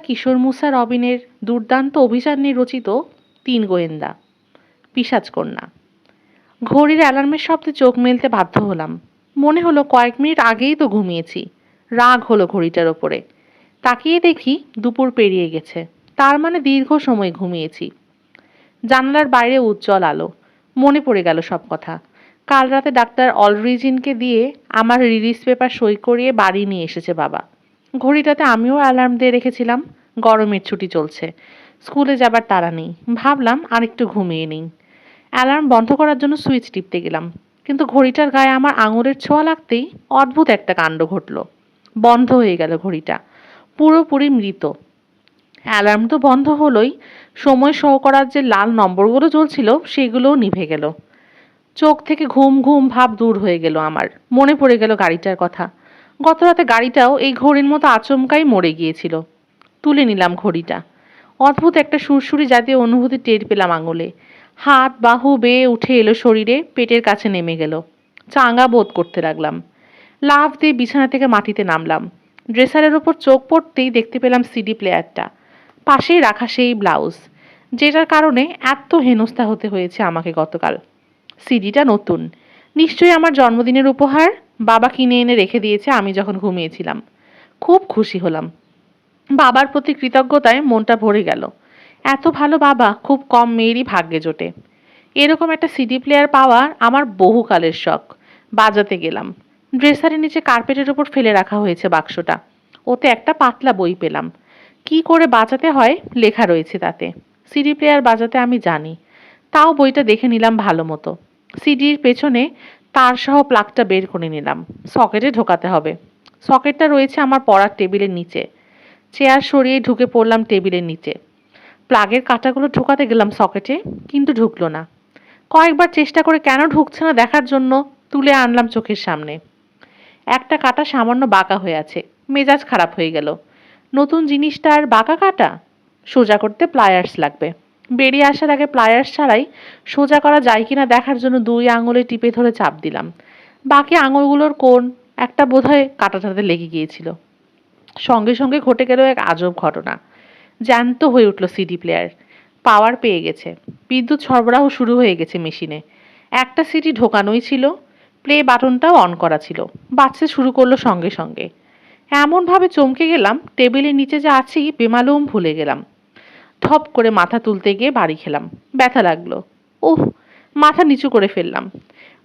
কিশোর মুসা রবিনের দুর্দান্ত অভিযান নিয়ে রচিত ৩ গোয়েন্দা, পিশাচকন্যা। ঘড়ির অ্যালার্মের শব্দে চোখ মেলতে বাধ্য হলাম। মনে হলো কয়েক মিনিট আগেই তো ঘুমিয়েছি। রাগ হলো ঘড়িটার ওপরে। তাকিয়ে দেখি দুপুর পেরিয়ে গেছে। তার মানে দীর্ঘ সময় ঘুমিয়েছি। জানালার বাইরে উজ্জ্বল আলো। মনে পড়ে গেল সব কথা। কাল রাতে ডাক্তার অলরিজিনকে দিয়ে আমার রিলিজ পেপার সই করিয়ে বাড়ি নিয়ে এসেছে বাবা। ঘড়িটাতে আমিও অ্যালার্ম দিয়ে রেখেছিলাম। গরমের ছুটি চলছে, স্কুলে যাবার তাড়া নেই। ভাবলাম আর একটু ঘুমিয়ে নিই। অ্যালার্ম বন্ধ করার জন্য সুইচ টিপতে গেলাম, কিন্তু ঘড়িটার গায়ে আমার আঙুলের ছোঁয়া লাগতেই অদ্ভুত একটা কাণ্ড ঘটল। বন্ধ হয়ে গেল ঘড়িটা, পুরোপুরি মৃত। অ্যালার্ম তো বন্ধ হলোই, সময় শো করার যে লাল নম্বরগুলো জ্বলছিল সেগুলোও নিভে গেল। চোখ থেকে ঘুম ঘুম ভাব দূর হয়ে গেল আমার। মনে পড়ে গেল গাড়িটার কথা। গত রাতে গাড়িটাও এই ঘড়ির মতো আচমকাই মরে গিয়েছিল। তুলে নিলাম ঘড়িটা। অদ্ভুত একটা সুরসুরি জাতীয় অনুভূতি টের পেলাম আঙুলে। হাত বাহু বেয়ে উঠে এলো শরীরে, পেটের কাছে নেমে গেল। চাঙ্গা বোধ করতে লাগলাম। লাফ দিয়ে বিছানা থেকে মাটিতে নামলাম। ড্রেসারের ওপর চোখ পড়তেই দেখতে পেলাম সিডি প্লেয়ারটা, পাশেই রাখা সেই ব্লাউজ, যেটার কারণে এত হেনস্থা হতে হয়েছে আমাকে গতকাল। সিডিটা নতুন, নিশ্চয়ই আমার জন্মদিনের উপহার। বাবা কিনে এনে রেখে দিয়েছে আমি যখন ঘুমিয়েছিলাম। খুব খুশি হলাম। বাবার প্রতি কৃতজ্ঞতায় মনটা ভরে গেল। এত ভালো বাবা খুব কম মেয়েরই ভাগ্যে জোটে। এরকম একটা সিডি প্লেয়ার পাওয়ার আমার বহুকালের শখ। বাজাতে গেলাম। ড্রেসারের নিচে কার্পেটের ওপর ফেলে রাখা হয়েছে বাক্সটা। ওতে একটা পাতলা বই পেলাম। কি করে বাজাতে হয় লেখা রয়েছে তাতে। সিডি প্লেয়ার বাজাতে আমি জানি, তাও বইটা দেখে নিলাম ভালো মতো। সিডির পেছনে তার সহ প্লাগটা বের করে নিলাম। সকেটে ঢোকাতে হবে। সকেটটা রয়েছে আমার পড়ার টেবিলের নিচে। চেয়ার সরিয়ে ঢুকে পড়লাম টেবিলের নিচে। প্লাগের কাঁটাগুলো ঢোকাতে গেলাম সকেটে, কিন্তু ঢুকলো না। কয়েকবার চেষ্টা করে কেন ঢুকছে না দেখার জন্য তুলে আনলাম চোখের সামনে। একটা কাঁটা সামান্য বাঁকা হয়ে আছে। মেজাজ খারাপ হয়ে গেল। নতুন জিনিসটার বাঁকা কাঁটা? সোজা করতে প্লায়ার্স লাগবে। বেরিয়ে আসার আগে প্লায়ার্স ছাড়াই সোজা করা যায় কিনা দেখার জন্য 2 আঙুলে টিপে ধরে চাপ দিলাম। বাকি আঙুলগুলোর কোণ একটা বোধহয় কাঁটাটাতে লেগে গিয়েছিল। সঙ্গে সঙ্গে ঘটে গেল এক আজব ঘটনা। জ্যান্ত হয়ে উঠল সিডি প্লেয়ার। পাওয়ার পেয়ে গেছে। বিদ্যুৎ সরবরাহ শুরু হয়ে গেছে মেশিনে। একটা সিডি ঢোকানোই ছিল, প্লে বাটনটাও অন করা ছিল। বাজতে শুরু করলো সঙ্গে সঙ্গে। এমনভাবে চমকে গেলাম, টেবিলের নিচে যে আছি বেমালুম ভুলে গেলাম। ধপ করে মাথা তুলতে গিয়ে বাড়ি খেলাম। ব্যথা লাগলো। উহ, মাথা নিচু করে ফেললাম।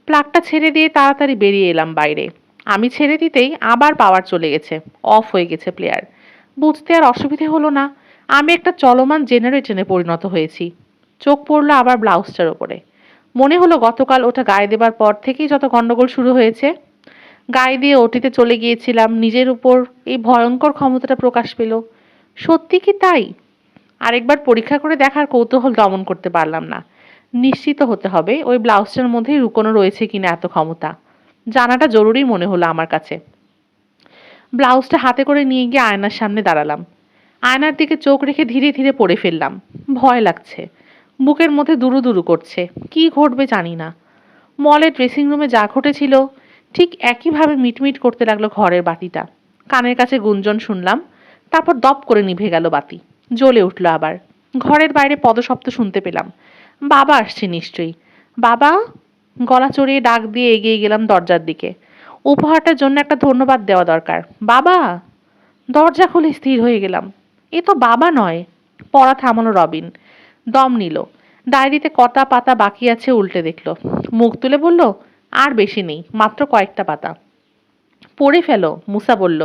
প্লাগটা ছেড়ে দিয়ে তাড়াতাড়ি বেরিয়ে এলাম বাইরে। আমি ছেড়ে দিতেই আবার পাওয়ার চলে গেছে। অফ হয়ে গেছে প্লেয়ার। বুঝতে আর অসুবিধে হলো না, আমি একটা চলমান জেনারেটরে পরিণত হয়েছি। চোখ পড়লো আবার ব্লাউজটার ওপরে। মনে হলো গতকাল ওটা গায়ে দেবার পর থেকেই যত গন্ডগোল শুরু হয়েছে। গায়ে দিয়ে ওটিতে চলে গিয়েছিলাম, নিজের উপর এই ভয়ঙ্কর ক্ষমতাটা প্রকাশ পেল। সত্যি কি তাই? আরেকবার পরীক্ষা করে দেখার কৌতূহল দমন করতে পারলাম না। নিশ্চিত হতে হবে ওই ব্লাউজটার মধ্যেই লুকোনো রয়েছে কিনা এত ক্ষমতা। জানাটা জরুরি মনে হলো আমার কাছে। ব্লাউজটা হাতে করে নিয়ে গিয়ে আয়নার সামনে দাঁড়ালাম। আয়নার দিকে চোখ রেখে ধীরে ধীরে পড়ে ফেললাম। ভয় লাগছে। বুকের মধ্যে দুরু দুরু করছে। কি ঘটবে জানি না। মলের ড্রেসিং রুমে যা ঘটেছিল ঠিক একইভাবে মিটমিট করতে লাগলো ঘরের বাতিটা। কানের কাছে গুঞ্জন শুনলাম, তারপর দপ করে নিভে গেল বাতি। জ্বলে উঠল আবার। ঘরের বাইরে পদশব্দ শুনতে পেলাম। বাবা আসছে নিশ্চয়ই। বাবা! গলা চড়িয়ে ডাক দিয়ে এগিয়ে গেলাম দরজার দিকে। উপহারটার জন্য একটা ধন্যবাদ দেওয়া দরকার। বাবা! দরজা খুলে স্থির হয়ে গেলাম। এ তো বাবা নয়। পড়া থামালো রবিন। দম নিল। ডায়েরিতে কটা পাতা বাকি আছে উল্টে দেখল। মুখ তুলে বলল, আর বেশি নেই, মাত্র কয়েকটা পাতা। পড়ে ফেলো, মুসা বলল।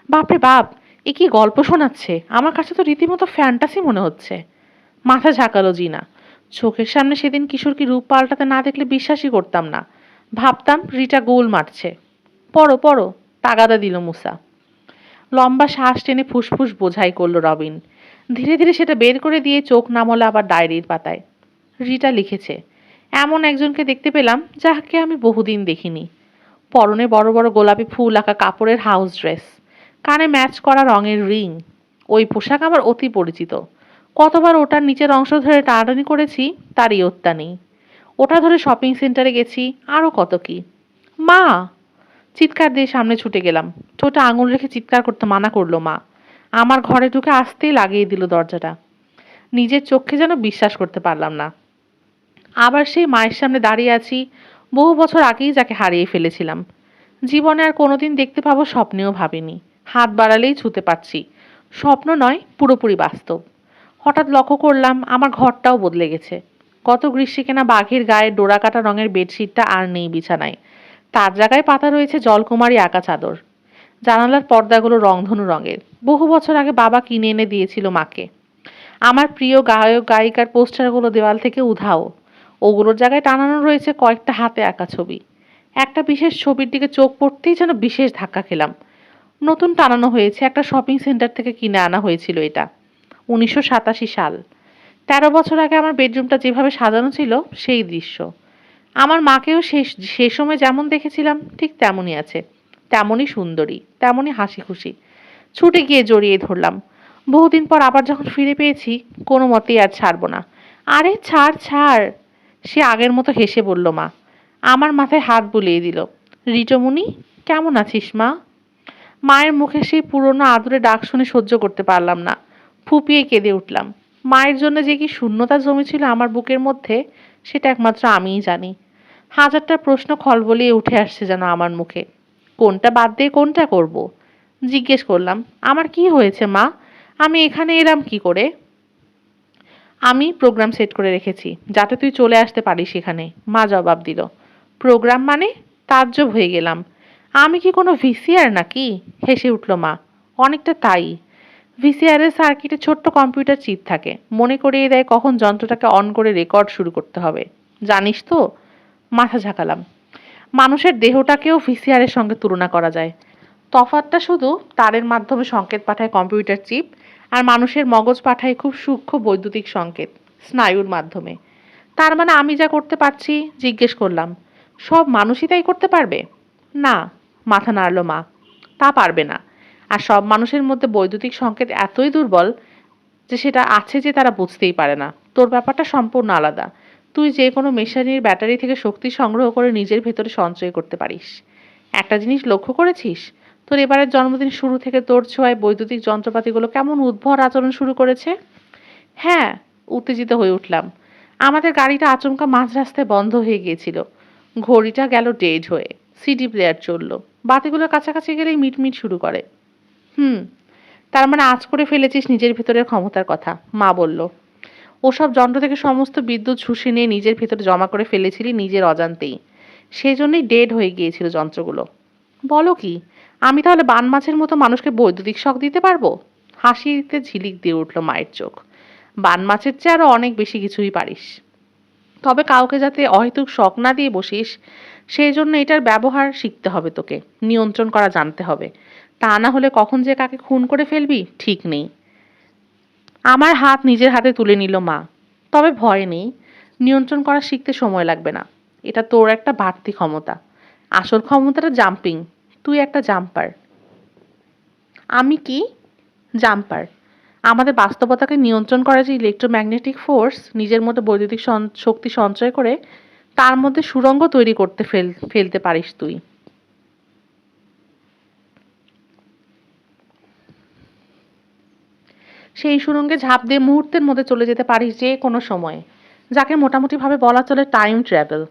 বাপরে বাপ, এ কি গল্প শোনাচ্ছে! আমার কাছে তো রীতিমতো ফ্যান্টাসি মনে হচ্ছে। মাথা ঝাঁকালো জিনা। চোখের সামনে সেদিন কিশোরকে রূপ পাল্টাতে না দেখলে বিশ্বাসই করতাম না। ভাবতাম রিটা গোল মারছে। পড়ো পড়ো, তাগাদা দিল মুসা। লম্বা শ্বাস টেনে ফুসফুস বোঝাই করল রবিন। ধীরে ধীরে সেটা বের করে দিয়ে চোখ নামলো আবার ডায়েরির পাতায়। রিটা লিখেছে, এমন একজনকে দেখতে পেলাম যাকে আমি বহুদিন দেখিনি। পরনে বড় বড় গোলাপি ফুল আঁকা কাপড়ের হাউস ড্রেস, কানে ম্যাচ করা রঙের রিং। ওই পোশাক আমার অতি পরিচিত। কতবার ওটার নিচের অংশ ধরে টানাটানি করেছি, তার ইয়ত্তা নেই। ওটা ধরে শপিং সেন্টারে গেছি, আরও কত কি। মা! চিৎকার দিয়ে সামনে ছুটে গেলাম। ঠোঁটে আঙুল রেখে চিৎকার করতে মানা করলো মা। আমার ঘরে ঢুকে আসতেই লাগিয়ে দিল দরজাটা। নিজের চোখে যেন বিশ্বাস করতে পারলাম না। আবার সেই মায়ের সামনে দাঁড়িয়ে আছি, বহু বছর আগেই যাকে হারিয়ে ফেলেছিলাম। জীবনে আর কোনোদিন দেখতে পাবো স্বপ্নেও ভাবিনি। হাত বাড়ালেই ছুঁতে পারছি। স্বপ্ন নয়, পুরোপুরি বাস্তব। হঠাৎ লক্ষ্য করলাম আমার ঘরটাও বদলে গেছে। গত গ্রীষ্মে কেনা বাঘের গায়ে ডোরাকাটা রঙের বেডশিটটা আর নেই বিছানায়। তার জায়গায় পাতা রয়েছে জলকুমারী আঁকা চাদর। জানালার পর্দাগুলো রংধনু রঙের। বহু বছর আগে বাবা কিনে এনে দিয়েছিল মাকে। আমার প্রিয় গায়ক গায়িকার পোস্টারগুলো দেওয়াল থেকে উধাও। ওগুলোর জায়গায় টানানো রয়েছে কয়েকটা হাতে আঁকা ছবি। একটা বিশেষ ছবির দিকে চোখ পড়তেই যেন বিশেষ ধাক্কা খেলাম। নতুন টানানো হয়েছে, একটা শপিং সেন্টার থেকে কিনে আনা হয়েছিল এটা। ১৯৮৭ সাল। ১৩ বছর আগে আমার বেডরুমটা যেভাবে সাজানো ছিল সেই দৃশ্য। আমার মাকেও সে সময় যেমন দেখেছিলাম ঠিক তেমনই আছে। তেমনই সুন্দরী, তেমনই হাসি খুশি। ছুটে গিয়ে জড়িয়ে ধরলাম। বহুদিন পর আবার যখন ফিরে পেয়েছি, কোনো মতেই আর ছাড়বো না। আরে ছাড় ছাড়, সে আগের মতো হেসে বলল মা। আমার মাথায় হাত বুলিয়ে দিল। রিটোমণি, কেমন আছিস মা? মায়ের মুখে সেই পুরনো আদুরে ডাক শুনে সহ্য করতে পারলাম না। ফুপিয়ে কেঁদে উঠলাম। মায়ের জন্য যে কি শূন্যতা জমেছিল আমার বুকের মধ্যে, সেটা একমাত্র আমিই জানি। হাজারটা প্রশ্ন খলবলিয়ে উঠে আসছে যেন আমার মুখে। কোনটা বাদ দিয়ে কোনটা করব? জিজ্ঞেস করলাম, আমার কি হয়েছে মা? আমি এখানে এলাম কি করে? আমি প্রোগ্রাম সেট করে রেখেছি, যাতে তুই চলে আসতে পারিস এখানে, মা জবাব দিল। প্রোগ্রাম মানে? তাজ্জব হয়ে গেলাম। আমি কি কোনো ভিসিআর নাকি? হেসে উঠল মা। অনেকটা তাই। ভিসিআর এর সার্কিটে ছোট্ট কম্পিউটার চিপ থাকে, মনে করিয়ে দেয় কখন যন্ত্রটাকে অন করে রেকর্ড শুরু করতে হবে। জানিস তো? মাথা ঝাঁকালাম। মানুষের দেহটাকেও ভিসিআর এর সঙ্গে তুলনা করা যায়। তফাৎটা শুধু তারের মাধ্যমে সংকেত পাঠায় কম্পিউটার চিপ, আর মানুষের মগজ পাঠায় খুব সূক্ষ্ম বৈদ্যুতিক সংকেত স্নায়ুর মাধ্যমে। তার মানে আমি যা করতে পারছি? জিজ্ঞেস করলাম। সব মানুষই তাই করতে পারবে? না, মাথা নাড়ল মা। তা পারবে না। আর সব মানুষের মধ্যে বৈদ্যুতিক সংকেত এতই দুর্বল যে সেটা আছে যে তারা বুঝতেই পারে না। তোর ব্যাপারটা সম্পূর্ণ আলাদা। তুই যে কোনো মেশিনের ব্যাটারি থেকে শক্তি সংগ্রহ করে নিজের ভেতরে সঞ্চয় করতে পারিস। একটা জিনিস লক্ষ্য করেছিস? তোর এবারের জন্মদিন শুরু থেকে তোর ছোঁয়ায় বৈদ্যুতিক যন্ত্রপাতিগুলো কেমন উদ্ভট আচরণ শুরু করেছে? হ্যাঁ, উত্তেজিত হয়ে উঠলাম। আমাদের গাড়িটা আচমকা মাঝ রাস্তায় বন্ধ হয়ে গিয়েছিল। ঘড়িটা গেল ডেড হয়ে। সিডি প্লেয়ার চলল। বাতিগুলোর কাছাকাছি গেলেই মিটমিট শুরু করে। হুম, তার মানে আঁচ করে ফেলেছিস নিজের ভেতরের ক্ষমতার কথা, মা বলল। ওসব যন্ত্র থেকে সমস্ত বিদ্যুৎ শুষে নিয়ে নিজের ভেতরে জমা করে ফেলেছিলি নিজের অজান্তেই। সেই জন্যই ডেড হয়ে গিয়েছিল যন্ত্রগুলো। বলো কি? আমি তাহলে বান মাছের মতো মানুষকে বৈদ্যুতিক শক দিতে পারবো? হাসিতে ঝিলিক দিয়ে উঠল মায়ের চোখ। বান মাছের চেয়ে আরো অনেক বেশি কিছুই পারিস। তবে কাউকে যাতে অহেতুক শক না দিয়ে বসিস, সেই জন্য এটার ব্যবহার শিখতে হবে তোকে। নিয়ন্ত্রণ করা জানতে হবে। তা না হলে কখন যে কাকে খুন করে ফেলবি ঠিক নেই। আমার হাত নিজের হাতে তুলে নিল মা। তবে ভয় নেই। নিয়ন্ত্রণ করা শিখতে সময় লাগবে না। এটা তোর একটা বাড়তি ক্ষমতা। আসল ক্ষমতাটা জাম্পিং। তুই একটা জাম্পার। আমি কি? জাম্পার। আমাদের বাস্তবতাকে নিয়ন্ত্রণ করে যে ইলেকট্রোম্যাগনেটিক ফোর্স নিজের মধ্যে বৈদ্যুতিক শক্তি সঞ্চয় করে তার মধ্যে সুড়ঙ্গ তৈরি করতে ফেলতে পারিস তুই। সেই সুড়ঙ্গে ঝাঁপ দিয়ে মুহূর্তের মধ্যে চলে যেতে পারিস যে কোনো সময়ে, যাকে মোটামুটিভাবে বলা চলে টাইম ট্রাভেল।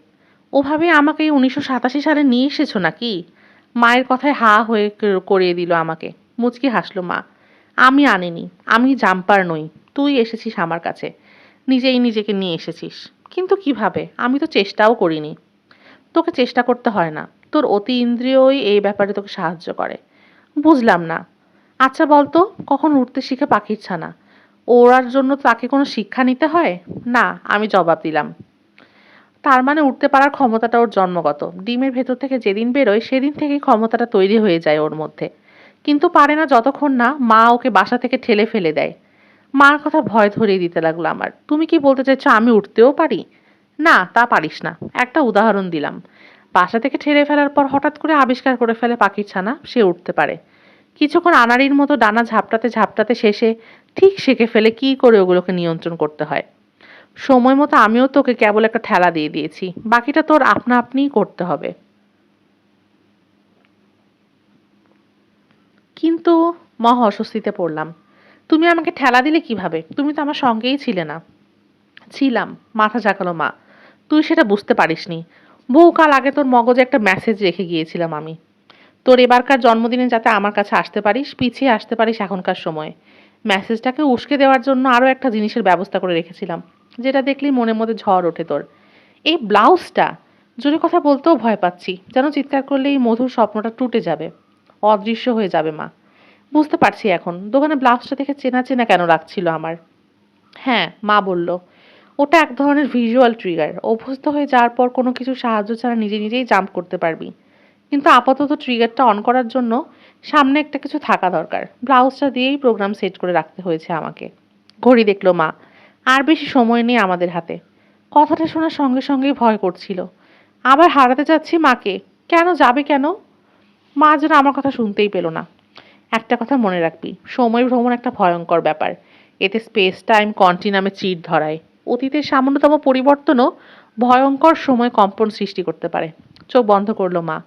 ওভাবে আমাকে এই ১৯৮৭ সালে নিয়ে এসেছো নাকি? মায়ের কথায় হা হয়ে করিয়ে দিল আমাকে। মুচকি হাসলো মা। আমি আনিনি। আমি জাম্পার নই। তুই এসেছিস আমার কাছে। নিজেই নিজেকে নিয়ে এসেছিস। কিন্তু কিভাবে? আমি তো চেষ্টাও করিনি। তোকে চেষ্টা করতে হয় না। তোর অতি ইন্দ্রিয়ই এই ব্যাপারে তোকে সাহায্য করে। বুঝলাম না। আচ্ছা বলতো, কখন উঠতে শিখে পাখির ছানা? ওড়ার জন্য তাকে কোনো শিক্ষা নিতে হয়? না, আমি জবাব দিলাম। তার মানে উঠতে পারার ক্ষমতাটা ওর জন্মগত। ডিমের ভেতর থেকে যেদিন বেরোয় সেদিন থেকেই ক্ষমতাটা তৈরি হয়ে যায় ওর মধ্যে। কিন্তু পারে না যতক্ষণ না মা ওকে বাসা থেকে ঠেলে ফেলে দেয়। মার কথা ভয় ধরিয়ে দিতে লাগলো আমার। তুমি কি বলতে চাইছো আমি উঠতেও পারি? না, তা পারিস না। একটা উদাহরণ দিলাম। বাসা থেকে ঠেলে ফেলার পর হঠাৎ করে আবিষ্কার করে ফেলে পাখির ছানা সে উঠতে পারে। কিছুক্ষণ আনাড়ির মতো ডানা ঝাপটাতে ঝাপটাতে শেষে ঠিক শিখে ফেলে কি করে ওগুলোকে নিয়ন্ত্রণ করতে হয়। সময় মতো আমিও তোকে কেবল একটা ঠেলা দিয়ে দিয়েছি। বাকিটা তোর আপনা আপনিই করতে হবে। কিন্তু মহা অস্বস্তিতে পড়লাম। তুমি আমাকে ঠেলা দিলে কিভাবে? তুমি তো আমার সঙ্গেই ছিলে না। ছিলাম, মাথা ঝাঁকালো মা। তুই সেটা বুঝতে পারিসনি। বহুকাল আগে তোর মগজে একটা মেসেজ রেখে গিয়েছিলাম আমি। তোর এবারকার জন্মদিনে যাতে আমার কাছে আসতে পারিস, পিছিয়ে আসতে পারিস এখনকার সময়ে। মেসেজটাকে উস্কে দেওয়ার জন্য আরও একটা জিনিসের ব্যবস্থা করে রেখেছিলাম, যেটা দেখলেই মনের মধ্যে ঝড় ওঠে তোর। এই ব্লাউজটা! জোরে কথা বলতেও ভয় পাচ্ছি, যেন চিৎকার করলে এই মধুর স্বপ্নটা টুটে যাবে, অদৃশ্য হয়ে যাবে মা। বুঝতে পারছি এখন দোকানে ব্লাউজটা দেখে চেনা চেনা কেন লাগছিল আমার। হ্যাঁ, মা বলল, ওটা এক ধরনের ভিজুয়াল ট্রিগার। অভ্যস্ত হয়ে যাওয়ার পর কোনো কিছু সাহায্য ছাড়া নিজে নিজেই জাম্প করতে পারবি। কিন্তু আপাতত ট্রিগারটা অন করার জন্য সামনে একটা কিছু থাকা দরকার। ব্লাউজটা দিয়েই প্রোগ্রাম সেট করে রাখতে হয়েছে আমাকে। ঘড়ি দেখলো মা। আর বেশি সময় নেই আমাদের হাতে। কথাটা শোনার সঙ্গে সঙ্গেই ভয় করছিল। আবার হারাতে চাচ্ছি মাকে। কেন যাবে কেন? মা যেন আমার কথা শুনতেই পেল না। একটা কথা মনে রাখবি, সময় ভ্রমণ একটা ভয়ঙ্কর ব্যাপার। এতে স্পেস টাইম কন্টিনামে চিট ধরায়। অতীতের সামান্যতম পরিবর্তনও ভয়ঙ্কর সময় কম্পন সৃষ্টি করতে পারে। চোখ বন্ধ করলো মা।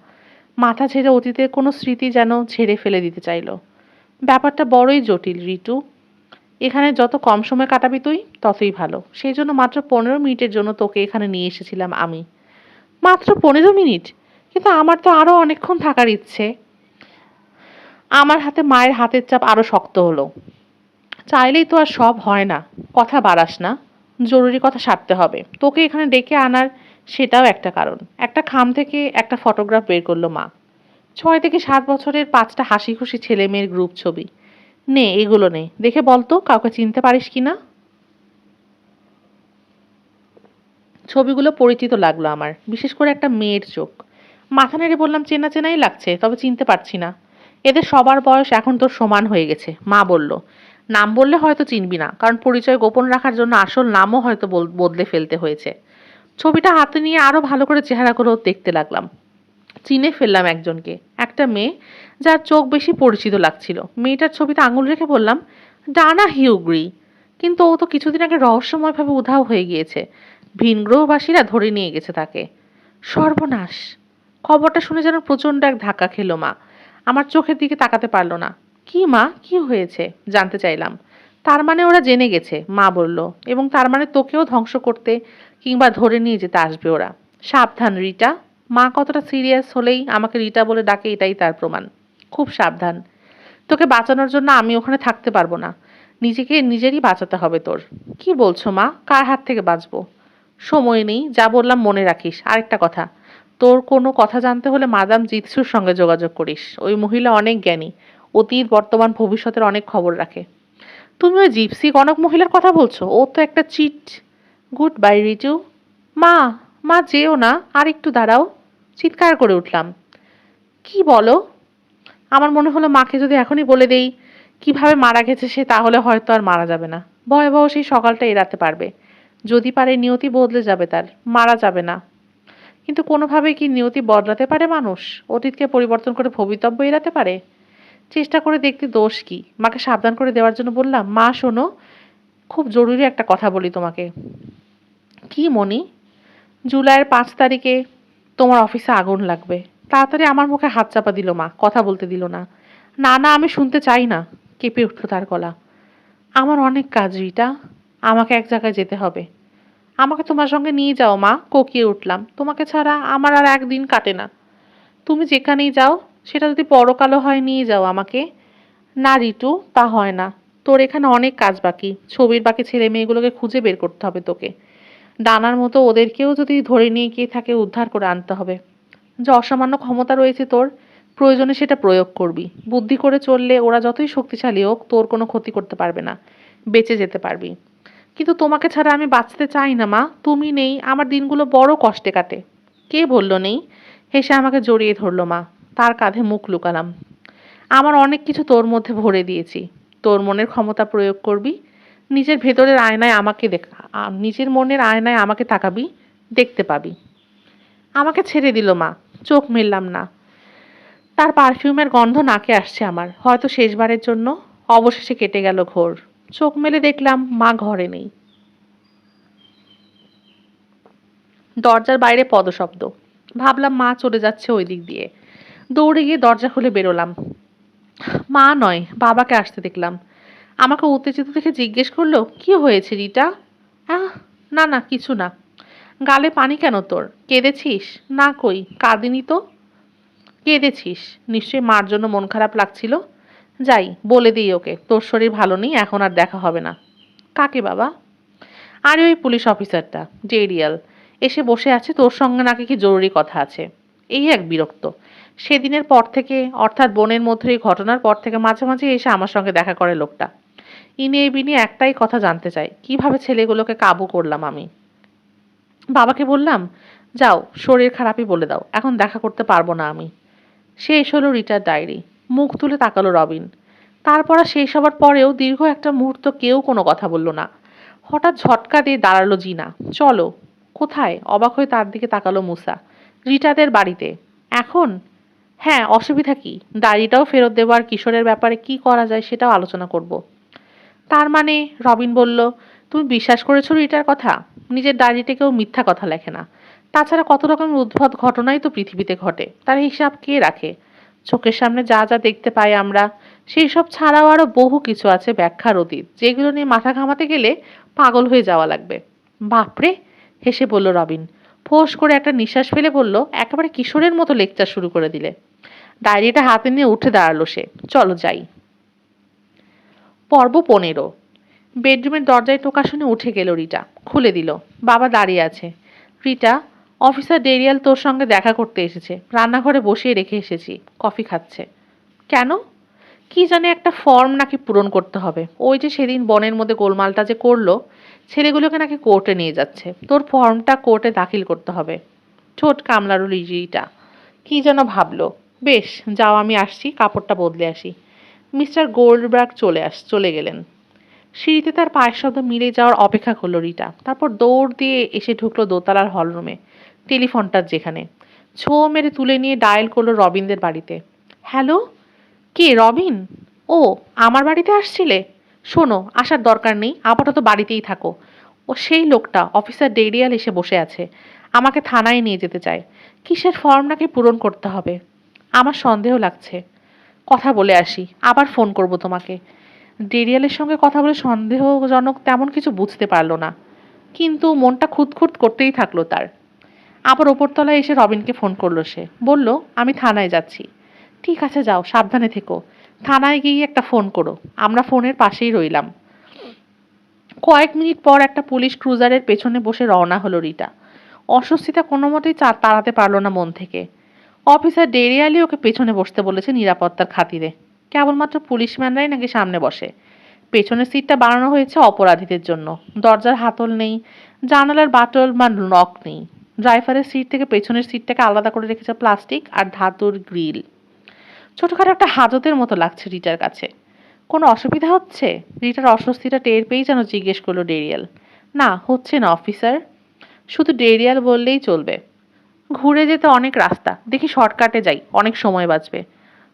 মাথা ঝেড়ে অতীতের কোনো স্মৃতি যেন ঝেড়ে ফেলে দিতে চাইল। ব্যাপারটা বড়ই জটিল রিতু। এখানে যত কম সময় কাটাবি তুই ততই ভালো। সেই জন্য মাত্র 15 মিনিটের জন্য তোকে এখানে নিয়ে এসেছিলাম আমি। মাত্র 15 মিনিট? কিন্তু আমার তো আরো অনেকক্ষণ থাকার ইচ্ছে। আমার হাতে মায়ের হাতের চাপ আরো শক্ত হলো। চাইলেই তো আর সব হয় না। কথা বাড়াস না। জরুরি কথা সারতে হবে। তোকে এখানে ডেকে আনার সেটাও একটা কারণ। একটা খাম থেকে একটা ফটোগ্রাফ বের করলো মা। 6 থেকে 7 বছরের 5টা হাসি খুশি ছেলে মেয়ের গ্রুপ ছবি। নে এগুলো নে, দেখে বলতো কাউকে চিনতে পারিস কিনা। ছবিগুলো পরিচিত লাগলো আমার, বিশেষ করে একটা মেয়ের চোখ। মাথা নেড়ে বললাম, চেনা চেনাই লাগছে, তবে চিনতে পারছি না। এদের সবার বয়স এখন তোর সমান হয়ে গেছে। মা বলল, নাম বললে হয়তো চিনবি না, কারণ পরিচয় গোপন রাখার জন্য আসল নামও হয়তো বদলে ফেলতে হয়েছে। ছবিটা হাতে নিয়ে আরো ভালো করে চেহারাগুলো দেখতে লাগলাম। চিনে ফেললাম একজনকে, একটা মেয়ে যার চোখ বেশি পরিচিত লাগছিল। মেয়েটার ছবিতে আঙুল রেখে বললাম, ডানা হিউগ্রি। কিন্তু ও তো কিছুদিন আগে রহস্যময়ভাবে উধাও হয়ে গিয়েছে। ভিনগ্রহবাসীরা ধরে নিয়ে গেছে তাকে। সর্বনাশ! খবরটা শুনে যেন প্রচণ্ড এক ধাক্কা খেলো মা। আমার চোখের দিকে তাকাতে পারলো না। কি মা, কি হয়েছে জানতে চাইলাম। তার মানে ওরা জেনে গেছে, মা বলল, এবং তার মানে তোকেও ধ্বংস করতে কিংবা ধরে নিয়ে যেতে আসবে ওরা। সাবধান রিটা। মা কতটা সিরিয়াস হলেই আমাকে রিটা বলে ডাকে, এটাই তার প্রমাণ। খুব সাবধান। তোকে বাঁচানোর জন্য আমি ওখানে থাকতে পারবো না। নিজেকে নিজেরই বাঁচাতে হবে তোর। কি বলছো মা? কার হাত থেকে বাঁচবো? সময় নেই, যা বললাম মনে রাখিস। আরেকটা কথা, তোর কোনো কথা জানতে হলে মাদাম জিতসুর সঙ্গে যোগাযোগ করিস। ওই মহিলা অনেক জ্ঞানী। অতীত, বর্তমান, ভবিষ্যতের অনেক খবর রাখে। তুমি ওই জিপসি গণক মহিলার কথা বলছো? ও তো একটা চিট। Good bye রিটু। মা, মা যেও না, আর একটু দাঁড়াও। চিৎকার করে উঠলাম। কি বলো? আমার মনে হলো মাকে যদি এখনই বলে দেই কিভাবে মারা গেছে সে, তাহলে হয়তো আর মারা যাবে না। ভয়াবহ সেই সকালটা এড়াতে পারবে। যদি পারে নিয়তি বদলে যাবে তার, মারা যাবে না। কিন্তু কোনোভাবেই কি নিয়তি বদলাতে পারে মানুষ? অতীতকে পরিবর্তন করে ভবিতব্য এড়াতে পারে? চেষ্টা করে দেখতে দোষ কি? মাকে সাবধান করে দেওয়ার জন্য বললাম, মা শোনো, খুব জরুরি একটা কথা বলি তোমাকে। কি মনি? জুলাইয়ের 5 তারিখে তোমার অফিসে আগুন লাগবে। তাড়াতাড়ি আমার মুখে হাত চাপা দিল মা, কথা বলতে দিল না। না না, আমি শুনতে চাই না। কেঁপে উঠল তার গলা। আমার অনেক কাজ রিটা, আমাকে এক জায়গায় যেতে হবে। আমাকে তোমার সঙ্গে নিয়ে যাও মা, কোকিয়ে উঠলাম। তোমাকে ছাড়া আমার আর একদিন কাটে না। তুমি যেখানেই যাও, সেটা যদি পরকালও হয়, নিয়ে যাও আমাকে। না রিটু, তা হয় না। তোর এখানে অনেক কাজ বাকি। ছবির বাকি ছেলে মেয়েগুলোকে খুঁজে বের করতে হবে তোকে। ডানার মতো ওদেরকেও যদি ধরে নিয়ে গিয়ে থাকে, উদ্ধার করে আনতে হবে। যে অসামান্য ক্ষমতা রয়েছে তোর, প্রয়োজনে সেটা প্রয়োগ করবি। বুদ্ধি করে চললে ওরা যতই শক্তিশালী হোক, তোর কোনো ক্ষতি করতে পারবে না। বেঁচে যেতে পারবি। কিন্তু তোমাকে ছাড়া আমি বাঁচতে চাই না মা। তুমি নেই, আমার দিনগুলো বড় কষ্টে কাটে। কে বলল নেই? হেসে আমাকে জড়িয়ে ধরলো মা। তার কাঁধে মুখ লুকালাম। আমার অনেক কিছু তোর মধ্যে ভরে দিয়েছি। তোর মনের ক্ষমতা প্রয়োগ করবি। নিজের ভেতরের আয়নায় আমাকে নিজের মনের আয়নায় আমাকে তাকাবি, দেখতে পাবি। আমাকে ছেড়ে দিল মা। চোখ মেললাম না। তার পারফিউমের গন্ধ নাকে আসছে আমার, হয়তো শেষবারের জন্য। অবশেষে কেটে গেল ঘোর। চোখ মেলে দেখলাম মা ঘরে নেই। দরজার বাইরে পদশব্দ। ভাবলাম মা চলে যাচ্ছে ওই দিক দিয়ে। দৌড়ে গিয়ে দরজা খুলে বেরোলাম। মা নয়, বাবাকে আসতে দেখলাম। আমাকে উত্তেজিত দেখে জিজ্ঞেস করলো, কি হয়েছে রিটা? আহ, না না, কিছু না। গালে পানি কেন তোর? কেঁদেছিস? না কই, কাঁদিনি তো। কেঁদেছিস নিশ্চয়ই, মার জন্য মন খারাপ লাগছিল। যাই বলে দিই ওকে তোর শরীর ভালো নেই, এখন আর দেখা হবে না। কাকে বাবা? আরে ওই পুলিশ অফিসারটা, জেরিয়াল। এসে বসে আছে, তোর সঙ্গে নাকি কি জরুরি কথা আছে। এই এক বিরক্ত। সেদিনের পর থেকে, অর্থাৎ বোনের মধ্যে এই ঘটনার পর থেকে মাঝে মাঝে এসে আমার সঙ্গে দেখা করে লোকটা। ইনি বিনি একটাই কথা জানতে চাই, কিভাবে ছেলেগুলোকে কাবু করলাম আমি। বাবাকে বললাম, যাও শরীর খারাপই বলে দাও, এখন দেখা করতে পারবো না আমি। শেষ হলো রিটার ডায়েরি। মুখ তুলে তাকালো রবিন। তারপর আর শেষ হবার পরেও দীর্ঘ একটা মুহূর্ত কেউ কোনো কথা বলল না। হঠাৎ ঝটকা দিয়ে দাঁড়ালো জিনা। চলো। কোথায়? অবাক হয়ে তার দিকে তাকালো মুসা। রিটাদের বাড়িতে। এখন? হ্যাঁ, অসুবিধা কি? ডায়েরিটাও ফেরত দেবো, আর কিশোরের ব্যাপারে কি করা যায় সেটাও আলোচনা করব। তার মানে? রবিন বলল, তুমি বিশ্বাস করেছো রিটার কথা? নিজের ডায়েরিতে কেউ মিথ্যা কথা লেখে না। তাছাড়া কত রকমের উদ্ভট ঘটনাই তো পৃথিবীতে ঘটে, তার হিসাব কে রাখে? চোখের সামনে যা যা দেখতে পাই আমরা, সেই সব ছাড়াও আরো বহু কিছু আছে ব্যাখ্যার অতীত, যেগুলো নিয়ে মাথা ঘামাতে গেলে পাগল হয়ে যাওয়া লাগবে। বাপরে, হেসে বলল রবিন। ফোঁস করে একটা নিঃশ্বাস ফেলে বলল, একেবারে কিশোরের মতো লেকচার শুরু করে দিলে। ডায়েরিটা হাতে নিয়ে উঠে দাঁড়ালো সে। চলো যাই। পর্ব 15। বেডরুমের দরজায় টোকা শুনে উঠে গেল রিটা। খুলে দিল। বাবা দাঁড়িয়ে আছে। রিটা, অফিসার ডেরিয়াল তোর সঙ্গে দেখা করতে এসেছে। রান্নাঘরে বসিয়ে রেখে এসেছি, কফি খাচ্ছে। কেন? কি জানে একটা ফর্ম নাকি পূরণ করতে হবে। ওই যে সেদিন বনের মধ্যে গোলমালটা যে করলো, ছেলেগুলোকে নাকি কোর্টে নিয়ে যাচ্ছে। তোর ফর্মটা কোর্টে দাখিল করতে হবে। ঠোঁট কামলারও রিটা। কি যেন ভাবলো। বেশ, যাও, আমি আসছি, কাপড়টা বদলে আসি। মিস্টার গোল্ডবার্গ চলে গেলেন। সিঁড়িতে তার পায়ের শব্দ মিলে যাওয়ার অপেক্ষা করলো রিটা। তারপর দৌড় দিয়ে এসে ঢুকলো দোতলার হলরুমে, টেলিফোনটার যেখানে। ছো মেরে তুলে নিয়ে ডায়াল করলো রবিনদের বাড়িতে। হ্যালো? কে? রবিন? ও, আমার বাড়িতে আসছিলে? শোনো, আসার দরকার নেই, আপাতত বাড়িতেই থাকো। ও সেই লোকটা, অফিসার ডেরিয়াল এসে বসে আছে। আমাকে থানায় নিয়ে যেতে চায়। কিসের ফর্ম নাকি পূরণ করতে হবে। আমার সন্দেহ লাগছে। কথা বলে আসি, আবার ফোন করব তোমাকে। ডেরিয়ালের সঙ্গে কথা বলে সন্দেহজনক তেমন কিছু বুঝতে পারলো না, কিন্তু মনটা খুঁতখুত করতেই থাকলো তার। আবার ওপরতলায় এসে রবিনকে ফোন করলো সে। বলল, আমি থানায় যাচ্ছি। ঠিক আছে, যাও, সাবধানে থেকো। থানায় গিয়ে একটা ফোন করো। আমরা ফোনের পাশেই রইলাম। কয়েক মিনিট পর একটা পুলিশ ক্রুজারের পেছনে বসে রওনা হলো রিটা। অস্বস্তিটা কোনো মতেই তাড়াতে পারল না মন থেকে। অফিসার ডেরিয়ালি ওকে পেছনে বসতে বলেছে নিরাপত্তার খাতিরে। কেবলমাত্র পুলিশম্যানরাই নাকি সামনে বসে। পেছনের সিটটা বানানো হয়েছে অপরাধীদের জন্য। দরজার হাতল নেই, জানালার বাটল বা নক নেই। ড্রাইভারের সিট থেকে পেছনের সিটটাকে আলাদা করে রেখেছে প্লাস্টিক আর ধাতুর গ্রিল। ছোটখাটো একটা হাজতের মতো লাগছে রিটার কাছে। কোনো অসুবিধা হচ্ছে? রিটার অস্বস্তিটা টের পেয়েই যেন জিজ্ঞেস করলো ডেরিয়াল। না, হচ্ছে না অফিসার। শুধু ডেরিয়াল বললেই চলবে। ঘুরে যেতে অনেক রাস্তা, দেখি শর্টকাটে যাই, অনেক সময় বাঁচবে।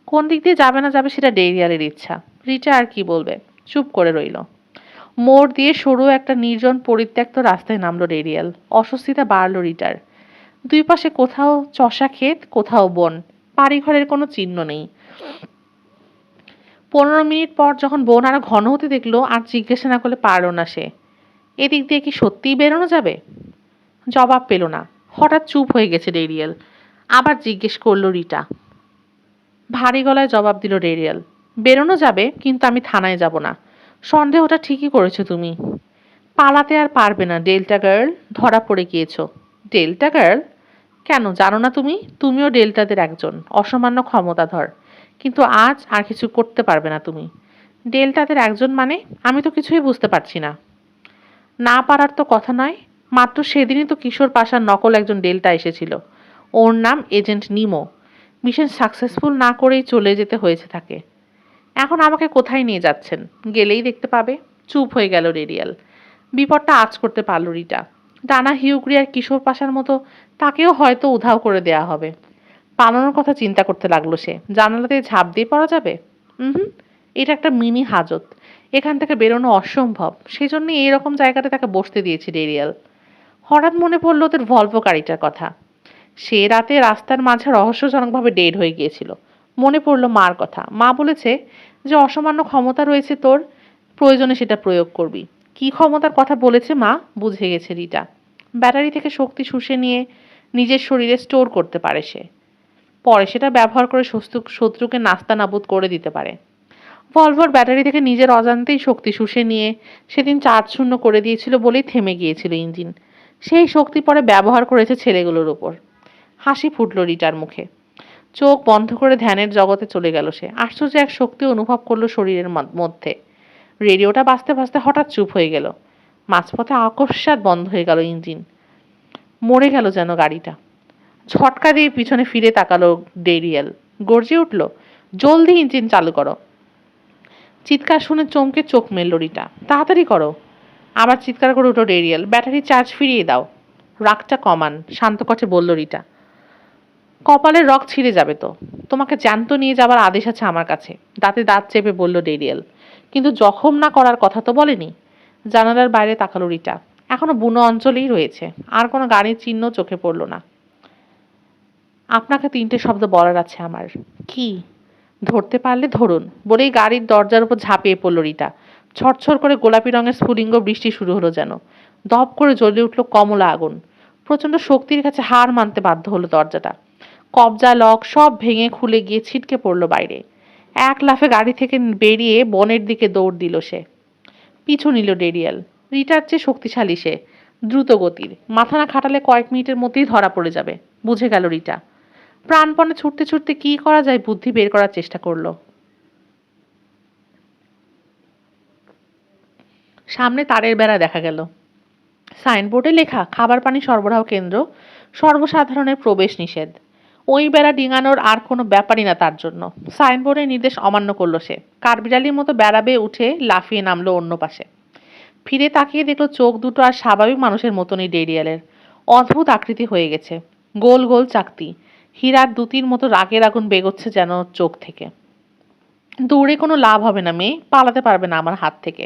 কোন দিক দিয়ে যাবে না যাবে সেটা ডেরিয়ালের ইচ্ছা। রিটা আর কি বলবে, চুপ করে রইল। মোড় দিয়ে সরু একটা নির্জন পরিত্যক্ত রাস্তায় নামলো ডেরিয়াল। অস্বস্তিটা বাড়ল রিটার। দুই পাশে কোথাও চষা ক্ষেত, কোথাও বন। বাড়িঘরের কোনো চিহ্ন নেই। 15 মিনিট পর যখন বন আরো ঘন হতে দেখলো, আর জিজ্ঞাসা না করলে পারল না সে, এদিক দিয়ে কি সত্যিই বেরোনো যাবে? জবাব পেল না। হঠাৎ চুপ হয়ে গেছে ডেরিয়াল। আবার জিজ্ঞেস করলো রিটা। ভারী গলায় জবাব দিল ডেরিয়াল। বেরোনো যাবে, কিন্তু আমি থানায় যাব না। সন্দেহটা ঠিকই করেছো তুমি। পালাতে আর পারবে না ডেল্টা গার্ল, ধরা পড়ে গিয়েছো। Delta girl? কেন, জানো না তুমি? তুমিও ডেল্টাদের একজন, অসামান্য ক্ষমতাধর। কিন্তু আজ আর কিছু করতে পারবে না তুমি। ডেল্টাদের একজন মানে? আমি তো কিছুই বুঝতে পারছি না। না পারার তো কথা নয়। মাত্র সেদিনই তো কিশোর পাশার নকল একজন ডেল্টা এসেছিল। ওর নাম এজেন্ট নিমো। মিশন সাকসেসফুল না করেই চলে যেতে হয়েছে তাকে। এখন আমাকে কোথায় নিয়ে যাচ্ছেন? গেলেই দেখতে পাবে। চুপ হয়ে গেল রেডিয়াল। বিপদটা আঁচ করতে পারল রিটা। ডানা হিউগ্রি আর কিশোর পাশার মতো তাকেও হয়তো উধাও করে দেয়া হবে। পালানোর কথা চিন্তা করতে লাগলো সে। জানালাতে ঝাঁপ দিয়ে পড়া যাবে? হুম, এটা একটা মিনি হাজত। এখান থেকে বেরোনো অসম্ভব। সেজন্য এইরকম জায়গাতে তাকে বসতে দিয়েছে ডেরিয়াল। হঠাৎ মনে পড়ল ওদের ভলভো গাড়িটার কথা। সে রাতে রাস্তার মাঝে রহস্যজনকভাবে ডেড হয়ে গিয়েছিল। মনে পড়ল মার কথা। মা বলেছে যে অসামান্য ক্ষমতা রয়েছে তোর, প্রয়োজনে সেটা প্রয়োগ করবি। কি ক্ষমতার কথা বলেছে মা? বুঝে গেছে রিটা। ব্যাটারি থেকে শক্তি শুষে নিয়ে নিজের শরীরে স্টোর করতে পারে সে। পরে সেটা ব্যবহার করে শত্রুকে নাস্তানাবুদ করে দিতে পারে। ভলভোর ব্যাটারি থেকে নিজের অজান্তেই শক্তি শুষে নিয়ে সেদিন চার্জ শূন্য করে দিয়েছিল বলেই থেমে গিয়েছিল ইঞ্জিন। সেই শক্তি পরে ব্যবহার করেছে ছেলেগুলোর উপর। হাসি ফুটল রিটার মুখে। চোখ বন্ধ করে ধ্যানের জগতে চলে গেল সে। আশ্চর্য এক শক্তি অনুভব করলো শরীরের মধ্যে। রেডিওটা বাজতে বাজতে হঠাৎ চুপ হয়ে গেল। মাঝপথে আকস্মাৎ বন্ধ হয়ে গেল ইঞ্জিন। মরে গেল যেন গাড়িটা। ঝটকা দিয়ে পিছনে ফিরে তাকালো ডেরিয়েল। গর্জে উঠল, জলদি ইঞ্জিন চালু করো। চিৎকার শুনে চমকে চোখ মেলল রিটা। তাড়াতাড়ি করো। আবার চিৎকার করে উঠল ডেরিয়েল, ব্যাটারি চার্জ ফিরিয়ে দাও। রাগটা কমান, শান্ত কণ্ঠে বলল রিটা। কপালের রগ ছিঁড়ে যাবে তো। তোমাকে জ্যান্ত নিয়ে যাবার আদেশ আছে আমার কাছে, দাঁতে দাঁত চেপে বলল ডেরিয়েল। কিন্তু জখম না করার কথা তো বলেনি। জানালার বাইরে তাকালো রিটা। এখনো বুনো অঞ্চলেই রয়েছে, আর কোনো গাড়ির চিহ্ন চোখে পড়ল না। আপনাকে 3টে শব্দ বলার আছে আমার। কি? ধরতে পারলে ধরুন, বলেই গাড়ির দরজার উপর ঝাঁপিয়ে পড়ল রিটা। ছটছর করে গোলাপি রঙের স্ফুলিঙ্গ বৃষ্টি শুরু হলো যেন। দপ করে জ্বলে উঠল কমলা আগুন। প্রচণ্ড শক্তির কাছে হার মানতে বাধ্য হলো দরজাটা। কবজা লক সব ভেঙে খুলে গিয়ে ছিটকে পড়ল বাইরে। এক লাফে গাড়ি থেকে বেরিয়ে বনের দিকে দৌড় দিল সে। পিছু নিল ডেরিয়াল। রিটার চেয়ে শক্তিশালী সে, দ্রুত গতির। মাথা না খাটালে কয়েক মিনিটের মধ্যেই ধরা পড়ে যাবে, বুঝে গেল রিটা। প্রাণপণে ছুটতে ছুটতে কি করা যায় বুদ্ধি বের করার চেষ্টা করলো। সামনে তারের বেড়া দেখা গেল। সাইনবোর্ডে লেখা খাবার পানি সরবরাহ কেন্দ্র, সর্বসাধারণের প্রবেশ নিষেধ। ওই বেড়া ডিঙানোর আর কোনো ব্যাপারই না তার জন্য। সাইনবোর্ডের নির্দেশ অমান্য করলো সে। কাঠবিড়ালির মতো বেড়া বেয়ে উঠে লাফিয়ে নামলো অন্য পাশে। ফিরে তাকিয়ে দেখলো চোখ দুটো আর স্বাভাবিক মানুষের মতনই ডেরিয়ালের। অদ্ভুত আকৃতি হয়ে গেছে, গোল গোল চাকতি। হীরার দুতির মতো রাগের আগুন বেগোচ্ছে যেন চোখ থেকে। দৌড়ে কোনো লাভ হবে না মেয়ে, পালাতে পারবে না আমার হাত থেকে।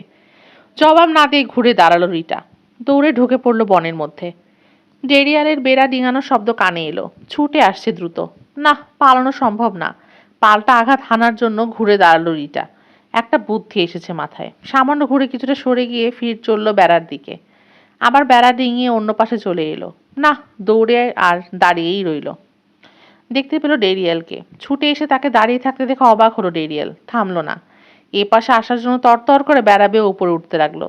জবাব না দিয়ে ঘুরে দাঁড়ালো রিটা। দৌড়ে ঢুকে পড়লো বনের মধ্যে। ডেরিয়ালের বেড়া ডিঙানোর শব্দ কানে এলো। ছুটে আসছে দ্রুত। না, পালানো সম্ভব না। পাল্টা আঘাত হানার জন্য ঘুরে দাঁড়ালো রিটা। একটা বুদ্ধি এসেছে মাথায়। সামান্য ঘুরে কিছুটা সরে গিয়ে ফির চলল বেড়ার দিকে। আবার বেড়া ডিঙিয়ে অন্য পাশে চলে এলো। না, দৌড়ে আর দাঁড়িয়েই রইল। দেখতে পেল ডেরিয়ালকে। ছুটে এসে তাকে দাঁড়িয়ে থাকতে দেখে অবাক হলো ডেরিয়াল। থামলো না। এ পাশে আসার জন্য তরতর করে বেড়া বেয়ে উপরে উঠতে লাগলো।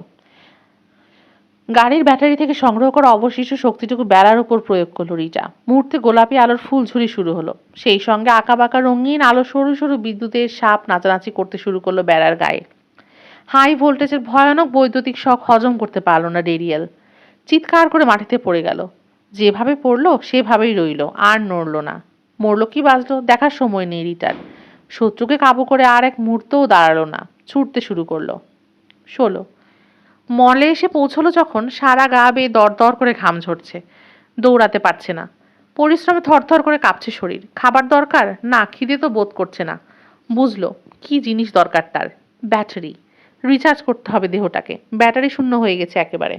গাড়ির ব্যাটারি থেকে সংগ্রহ করা অবশিষ্ট শক্তিটুকু বেড়ার উপর প্রয়োগ করলো রিটা। মুহূর্তে গোলাপি আলোর ফুলঝুরি শুরু হলো। সেই সঙ্গে আঁকাবাঁকা রঙিন আলো সরু সরু বিদ্যুতের সাপ নাচানাচি করতে শুরু করলো বেড়ার গায়ে। হাই ভোল্টেজের ভয়ানক বৈদ্যুতিক শক হজম করতে পারল না ডেরিয়াল। চিৎকার করে মাটিতে পড়ে গেল। যেভাবে পড়লো সেভাবেই রইল, আর নড়ল না। মরল কি বাঁচলো দেখার সময় নেই রিটার। শত্রুকে কাবু করে আর এক মুহূর্তও দাঁড়ালো না, ছুটতে শুরু করলো। 16 মলে এসে পৌঁছলো যখন সারা গা বেয়ে দরদর করে ঘাম ঝরছে। দৌড়াতে পারছে না। পরিশ্রমে থরথর করে কাঁপছে শরীর। খাবার দরকার না, খিদে তো বোধ করছে না। বুঝলো কি জিনিস দরকার তার। ব্যাটারি। রিচার্জ করতে হবে দেহটাকে। ব্যাটারি শূন্য হয়ে গেছে একেবারে।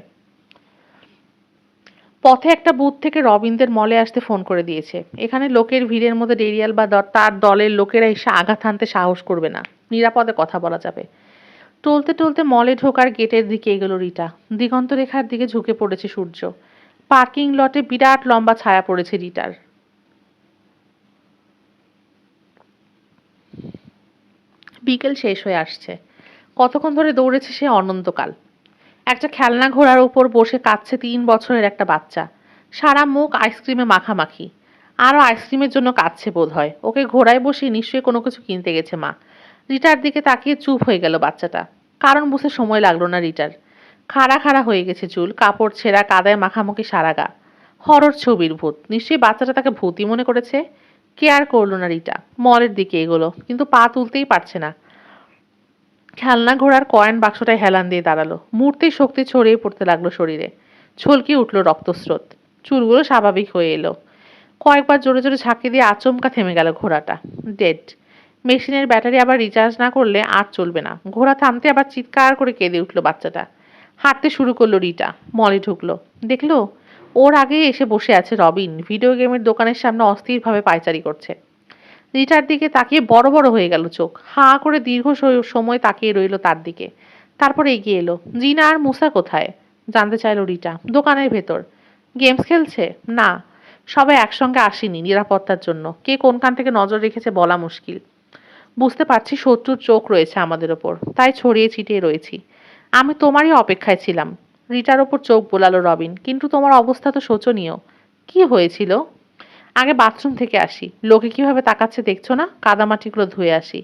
পথে একটা বুথ থেকে রবিনদের মলে আসতে ফোন করে দিয়েছে। এখানে লোকের ভিড়ের মধ্যে ডেরিয়াল বা তার দলের লোকেরা এসে আঘাত হানতে সাহস করবে না। নিরাপদে কথা বলা যাবে। টলতে টলতে মলে ঢোকার গেটের দিকে এগোলো রিটা। দিগন্ত রেখার দিকে ঝুঁকে পড়েছে সূর্য। পার্কিং লটে বিরাট লম্বা ছায়া পড়েছে রিটার। বিকেল শেষ হয়ে আসছে। কতক্ষণ ধরে দৌড়েছে সে অনন্তকাল। একটা খেলনা ঘোড়ার উপর বসে কাঁদছে 3 বছরের একটা বাচ্চা। সারা মুখ আইসক্রিমে মাখামাখি। আরও আইসক্রিমের জন্য কাঁদছে বোধ হয়। ওকে ঘোড়ায় বসিয়ে নিশ্চয়ই কোনো কিছু কিনতে গেছে মা। রিটার দিকে তাকিয়ে চুপ হয়ে গেল বাচ্চাটা। কারণ বুঝতে সময় লাগলো না রিটার। খাড়া খাড়া হয়ে গেছে চুল, কাপড় ছেঁড়া, কাদায় মাখামাখি সারা গা। হরর ছবির ভূত। নিশ্চয়ই বাচ্চাটা তাকে ভূতই মনে করেছে। কেয়ার করলো না রিটা। মলের দিকে এগোলো, কিন্তু পা তুলতেই পারছে না। খেলনা ঘোড়ার কয়েন বাক্সটায় হেলান দিয়ে দাঁড়ালো। মুহূর্তেই শক্তি ছড়িয়ে পড়তে লাগলো শরীরে। ছলকিয়ে উঠল রক্তস্রোত। চুলগুলো স্বাভাবিক হয়ে এলো। কয়েকবার জোরে জোরে ঝাঁকি দিয়ে আচমকা থেমে গেল ঘোড়াটা। ডেড। মেশিনের ব্যাটারি আবার রিচার্জ না করলে আর চলবে না। ঘোড়া থামতে আবার চিৎকার করে কেঁদে উঠল বাচ্চাটা। হাঁটতে শুরু করলো রিটা। মলে ঢুকলো। দেখলো ওর আগেই এসে বসে আছে রবিন। ভিডিও গেমের দোকানের সামনে অস্থিরভাবে পায়চারি করছে। রিটার দিকে তাকিয়ে বড় বড় হয়ে গেল চোখ। হাঁ করে দীর্ঘ সময় তাকিয়ে রইল তার দিকে। তারপর এগিয়ে এলো। জিনা আর মুসা কোথায়? জানতে চাইল রিটা। দোকানের ভেতর। গেমস খেলছে? না, সবাই একসঙ্গে আসেনি নিরাপত্তার জন্য। কে কোনখান থেকে নজর রেখেছে বলা মুশকিল। বুঝতে পারছি শত্রুর চোখ রয়েছে আমাদের ওপর, তাই ছড়িয়ে ছিটিয়ে রয়েছি। আমি তোমারই অপেক্ষায় ছিলাম। রিটার ওপর চোখ বোলালো রবিন। কিন্তু তোমার অবস্থা তো শোচনীয়। কি হয়েছিল? আগে বাথরুম থেকে আসি। লোকে কিভাবে তাকাচ্ছে দেখছো না? কাদামাটিগুলো ধুয়ে আসি।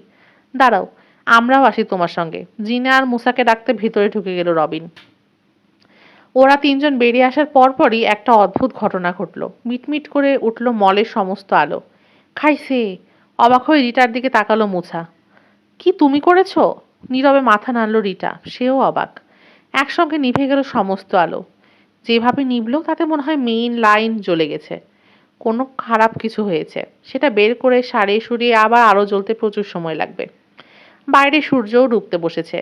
দাঁড়াও, আমরাও আসি তোমার সঙ্গে। জিনা আর মুসাকে ডাকতে ভেতরে ঢুকে গেল রবিন। ওরা তিনজন বেরিয়ে আসার পরপরই একটা অদ্ভুত ঘটনা ঘটল। মিটমিট করে উঠল মলের সমস্ত আলো। খাইছে! অবাক হয়ে রিটার দিকে তাকালো মুছা। কি তুমি করেছো? নীরবে মাথা নাড়ল রিটা। সেও অবাক। একসঙ্গে নিভে গেল সমস্ত আলো। যেভাবে নিভল তাতে মনে হয় মেইন লাইন জ্বলে গেছে। কোনো খারাপ কিছু হয়েছে। সেটা বের করে সারিয়ে সুরিয়ে আবার আলো জ্বলতে প্রচুর সময় লাগবে। বাইরে সূর্যও ডুবতে বসেছে।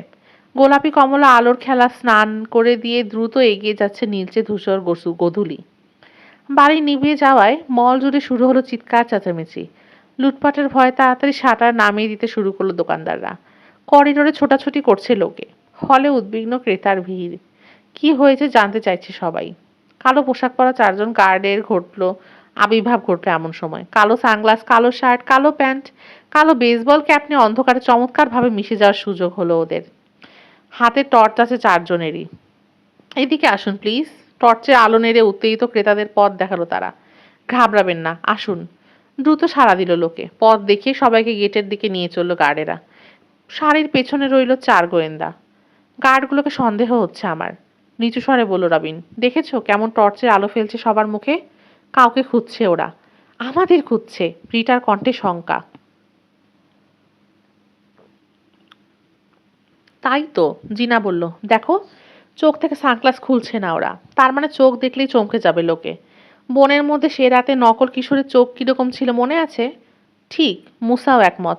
গোলাপি কমলা আলোর খেলা স্নান করে দিয়ে দ্রুত এগিয়ে যাচ্ছে নীলচে ধূসর গোধূলি। বাড়ি নিভিয়ে যাওয়ায় মল জুড়ে শুরু হলো চিৎকার চেঁচামেচি। লুটপাটের ভয়ে তাড়াতাড়ি শাটার নামিয়ে দিতে শুরু করলো দোকানদাররা। করিডোরে ছোটাছুটি করছে লোকে। হলে উদ্বিগ্ন ক্রেতার ভিড়। কি হয়েছে জানতে চাইছে সবাই। কালো পোশাক পরা চারজন গার্ডের আবির্ভাব ঘটলো এমন সময়। কালো সানগ্লাস, কালো শার্ট, কালো প্যান্ট, কালো বেসবল ক্যাপ নিয়ে অন্ধকারে চমৎকারভাবে মিশে যাওয়ার সুযোগ হলো ওদের। হাতে টর্চ আছে চারজনেরই। এদিকে আসুন প্লিজ। টর্চের আলো নেড়ে উত্তেজিত ক্রেতাদের পথ দেখালো তারা। ঘাবড়াবেন না, আসুন। দ্রুত সাড়া দিল লোকে। পথ দেখিয়ে সবাইকে গেটের দিকে নিয়ে চলল গার্ডেরা। শাড়ির পেছনে রইল চার গোয়েন্দা। গার্ডগুলোকে সন্দেহ হচ্ছে আমার। নিচু স্বরে বলল রবিন। দেখেছো কেমন টর্চের আলো ফেলছে সবার মুখে? কাউকে খুঁজছে ওরা। আমাদের খুঁজছে। রিটার কণ্ঠে শঙ্কা। তাই তো, জিনা বলল। দেখো, চোখ থেকে সানগ্লাস খুলছে না ওরা। তার মানে চোখ দেখলেই চমকে যাবে লোকে। বনের মধ্যে সে রাতে নকল কিশোরের চোখ কিরকম ছিল মনে আছে? ঠিক, মুসাও একমত।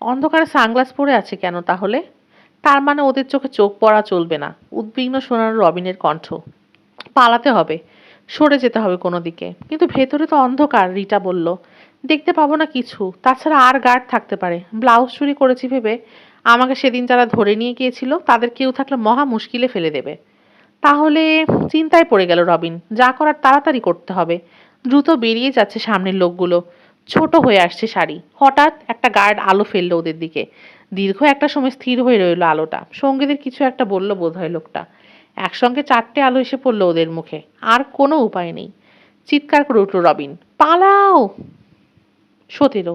অন্ধকারে সানগ্লাস পরে আছে কেন তাহলে? তার মানে ওদের চোখে চোখ পড়া চলবে না। উদ্বিগ্ন শোনালো রবিনের কণ্ঠ। পালাতে হবে, সরে যেতে হবে কোনো দিকে। কিন্তু ভেতরে তো অন্ধকার, রিটা বলল। দেখতে পাবো না কিছু। তাছাড়া আর গার্ড থাকতে পারে। ব্লাউজ চুরি করেছি ভেবে আমাকে সেদিন যারা ধরে নিয়ে গিয়েছিল তাদের কেউ থাকলে মহা মুশকিলে ফেলে দেবে। তাহলে চিন্তায় পড়ে গেল রবিন। যা করার তাড়াতাড়ি করতে হবে। দ্রুত বেরিয়ে যাচ্ছে সামনের লোকগুলো। ছোট হয়ে আসছে সারি। হঠাৎ একটা গার্ড আলো ফেললো ওদের দিকে। দীর্ঘ একটা সময় স্থির হয়ে রইল আলোটা। সঙ্গীদের কিছু একটা বলল বোধহয় লোকটা। একসঙ্গে চারটে আলো এসে পড়লো ওদের মুখে। আর কোনো উপায় নেই। চিৎকার করে উঠল রবিন। পালাও! সতেরো।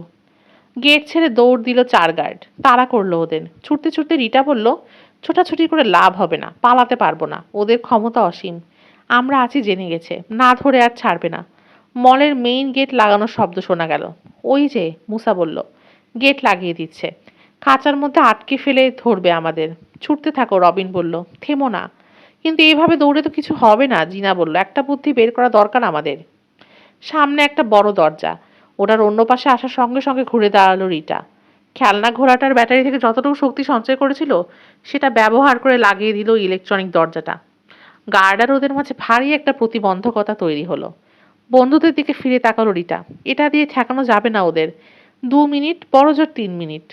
গেট ছেড়ে দৌড় দিল চার গার্ড। তাড়া করলো ওদের। ছুটতে ছুটতে রিটা বলল, ছোটাছুটি করে লাভ হবে না, পালাতে পারবো না। ওদের ক্ষমতা অসীম। আমরা আছি জেনে গেছে। না ধরে আর ছাড়বে না। মলের মেইন গেট লাগানোর শব্দ শোনা গেল। ওই যে, মুসা বলল। গেট লাগিয়ে দিচ্ছে। খাঁচার মধ্যে আটকে ফেলে ধরবে আমাদের। ছুটতে থাকো, রবিন বলল। থেমো না। কিন্তু এভাবে দৌড়ে তো কিছু হবে না, জিনা বলল। একটা বুদ্ধি বের করা দরকার আমাদের। সামনে একটা বড় দরজা। ওটার অন্য পাশে আসার সঙ্গে সঙ্গে ঘুরে দাঁড়ালো রিটা। খেলনা ঘোড়াটার ব্যাটারি থেকে যতটুকু শক্তি সঞ্চয় করেছিল সেটা ব্যবহার করে লাগিয়ে দিল ইলেকট্রনিক দরজাটা। গার্ড আর ওদের মাঝে ভারী একটা প্রতিবন্ধকতা তৈরি হলো। বন্ধুদের দিকে ফিরে তাকালো রিটা। এটা দিয়ে ঠেকানো যাবে না ওদের। 2 মিনিট, বড়জোর 3 মিনিট।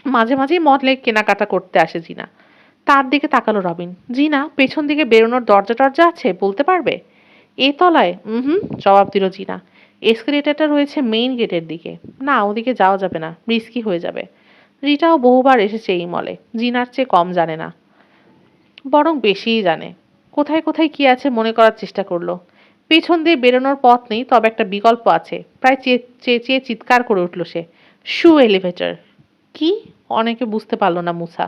মাঝে মাঝেই মডেলে কেনাকাটা করতে আসে জিনা। তার দিকে তাকালো রবিন। জিনা, পেছন দিকে বেরোনোর দরজা টরজা আছে, বলতে পারবে? এ তলায়? হুম, জবাব দিল জিনা। এসকেলেটরটা রয়েছে মেইন গেটের দিকে। না, ওদিকে যাওয়া যাবে না, রিস্কি হয়ে যাবে। রিটাও বহুবার এসেছে এই মলে। জিনার চেয়ে কম জানে না, বরং বেশিই জানে। কোথায় কোথায় কি আছে মনে করার চেষ্টা করলো। পেছন দিয়ে বেরোনোর পথ নেই, তবে একটা বিকল্প আছে। প্রায় চেঁচিয়ে চিৎকার করে উঠল সে। শু এলিভেটর। কি? অনেকে বুঝতে পারল না মুসা।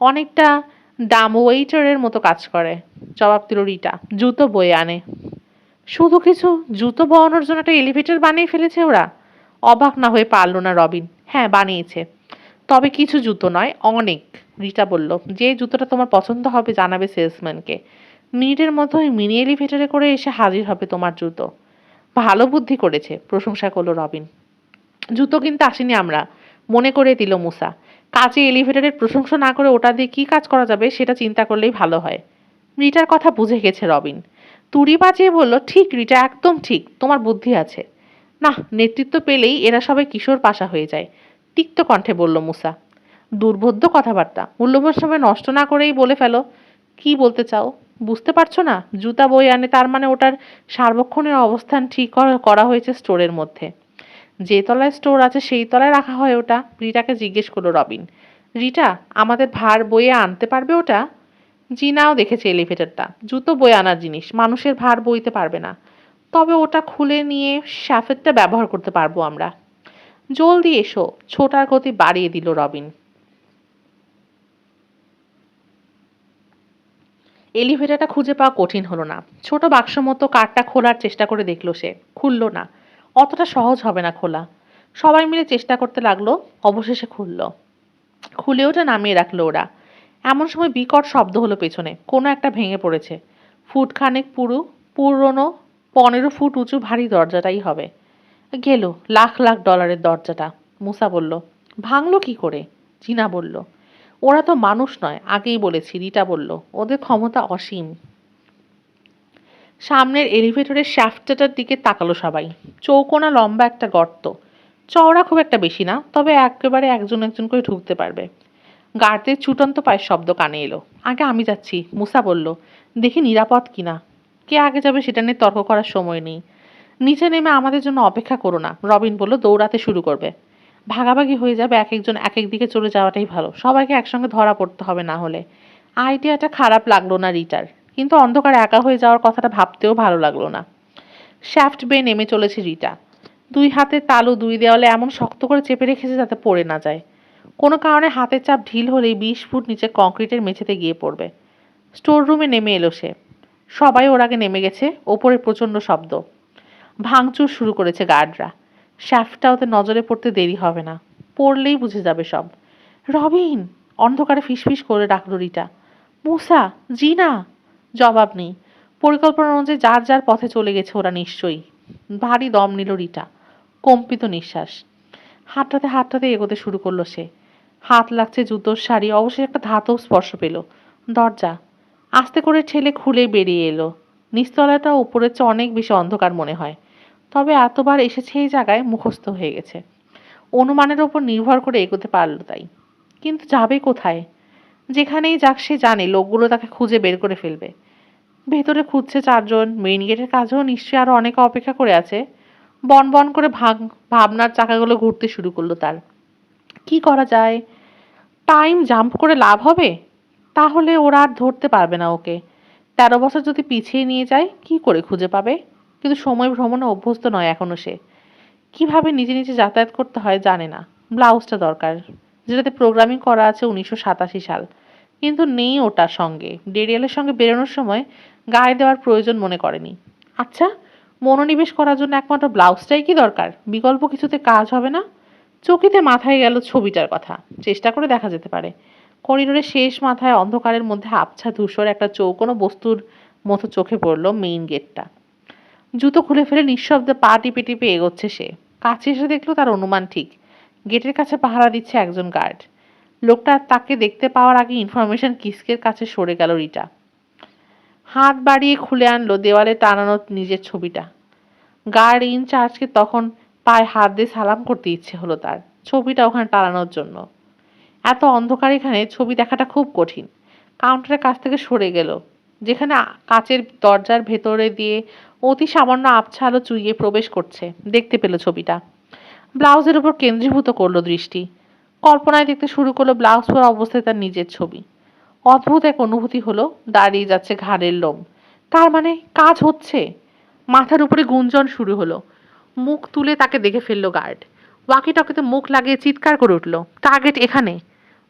অনেকটা ডাম ওয়েটারের মতো কাজ করে, জবাব দিল রিটা। জুতো বয়ে আনে। শুধু কিছু জুতো বওয়ানোর জন্য একটা এলিভেটর বানিয়ে ফেলেছে ওরা? অবাক না হয়ে পারল না রবিন। হ্যাঁ, বানিয়েছে। তবে কিছু জুতো নয়, অনেক। রিটা বলল। যে জুতোটা তোমার পছন্দ হবে জানাবে সেলসম্যানকে। মিনিটের মধ্যে মিনি এলিভেটরে করে এসে হাজির হবে তোমার জুতো। ভালো বুদ্ধি করেছে, প্রশংসা করলো রবিন। জুতো কিনতে আসিনি আমরা, মনে করে দিল মুসা। কাজে এলিভেটরের প্রশংসা না করে ওটা দিয়ে কি কাজ করা যাবে সেটা চিন্তা করলেই ভালো হয়। রিটার কথা বুঝে গেছে রবিন। তুড়ি বাজিয়ে বলল, ঠিক রিটা, একদম ঠিক, তোমার বুদ্ধি আছে। না, নেতৃত্ব পেলেই এরা সবাই কিশোর পাশা হয়ে যায়, তিক্ত কণ্ঠে বলল মুসা। দুর্বোধ্য কথাবার্তা, মূল্যবান সময় নষ্ট না করেই বলে ফেলো। কি বলতে চাও? বুঝতে পারছো না? জুতা বই আনে তার মানে ওটার সার্বক্ষণের অবস্থান ঠিক করা হয়েছে স্টোরের মধ্যে। যে তলায় স্টোর আছে সেই তলায় রাখা হয় ওটা। রিটাকে জিজ্ঞেস করলো রবিন। রিটা, আমাদের ভার বয়ে আনতে পারবে ওটা? জিনাও দেখেছে এলিভেটরটা, জুতো বয়ে আনার জিনিস, মানুষের ভার বইতে পারবে না। তবে ওটা খুলে নিয়ে শ্যাফেটটা ব্যবহার করতে পারবো আমরা। জলদি এসো, ছোটার গতি বাড়িয়ে দিল রবিন। এলিভেটরটা খুঁজে পাওয়া কঠিন হলো না। ছোট বাক্স মতো কাঠটা খোলার চেষ্টা করে দেখলো সে, খুলল না। অতটা সহজ হবে না খোলা। সবাই মিলে চেষ্টা করতে লাগলো, অবশেষে খুলল। খুলে ওটা নামিয়ে রাখলো ওরা। এমন সময় বিকট শব্দ হলো পেছনে, কোনো একটা ভেঙে পড়েছে। ফুটখানেক পুরনো 15 ফুট উঁচু ভারী দরজাটাই হবে। গেল, লাখ লাখ ডলারের দরজাটা। মুসা বলল। ভাঙলো কি করে? জিনা বলল। ওরা তো মানুষ নয়, আগেই বলেছি, রিটা বলল। ওদের ক্ষমতা অসীম। সামনের এলিভেটরের শ্যাফটটার দিকে তাকালো সবাই। চৌকোনা লম্বা একটা গর্ত, চওড়া খুব একটা বেশি না, তবে একেবারে একজন একজন করে ঢুকতে পারবে। গার্ডদের ছুটন্ত পায়ের শব্দ কানে এলো। আগে আমি যাচ্ছি, মুসা বলল। দেখি নিরাপদ কিনা। কে আগে যাবে সেটা নিয়ে তর্ক করার সময় নেই। নিচে নেমে আমাদের জন্য অপেক্ষা করো না, রবিন বলল। দৌড়াতে শুরু করবে। ভাগাভাগি হয়ে যাবে, এক একজন এক এক দিকে চলে যাওয়াটাই ভালো, সবাইকে একসঙ্গে ধরা পড়তে হবে না হলে। আইডিয়াটা খারাপ লাগলো না রিটার, কিন্তু অন্ধকারে একা হয়ে যাওয়ার কথাটা ভাবতেও ভালো লাগলো না। শ্যাফট বেয়ে নেমে চলেছে রিটা। দুই হাতের তালু দুই দেওয়ালে এমন শক্ত করে চেপে রেখেছে যাতে পড়ে না যায়। কোনো কারণে হাতের চাপ ঢিল হলেই 20 ফুট নিচে কংক্রিটের মেঝেতে গিয়ে পড়বে। স্টোর রুমে নেমে এলো সে। সবাই ওর আগে নেমে গেছে। ওপরে প্রচণ্ড শব্দ। ভাঙচুর শুরু করেছে গার্ডরা। শ্যাফটটা ওদের নজরে পড়তে দেরি হবে না, পড়লেই বুঝে যাবে সব। রবিন, অন্ধকারে ফিসফিস করে ডাকলো রিটা। মুসা, জিনা। জবাব নেই। পরিকল্পনা অনুযায়ী যার যার পথে চলে গেছে ওরা নিশ্চয়ই। ভারী দম নিল রিটা, কম্পিত নিঃশ্বাস। হাঁটতে হাঁটতে এগোতে শুরু করলো সে। হাত লাগছে জুতোর শাড়ি, অবশ্যই একটা ধাতব স্পর্শ পেল। দরজা আস্তে করে ঠেলে খুলে বেরিয়ে এলো। নিচতলাটা উপরের চেয়ে অনেক বেশি অন্ধকার মনে হয়, তবে এতবার এসেছে এই জায়গায় মুখস্থ হয়ে গেছে। অনুমানের ওপর নির্ভর করে এগোতে পারল তাই। কিন্তু যাবে কোথায়? যেখানেই যাক সে জানে লোকগুলো তাকে খুঁজে বের করে ফেলবে। ভেতরে খুঁজছে চারজন, মেইন গেটের কাছেও নিশ্চয়ই আরো অনেকে অপেক্ষা করে আছে। বন বন করে ভাবনার চাকাগুলো ঘুরতে শুরু করলো তার। কি করা যায়? টাইম জাম্প করে লাভ হবে? তাহলে ওরা আর ধরতে পারবে না ওকে। 13 বছর যদি পিছিয়ে নিয়ে যায়, কি করে খুঁজে পাবে? কিন্তু সময় ভ্রমণে অভ্যস্ত নয় এখনো সে। কিভাবে নিজে নিজে যাতায়াত করতে হয় জানে না। ব্লাউজটা দরকার, যেটাতে প্রোগ্রামিং করা আছে 1987 সাল, কিন্তু নেই ওটার সঙ্গে। ডেরিয়ালের সঙ্গে বেরোনোর সময় গায়ে দেওয়ার প্রয়োজন মনে করেনি। আচ্ছা, মনোনিবেশ করার জন্য একমাত্র ব্লাউজটাই কি দরকার? বিকল্প কিছুতে কাজ হবে না? চকিতে মাথায় গেল ছবিটার কথা। চেষ্টা করে দেখা যেতে পারে। করিডোরের শেষ মাথায় অন্ধকারের মধ্যে আবছা ধূসর একটা চৌকোনো বস্তুর মতো চোখে পড়ল মেইন গেটটা। জুতো খুলে ফেলে নিঃশব্দে পা টিপে টিপে এগোচ্ছে সে। কাছে এসে দেখলো তার অনুমান ঠিক। গেটের কাছে পাহারা দিচ্ছে একজন গার্ড। লোকটা তাকে দেখতে পাওয়ার আগে ইনফরমেশন কিস্কের কাছে সরে গেল রিটা। হাত বাড়িয়ে খুলে আনলো দেওয়ালে টানানো নিজের ছবিটা। গার্ড ইনচার্জকে তখন পায়ে হাত দিয়ে সালাম করতে ইচ্ছে হলো তার, ছবিটা ওখানে টানানোর জন্য। এত অন্ধকার এখানে ছবি দেখাটা খুব কঠিন। কাউন্টারের কাছ থেকে সরে গেল, যেখানে কাচের দরজার ভেতরে দিয়ে অতি সামান্য আবছা আলো চুইয়ে প্রবেশ করছে। দেখতে পেল ছবিটা। ব্লাউজের উপর কেন্দ্রীভূত করলো দৃষ্টি। কল্পনায় দেখতে শুরু করলো ব্লাউজ পরা অবস্থায় তার নিজের ছবি। অদ্ভুত এক অনুভূতি হলো, দাঁড়িয়ে যাচ্ছে ঘাড়ের লোম। তার মানে কাজ হচ্ছে। মাথার উপরে গুঞ্জন শুরু হলো। মুখ তুলে তাকে দেখে ফেললো গার্ড। ওয়াকি টকিতে মুখ লাগিয়ে চিৎকার করে উঠলো, টার্গেট এখানে।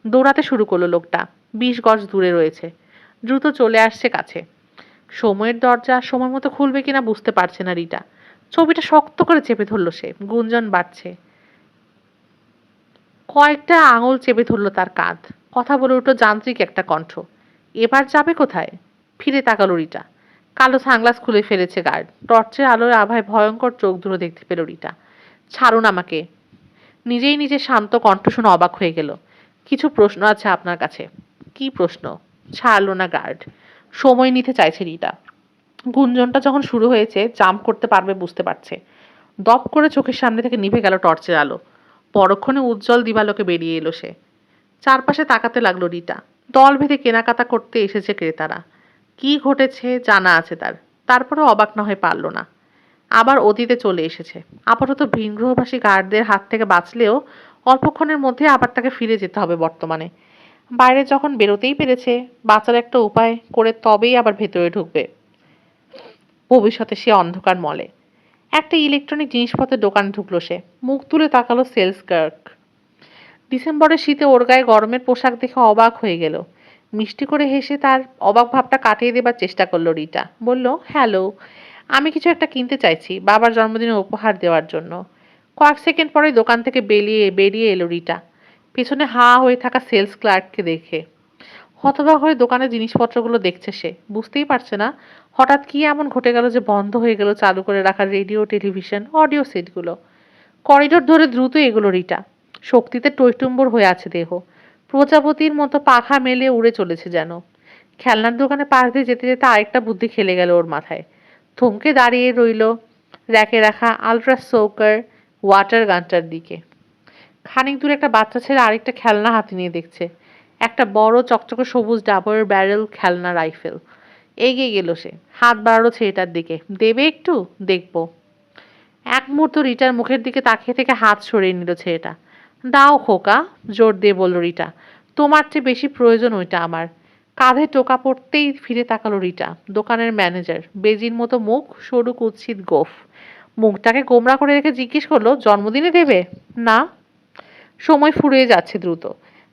দৌড়াতে শুরু করলো লোকটা। 20 গজ দূরে রয়েছে। দ্রুত চলে আসছে কাছে। সময়ের দরজা সময় মতো খুলবে কিনা বুঝতে পারছে না রিটা। ছবিটা শক্ত করে চেপে ধরলো সে। গুঞ্জন বাড়ছে। কয়েকটা আঙুল চেপে ধরলো তার কাঁধ। কথা বলে উঠলো যান্ত্রিক একটা কণ্ঠ। এবার যাবে কোথায়? ফিরে তাকালো রিটা। কালো সানগ্লাস খুলে ফেলেছে গার্ড। টর্চের আলোর আভায় ভয়ঙ্কর চোখ দুটো দেখতে পেল রিটা। ছাড়ুন আমাকে। নিজেই নিজের শান্ত কণ্ঠ শুনে অবাক হয়ে গেল। কিছু প্রশ্ন আছে আপনার কাছে। কি প্রশ্ন? ছাড়লো না গার্ড। সময় নিতে চাইছে রিটা। গুঞ্জনটা যখন শুরু হয়েছে, জাম্প করতে পারবে বুঝতে পারছে। দপ করে চোখের সামনে থেকে নিভে গেল টর্চের আলো। পরক্ষণে উজ্জ্বল দিবালোকে বেরিয়ে এলো সে। চারপাশে তাকাতে লাগলো রিটা। দল ভেদে কেনাকাটা করতে এসেছে ক্রেতারা। কি ঘটেছে জানা আছে তার, তারপরেও অবাক না হয়ে পারল না। আবার অতীতে চলে এসেছে। আপাতত ভিনগ্রহবাসী গার্ডদের হাত থেকে বাঁচলেও অল্পক্ষণের মধ্যে আবার তাকে ফিরে যেতে হবে বর্তমানে। বাইরে যখন বেরোতেই পেরেছে, বাঁচার একটা উপায় করে তবেই আবার ভেতরে ঢুকবে ভবিষ্যতে সে অন্ধকার মলে। একটা ইলেকট্রনিক জিনিসপত্রের দোকানে ঢুকলো সে। মুখ তুলে তাকালো সেলস ক্লার্ক। ডিসেম্বরের শীতে ওর গায়ে গরমের পোশাক দেখে অবাক হয়ে গেল। মিষ্টি করে হেসে তার অবাক ভাবটা কাটিয়ে দেবার চেষ্টা করলো রিটা। বলল, হ্যালো, আমি কিছু একটা কিনতে চাইছি বাবার জন্মদিনে উপহার দেওয়ার জন্য। কয়েক সেকেন্ড পরে দোকান থেকে বেরিয়ে এলো রিটা, পেছনে হা হয়ে থাকা সেলস ক্লার্ককে দেখে। হতবাক হয়ে দোকানের জিনিসপত্রগুলো দেখছে সে। বুঝতেই পারছে না হঠাৎ কি এমন ঘটে গেল যে বন্ধ হয়ে গেল চালু করে রাখা রেডিও, টেলিভিশন, অডিও সেটগুলো। করিডোর ধরে দ্রুত এগোলো রিটা। শক্তিতে টইটুম্বর হয়ে আছে দেহ। প্রজাপতির মতো পাখা মেলে উড়ে চলেছে যেন। খেলনার দোকানে পাশ দিয়ে যেতে যেতে আরেকটা বুদ্ধি খেলে গেল ওর মাথায়। থমকে দাঁড়িয়ে রইল র্যাকে রাখা আলট্রা সোকার ওয়াটার গানটার দিকে। খানিক দূরে একটা বাচ্চা ছেলে আরেকটা খেলনা হাতে নিয়ে দেখছে। একটা বড় চকচকে সবুজ ডাবর ব্যারেল খেলনা রাইফেল। এগিয়ে গেল সে, হাত বাড়ালো ছেলেটার দিকে। দেবে একটু? দেখবো। এক মুহূর্ত রিটার মুখের দিকে তাকিয়ে থেকে হাত সরিয়ে নিল ছেলেটা। দাও খোকা, জোর দিয়ে বলল রিটা। তোমার চেয়ে বেশি প্রয়োজন ওইটা আমার। কাঁধে টোকা পড়তেই ফিরে তাকালো রিটা। দোকানের ম্যানেজার, বেজির মতো মুখ, সরু কুৎসিত গোঁফ। মুখটাকে গোমড়া করে রেখে জিজ্ঞেস করলো, জন্মদিনে দেবে? না। সময় ফুরিয়ে যাচ্ছে দ্রুত।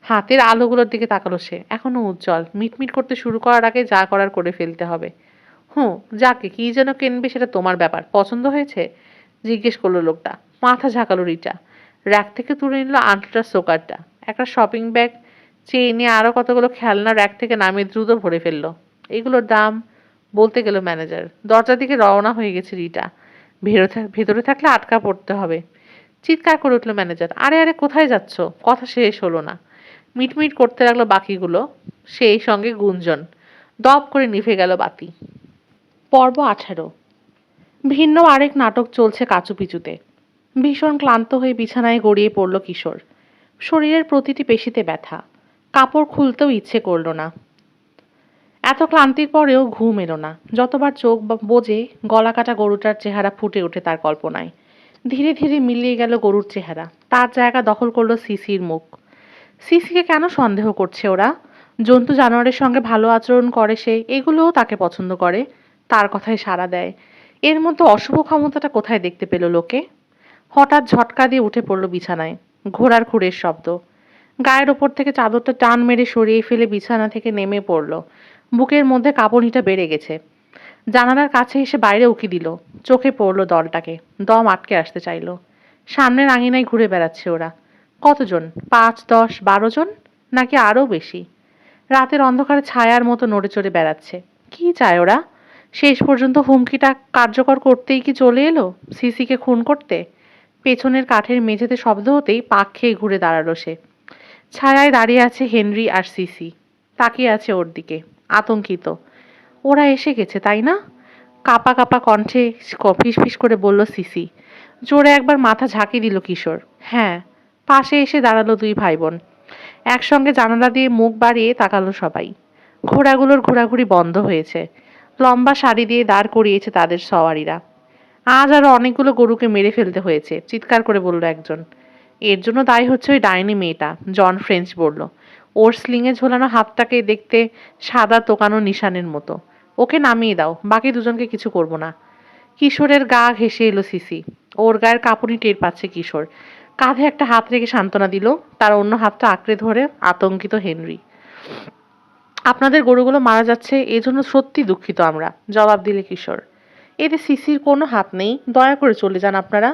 হাতের আলোগুলোর দিকে তাকালো সে। এখনো উজ্জ্বল। মিটমিট করতে শুরু করার আগে যা করার করে ফেলতে হবে। যাকে কি যেন কিনবে সেটা তোমার ব্যাপার। পছন্দ হয়েছে? জিজ্ঞেস করলো লোকটা। মাথা ঝাঁকালো রিটা। র্যাক থেকে তুলে নিল আংটিটার সোকারটা। একটা শপিং ব্যাগ চেয়ে নিয়ে আরো কতগুলো খেলনা র্যাক থেকে নামিয়ে দ্রুত ভরে ফেললো। এগুলোর দাম বলতে গেল ম্যানেজার। দরজার দিকে রওনা হয়ে গেছে রিটা। ভেতরে থাকলে আটকা পড়তে হবে। চিৎকার করে উঠলো ম্যানেজার। আরে আরে, কোথায় যাচ্ছ? কথা শেষ হলো না। মিটমিট করতে লাগলো বাকিগুলো। সেই সঙ্গে গুঞ্জন। দপ করে নিভে গেল বাতি। পর্ব 18। ভিন্ন আরেক নাটক চলছে কাচুপিচুতে। ভীষণ ক্লান্ত হয়ে বিছানায় গড়িয়ে পড়ল কিশোর। শরীরের প্রতিটি পেশিতে ব্যথা। কাপড় খুলতেও ইচ্ছে করল না। এত ক্লান্তির পরেও ঘুম এলো না। যতবার চোখ বোজে গলা কাটা গরুটার চেহারা ফুটে ওঠে তার কল্পনায়। ধীরে ধীরে মিলিয়ে গেল গরুর চেহারা। তার জায়গা দখল করলো সিসির মুখ। সিসিকে কেন সন্দেহ করছে ওরা? জন্তু জানোয়ারের সঙ্গে ভালো আচরণ করে সে, এগুলোও তাকে পছন্দ করে, তার কথায় সাড়া দেয়। এর মধ্যে অশুভ ক্ষমতাটা কোথায় দেখতে পেল লোকে? হঠাৎ ঝটকা দিয়ে উঠে পড়ল বিছানায়। ঘোড়ার খুঁড়ের শব্দ। গায়ের ওপর থেকে চাদরটা টান মেরে সরিয়ে ফেলে বিছানা থেকে নেমে পড়ল। বুকের মধ্যে কাঁপুনিটা বেড়ে গেছে। জানালার কাছে এসে বাইরে উকি দিল। চোখে পড়ল দলটাকে। দম আটকে আসতে চাইল। সামনের আঙিনায় ঘুরে বেড়াচ্ছে ওরা। কতজন? 5, 10, 12 জন? নাকি আরও বেশি? রাতের অন্ধকারে ছায়ার মতো নড়ে চড়ে বেড়াচ্ছে। কি চায় ওরা? শেষ পর্যন্ত হুমকিটা কার্যকর করতেই কি চলে এলো? সিসিকে খুন করতে? পেছনের কাঠের মেঝেতে শব্দ হতেই পাক খেয়ে ঘুরে দাঁড়ালো সে। ছায়ায় দাঁড়িয়ে আছে হেনরি আর সিসি। তাকিয়ে আছে ওর দিকে, আতঙ্কিত। ওরা এসে গেছে, তাই না? কাঁপা কাঁপা কণ্ঠে ফিসফিস করে বলল সিসি। জোরে একবার মাথা ঝাঁকি দিল কিশোর। হ্যাঁ। পাশে এসে দাঁড়ালো দুই ভাই বোন। একসঙ্গে জানালা দিয়ে মুখ বাড়িয়ে তাকালো সবাই। ঘোড়াগুলোর ঘোরাঘুরি বন্ধ হয়েছে। লম্বা সারি দিয়ে দাঁড় করিয়েছে তাদের সওয়ারিরা। আজ আরো অনেকগুলো গরুকে মেরে ফেলতে হয়েছে, চিৎকার করে বলল একজন। এর জন্য দায়ী হচ্ছে ওই ডাইনি মেয়েটা, জন ফ্রেঞ্চ বলল। ওর স্লিংয়ে ঝোলানো হাতটাকে দেখতে সাদা তোকানো নিশানের মতো। ওকে নামিয়ে দাও, বাকি দুজনকে কিছু করব না। কিশোরের গা ঘেঁষে এলো সিসি। ওর গায়ের কাঁপুনি টের পাচ্ছে কিশোর। কাঁধে একটা হাত রেখে সান্ত্বনা দিল। তার অন্য হাতটা আঁকড়ে ধরে আতঙ্কিত হেনরি। আপনাদের গরুগুলো মারা যাচ্ছে, এজন্য সত্যি দুঃখিত আমরা, জবাব দিলে কিশোর। এতে সিসির কোনো হাত নেই। দয়া করে চলে যান আপনারা,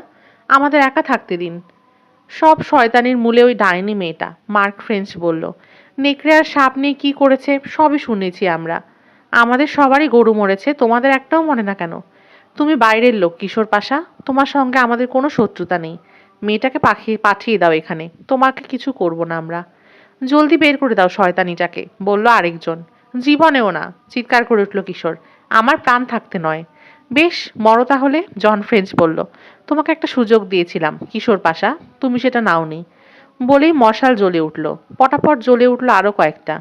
আমাদের একা থাকতে দিন। সব শয়তানির মূলে ওই ডাইনি মেয়েটা, মার্ক ফ্রেঞ্চ বলল। নেকড়ে আর সাপ নিয়ে কি করেছে সবই শুনেছি আমরা। আমাদের সবারই গরু মরেছে, তোমাদের একটাও মরে না কেন? তুমি বাইরের লোক কিশোর পাশা, তোমার সঙ্গে আমাদের কোনো শত্রুতা নেই। মেয়েটাকে পাঠিয়ে দাও এখানে, তোমাকে কিছু করব না আমরা। জলদি বের করে দাও শয়তানিটাকে, বলল আরেকজন। জীবনেও না, চিৎকার করে উঠল কিশোর। আমার প্রাণ থাকতে নয়। বেশ, মরো তাহলে। জন ফ্রেঞ্চ বলল। তোমাকে একটা সুযোগ দিয়েছিলাম কিশোর পাশা, তুমি সেটা নাওনি। বলেই মশাল জ্বলে উঠল। পটাপট জ্বলে উঠল আরো কয়েকটা।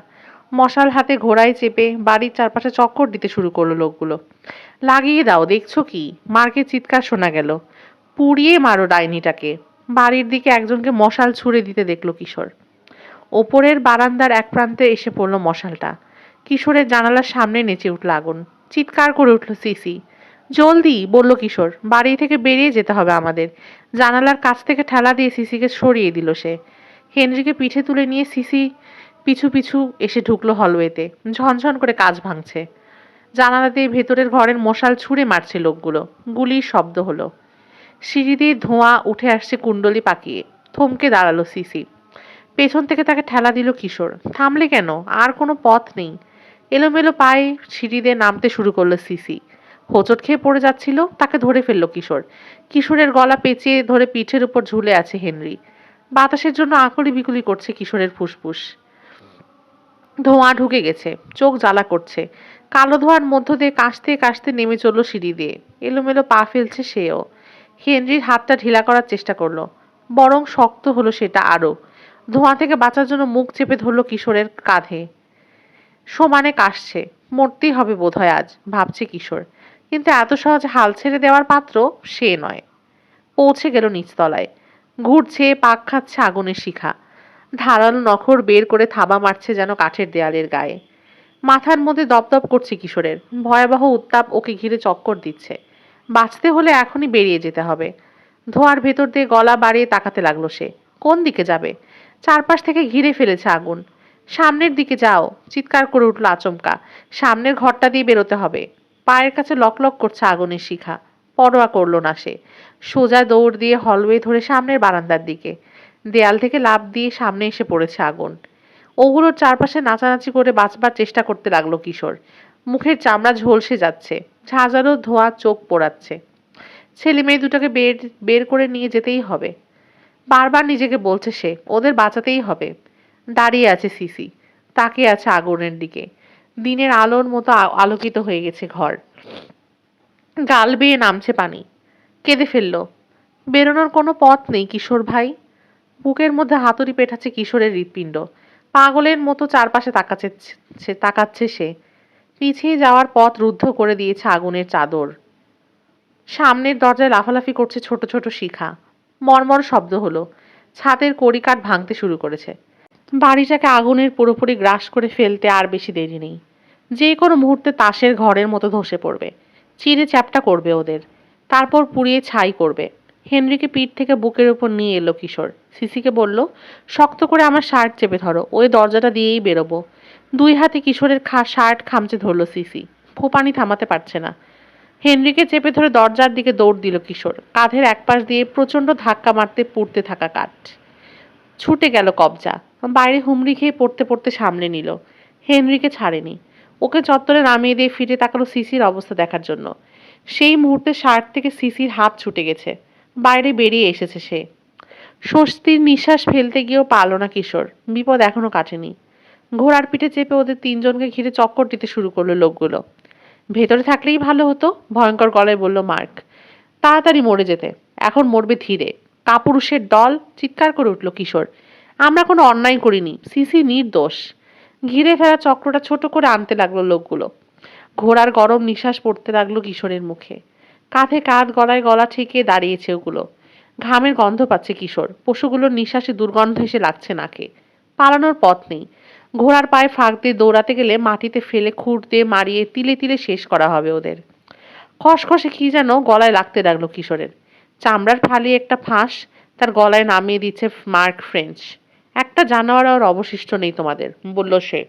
মশাল হাতে ঘোড়ায় চেপে বাড়ির চারপাশে চক্কর দিতে শুরু করলো লোকগুলো। লাগিয়ে দাও, দেখছো কি? মার্কের চিৎকার শোনা গেল। পুড়িয়ে মারো ডাইনিটাকে। বাড়ির দিকে একজনকে মশাল ছুঁড়ে দিতে দেখলো কিশোর। ওপরের বারান্দার এক প্রান্তে এসে পড়ল মশালটা। কিশোরের জানালার সামনে নেচে উঠল আগুন। চিৎকার করে উঠল সিসি। জলদি, বলল কিশোর, বাড়ি থেকে বেরিয়ে যেতে হবে আমাদের। জানালার কাছ থেকে ঠেলা দিয়ে সিসিকে সরিয়ে দিল সে। হেনরিকে পিঠে তুলে নিয়ে সিসি পিছু পিছু এসে ঢুকলো হলওয়েতে। ঝনঝন করে কাঁচ ভাঙছে। জানালা দিয়ে ভেতরের ঘরের মশাল ছুঁড়ে মারছে লোকগুলো। গুলির শব্দ হলো। সিঁড়ি দিয়ে ধোঁয়া উঠে আসছে কুণ্ডলি পাকিয়ে। থমকে দাঁড়ালো সিসি। পেছন থেকে তাকে ঠেলা দিল কিশোর। থামলে কেন? আর কোনো পথ নেই। এলোমেলো পায়ে সিঁড়ি দিয়ে নামতে শুরু করলো সিসি। হোঁচট খেয়ে পড়ে যাচ্ছিল, তাকে ধরে ফেললো কিশোর। কিশোরের গলা পেঁচিয়ে ধরে পিঠের উপর ঝুলে আছে হেনরি। বাতাসের জন্য আকুলি বিকুলি করছে কিশোরের ফুসফুস। ধোঁয়া ঢুকে গেছে, চোখ জ্বালা করছে। কালো ধোঁয়ার মধ্য দিয়ে কাশতে কাশতে নেমে চলল সিঁড়ি দিয়ে। এলোমেলো পা ফেলছে সেও। হেনরির হাতটা ঢিলা করার চেষ্টা করলো, বরং শক্ত হলো সেটা আরো। ধোঁয়া থেকে বাঁচার জন্য মুখ চেপে ধরল কিশোরের কাঁধে। সমানে কাশছে। মরতেই হবে বোধহয় আজ, ভাবছে কিশোর। কিন্তু এত সহজে হাল ছেড়ে দেওয়ার পাত্র সে নয়। পৌঁছে গেল নিচতলায়। ঘুরছে, পাক খাচ্ছে আগুনের শিখা। ধারালো নখর বের করে থাবা মারছে যেন কাঠের দেয়ালের গায়ে। মাথার মধ্যে দপদপ করছে কিশোরের। ভয়াবহ উত্তাপ ওকে ঘিরে চক্কর দিচ্ছে। বাঁচতে হলে এখনই বেরিয়ে যেতে হবে। ধোঁয়ার ভেতর দিয়ে গলা বাড়িয়ে তাকাতে লাগলো সে। কোন দিকে যাবে? চারপাশ থেকে ঘিরে ফেলেছে আগুন। সামনের দিকে যাও, চিৎকার করে উঠল আচমকা। সামনের ঘরটা দিয়ে বেরোতে হবে। পায়ের কাছে লকলক করছে আগুনের শিখা। পরোয়া করলো না সে। সোজা দৌড় দিয়ে হলওয়ে ধরে সামনের বারান্দার দিকে। দেয়াল থেকে লাফ দিয়ে সামনে এসে পড়েছে আগুন। ওগুলোর চারপাশে নাচানাচি করে বাঁচবার চেষ্টা করতে লাগলো কিশোর। মুখের চামড়া ঝলসে যাচ্ছে। ঝাঁঝালো ধোঁয়া চোখ পোড়াচ্ছে। ছেলে মেয়ে দুটোকে বের বের করে নিয়ে যেতেই হবে। বারবার নিজেকে বলছে সে, ওদের বাঁচাতেই হবে। দাঁড়িয়ে আছে সিসি। তাকিয়ে আছে আগুনের দিকে। দিনের আলোর মতো আলোকিত হয়ে গেছে ঘর। গাল বেয়ে নামছে পানি। কেঁদে ফেললো। বেরোনোর কোনো পথ নেই কিশোর ভাই। বুকের মধ্যে হাতুড়ি পেটাচ্ছে কিশোরের হৃৎপিণ্ড। পাগলের মতো চারপাশে তাকাচ্ছে সে। পিছিয়ে যাওয়ার পথ রুদ্ধ করে দিয়েছে আগুনের চাদর। সামনের দরজায় লাফালাফি করছে ছোট ছোট শিখা। মর্মর শব্দ হলো। ছাদের কড়িকাঠ ভাঙতে শুরু করেছে। বাড়িটাকে আগুনের পুরোপুরি গ্রাস করে ফেলতে আর বেশি দেরি নেই। যে কোনো মুহূর্তে তাসের ঘরের মতো ধসে পড়বে। চিড়ে চ্যাপ্টা করবে ওদের। তারপর পুড়িয়ে ছাই করবে। হেনরিকে পিঠ থেকে বুকের উপর নিয়ে এলো কিশোর। সিসিকে বলল, শক্ত করে আমার শার্ট চেপে ধরো, ওই দরজাটা দিয়েই বেরোবো। দুই হাতে কিশোরের শার্ট খামচে ধরল সিসি। ফোপানি থামাতে পারছে না। হেনরিকে চেপে ধরে দরজার দিকে দৌড় দিল কিশোর। কাঁধের একপাশ দিয়ে প্রচণ্ড ধাক্কা মারতে পুড়তে থাকা কাঠ। ছুটে গেল কবজা। বাইরে হুমড়ি খেয়ে পড়তে পড়তে সামনে নিল। হেনরিকে ছাড়েনি। ওকে চত্বরে নামিয়ে দিয়ে ফিরে তাকালো সিসির অবস্থা দেখার জন্য। সেই মুহূর্তে শার্ট থেকে সিসির হাত ছুটে গেছে। বাইরে বেরিয়ে এসেছে সে। স্বস্তির নিঃশ্বাস ফেলতে গিয়েও পারল না কিশোর। বিপদ এখনো কাটেনি। ঘোড়ার পিঠে চেপে ওদের তিনজনকে ঘিরে চক্কর দিতে শুরু করলো লোকগুলো। ভেতরে থাকলেই ভালো হতো, ভয়ঙ্কর গলায় বলল মার্ক। তাড়াতাড়ি মরে যেতে। এখন মরবে ধীরে। কাপুরুষের দল, চিৎকার করে উঠল কিশোর। আমরা কোনো অন্যায় করিনি, সিসি নির্দোষ। ঘিরে ফেরা চক্রটা ছোট করে আনতে লাগলো লোকগুলো। ঘোড়ার গরম নিঃশ্বাস পড়তে লাগলো কিশোরের মুখে। কাঁধে কাঁধ, গলায় গলা ঠেকিয়ে দাঁড়িয়েছে ওগুলো। ঘামের গন্ধ পাচ্ছে কিশোর। পশুগুলোর নিঃশ্বাসে দুর্গন্ধ এসে লাগছে নাকে। পালানোর পথ নেই। ঘোড়ার পায়ে ফাঁক দিয়ে দৌড়াতে গেলে মাটিতে ফেলে খুঁট দিয়ে মারিয়ে তিলে তিলে শেষ করা হবে ওদের। খসখসে কি যেন গলায় লাগতে লাগলো কিশোরের। চামড়ার ফালি একটা ফাঁস তার গলায় নামিয়ে দিচ্ছে মার্ক ফ্রেঞ্চ। একটা জানোয়ার আর অবশিষ্ট নেই তোমাদের, বলল সে।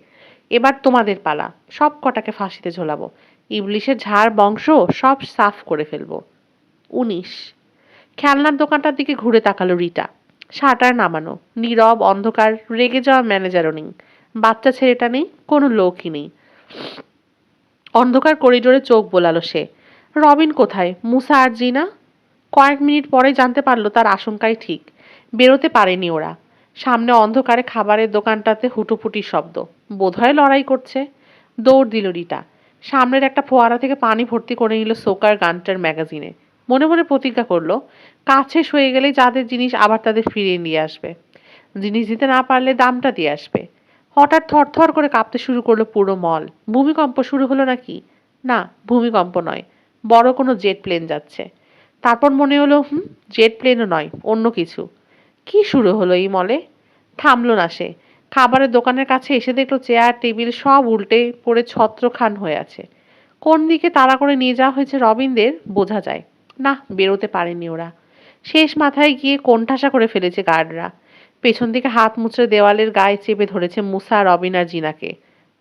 এবার তোমাদের পালা। সব কটাকে ফাঁসিতে ঝোলাবো। ইবলিশের ঝাড় বংশ সব সাফ করে ফেলবো। 19। খেলনার দোকানটার দিকে ঘুরে তাকালো রিটা। শাটার নামানো, নীরব, অন্ধকার। রেগে যাওয়া ম্যানেজারও নেই। বাচ্চা ছেলেটা নেই, কোনো লোকই নেই। অন্ধকার করিডোরে চোখ বোলালো সে। রবিন কোথায়? মুসা আর জিনা? কয়েক মিনিট পরে জানতে পারলো তার আশঙ্কাই ঠিক। বেরোতে পারেনি ওরা। সামনে অন্ধকারে খাবারের দোকানটাতে হুটোপুটির শব্দ। বোধহয় লড়াই করছে। দৌড় দিল রিটা। সামনের একটা ফোয়ারা থেকে পানি ভর্তি করে নিল সোকার গানটার ম্যাগাজিনে। মনে মনে প্রতিজ্ঞা করলো, কাজ শেষ হয়ে গেলেই যাদের জিনিস আবার তাদের ফিরিয়ে নিয়ে আসবে। জিনিস দিতে না পারলে দামটা দিয়ে আসবে। হঠাৎ থরথর করে কাঁপতে শুরু করলো পুরো মল। ভূমিকম্প শুরু হলো নাকি? না, ভূমিকম্প নয়, বড় কোনো জেট প্লেন যাচ্ছে। তারপর মনে হলো, জেট প্লেনও নয়, অন্য কিছু। কি শুরু হলো এই মলে? থামলো না সে। খাবারের দোকানের কাছে এসে দেখলো চেয়ার টেবিল সব উল্টে পড়ে ছত্রখান হয়ে আছে। কোন দিকে তাড়া করে নিয়ে যাওয়া হয়েছে রবিনদের বোঝা যায় না, বেরোতে পারেনি ওরা। শেষ মাথায় গিয়ে কোণঠাসা করে ফেলেছে গার্ডরা। পেছন দিকে হাত মুচড়ে দেওয়ালের গায়ে চেপে ধরেছে মুসা, রবিন আর জিনাকে।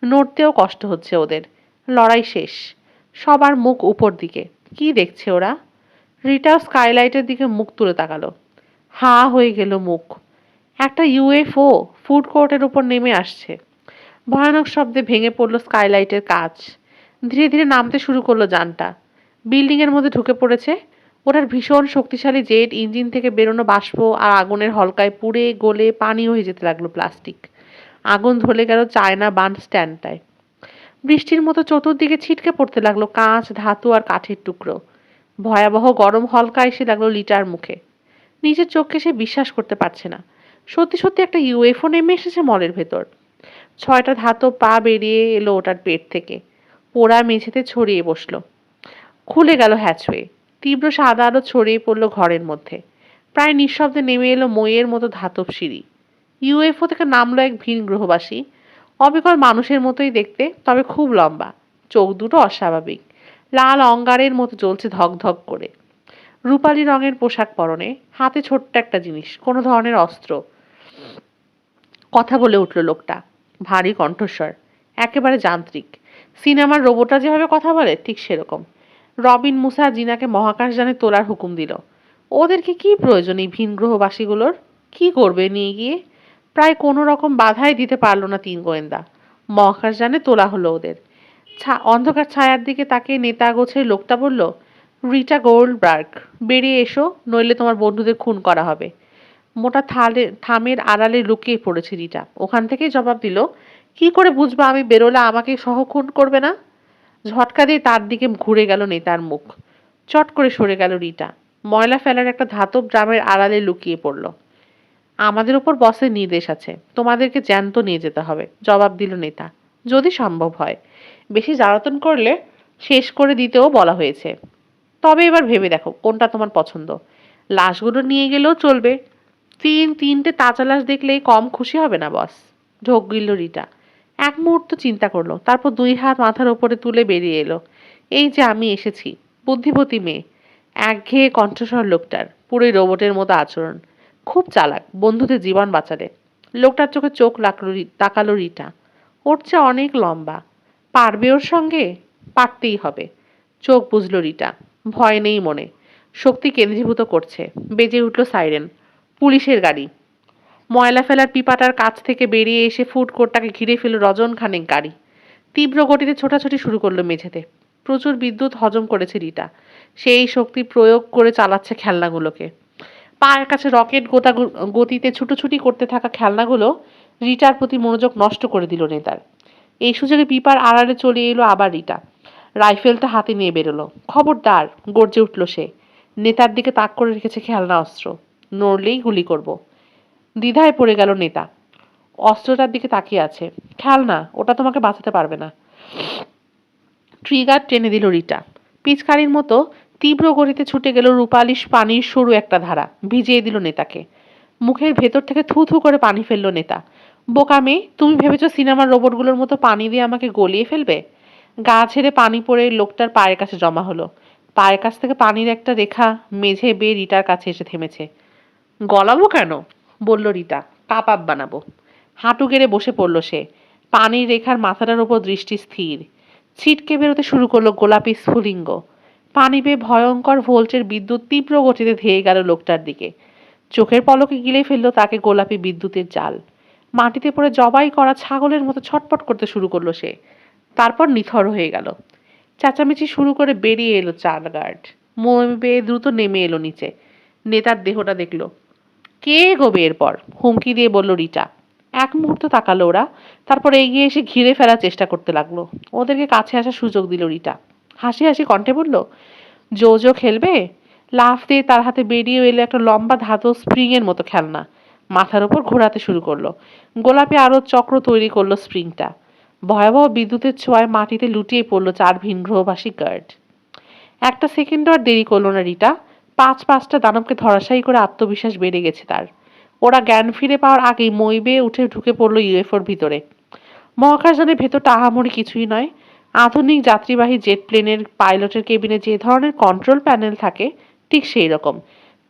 নড়তেও কষ্ট হচ্ছে ওদের। লড়াই শেষ। সবার মুখ উপর দিকে। কি দেখছে ওরা? রিটাও স্কাইলাইটের দিকে মুখ তুলে তাকালো। হা হয়ে গেল মুখ। একটা ইউএফও ফুড কোর্টের উপর নেমে আসছে। ভয়ানক শব্দে ভেঙে পড়লো স্কাইলাইটের কাঁচ। ধীরে ধীরে নামতে শুরু করলো যানটা। বিল্ডিং এর মধ্যে ঢুকে পড়েছে। ওটার ভীষণ শক্তিশালী জেট ইঞ্জিন থেকে বেরোনো বাষ্প আর আগুনের হলকায় পুড়ে গলে পানি হয়ে যেতে লাগলো প্লাস্টিক। আগুন ধরে গেল চায়না বান স্ট্যান্ডটায়। বৃষ্টির মতো চতুর্দিকে ছিটকে পড়তে লাগলো কাঁচ, ধাতু আর কাঠের টুকরো। ভয়াবহ গরম হলকা এসে লাগলো লিটার মুখে। নিজের চোখকে সে বিশ্বাস করতে পারছে না। সত্যি সত্যি একটা ইউএফও নেমে এসেছে মলের ভেতর। 6টা ধাতব পা বেরিয়ে এলো ওটার পেট থেকে। পোড়া মেঝেতে ছড়িয়ে বসলো। খুলে গেল হ্যাচওয়ে। তীব্র সাদা আলো ছড়িয়ে পড়ল ঘরের মধ্যে। প্রায় নিঃশব্দে নেমে এলো মইয়ের মতো ধাতব সিঁড়ি। ইউএফও থেকে নামলো এক ভিন গ্রহবাসী। অবিকল মানুষের মতোই দেখতে, তবে খুব লম্বা। চোখ দুটো অস্বাভাবিক। লাল অঙ্গারের মতো জ্বলছে ধকধক করে। রূপালি রঙের পোশাক পরনে, হাতে ছোট্ট একটা জিনিস, কোনো ধরনের অস্ত্র। কথা বলে উঠল লোকটা। ভারী কণ্ঠস্বর, একেবারে যান্ত্রিক। সিনেমার রোবটরা যেভাবে কথা বলে ঠিক সেরকম। রবিন, মুসা, জিনাকে মহাকাশযানে তোলার হুকুম দিল। ওদেরকে কি প্রয়োজন এই ভিন গ্রহবাসীগুলোর? কি করবে নিয়ে গিয়ে? প্রায় কোনো রকম বাধাই দিতে পারল না 3 গোয়েন্দা। মহাকাশযানে তোলা হলো ওদের। অন্ধকার ছায়ার দিকে তাকে নেতা গোছের লোকটা বলল, রিটা গোল্ডবার্গ, বেরিয়ে এসো, নইলে তোমার বন্ধুদের খুন করা হবে। মোটা থামের আড়ালে লুকিয়ে পড়েছে রিটা। ওখান থেকেই জবাব দিল, কি করে বুঝবো আমি বেরোলে আমাকে সহ খুন করবে না? ঝটকা দিয়ে তার দিকে ঘুরে গেল নেতার মুখ। চট করে সরে গেল রিটা। ময়লা ফেলার একটা ধাতব ড্রামের আড়ালে লুকিয়ে পড়ল। আমাদের ওপর বসের নির্দেশ আছে, তোমাদেরকে জ্যান্ত নিয়ে যেতে হবে, জবাব দিল নেতা। যদি সম্ভব হয়। বেশি জ্বালাতন করলে শেষ করে দিতেও বলা হয়েছে। তবে এবার ভেবে দেখো কোনটা তোমার পছন্দ। লাশগুলো নিয়ে গেলেও চলবে। 3-3টে তাজা লাশ দেখলেই কম খুশি হবে না বস? ঢোক গিলল রিটা। এক মুহূর্ত চিন্তা করলো, তারপর 2 হাত মাথার ওপরে তুলে বেরিয়ে এলো। এই যে আমি এসেছি। বুদ্ধিমতী মেয়ে। একঘেয়ে কণ্ঠস্বর লোকটার, পুরোই রোবটের মতো আচরণ। খুব চালাক, বন্ধুদের জীবন বাঁচালে। লোকটার চোখে চোখ তাকালো রিটা। ওর চেয়ে অনেক লম্বা। পারবে ওর সঙ্গে? পারতেই হবে। চোখ বুঝল রিটা। ভয় নেই মনে। শক্তি কেন্দ্রীভূত করছে। বেজে উঠল সাইরেন। পুলিশের গাড়ি। ময়লা ফেলার পিপাটার কাছ থেকে বেরিয়ে এসে ফুড কোর্টটাকে ঘিরে ফেল রজন খানেক গাড়ি। তীব্র গতিতে ছোটাছুটি শুরু করলো মেঝেতে। প্রচুর বিদ্যুৎ হজম করেছে রিটা। সেই শক্তি প্রয়োগ করে চালাচ্ছে খেলনাগুলোকে। পায়ের কাছে রকেট গতিতে ছুটোছুটি করতে থাকা খেলনাগুলো রিটার প্রতি মনোযোগ নষ্ট করে দিল নেতার। এই সুযোগে পিপার আড়ালে চলে এলো আবার রিটা। রাইফেলটা হাতে নিয়ে বেরোলো। খবরদার, গর্জে উঠল সে। নেতার দিকে তাক করে রেখেছে খেলনা অস্ত্র। নড়লেই গুলি করব। দ্বিধায় পড়ে গেল নেতা। অস্ত্রটার দিকে তাকিয়ে আছে। খেলনা, ওটা তোমাকে বাঁচাতে পারবে না। ট্রিগার টেনে দিল রিটা। পিচকারির মতো তীব্র গতিতে ছুটে গেল রূপালি পানির সরু একটা ধারা। ভিজিয়ে দিল নেতাকে। মুখের ভেতর থেকে থু থু করে পানি ফেললো নেতা। বোকা মেয়ে, তুমি ভেবেছো সিনেমার রোবটগুলোর মতো পানি দিয়ে আমাকে গলিয়ে ফেলবে? গা ছেড়ে পানি পড়ে লোকটার পায়ের কাছে জমা হলো। পায়ের কাছ থেকে পানির একটা রেখা মেঝে বেয়ে রিটার কাছে এসে থেমেছে। গলাবো কেন? বলল রিটা। কাবাব বানাবো। হাঁটু গেড়ে বসে পড়ল সে। পানির রেখার মাথাটার ওপর দৃষ্টি স্থির। ছিটকে বেরোতে শুরু করলো গোলাপি স্ফুলিঙ্গ। পানি বেয়ে ভয়ঙ্কর ভোল্টের বিদ্যুৎ তীব্র গতিতে ধেয়ে গেল লোকটার দিকে। চোখের পলকে গিলে ফেললো তাকে গোলাপি বিদ্যুতের জাল। মাটিতে পড়ে জবাই করা ছাগলের মতো ছটপট করতে শুরু করলো সে। তারপর নিথর হয়ে গেল। চেঁচামেচি শুরু করে বেরিয়ে এলো 4 গার্ড। মই বেয়ে দ্রুত নেমে এলো নিচে। নেতার দেহটা দেখলো। কে এগোবে এরপর? হুমকি দিয়ে বলল রিটা। এক মুহূর্ত তাকালো ওরা, তারপর এগিয়ে এসে ঘিরে ফেলার চেষ্টা করতে লাগলো। ওদেরকে কাছে আসার সুযোগ দিল রিটা। হাসি হাসি কণ্ঠে বলল, জো জো খেলবে? লাফ দিয়ে তার হাতে বেরিয়ে এলো একটা লম্বা ধাতব স্প্রিং এর মতো খেলনা। মাথার উপর ঘোরাতে শুরু করলো। গোলাপি আরো চক্র তৈরি করলো স্প্রিংটা। ভয়াবহ বিদ্যুতের ছোঁয়ায় মাটিতে লুটিয়ে পড়লো 4 ভিনগ্রহবাসী গার্ড। একটা সেকেন্ডও আর দেরি করলো না রিটা। পাঁচটা দানবকে ধরাশায়ী করে আত্মবিশ্বাস বেড়ে গেছে তার। ওরা জ্ঞান ফিরে পাওয়ার আগেই মই বেয়ে উঠে ঢুকে পড়লো ইউএফওর ভিতরে। মহাকাশযানের ভেতরটা আহামরি কিছুই নয়। আধুনিক যাত্রীবাহী জেট প্লেনের পাইলটের কেবিনে যে ধরনের কন্ট্রোল প্যানেল থাকে ঠিক সেই রকম,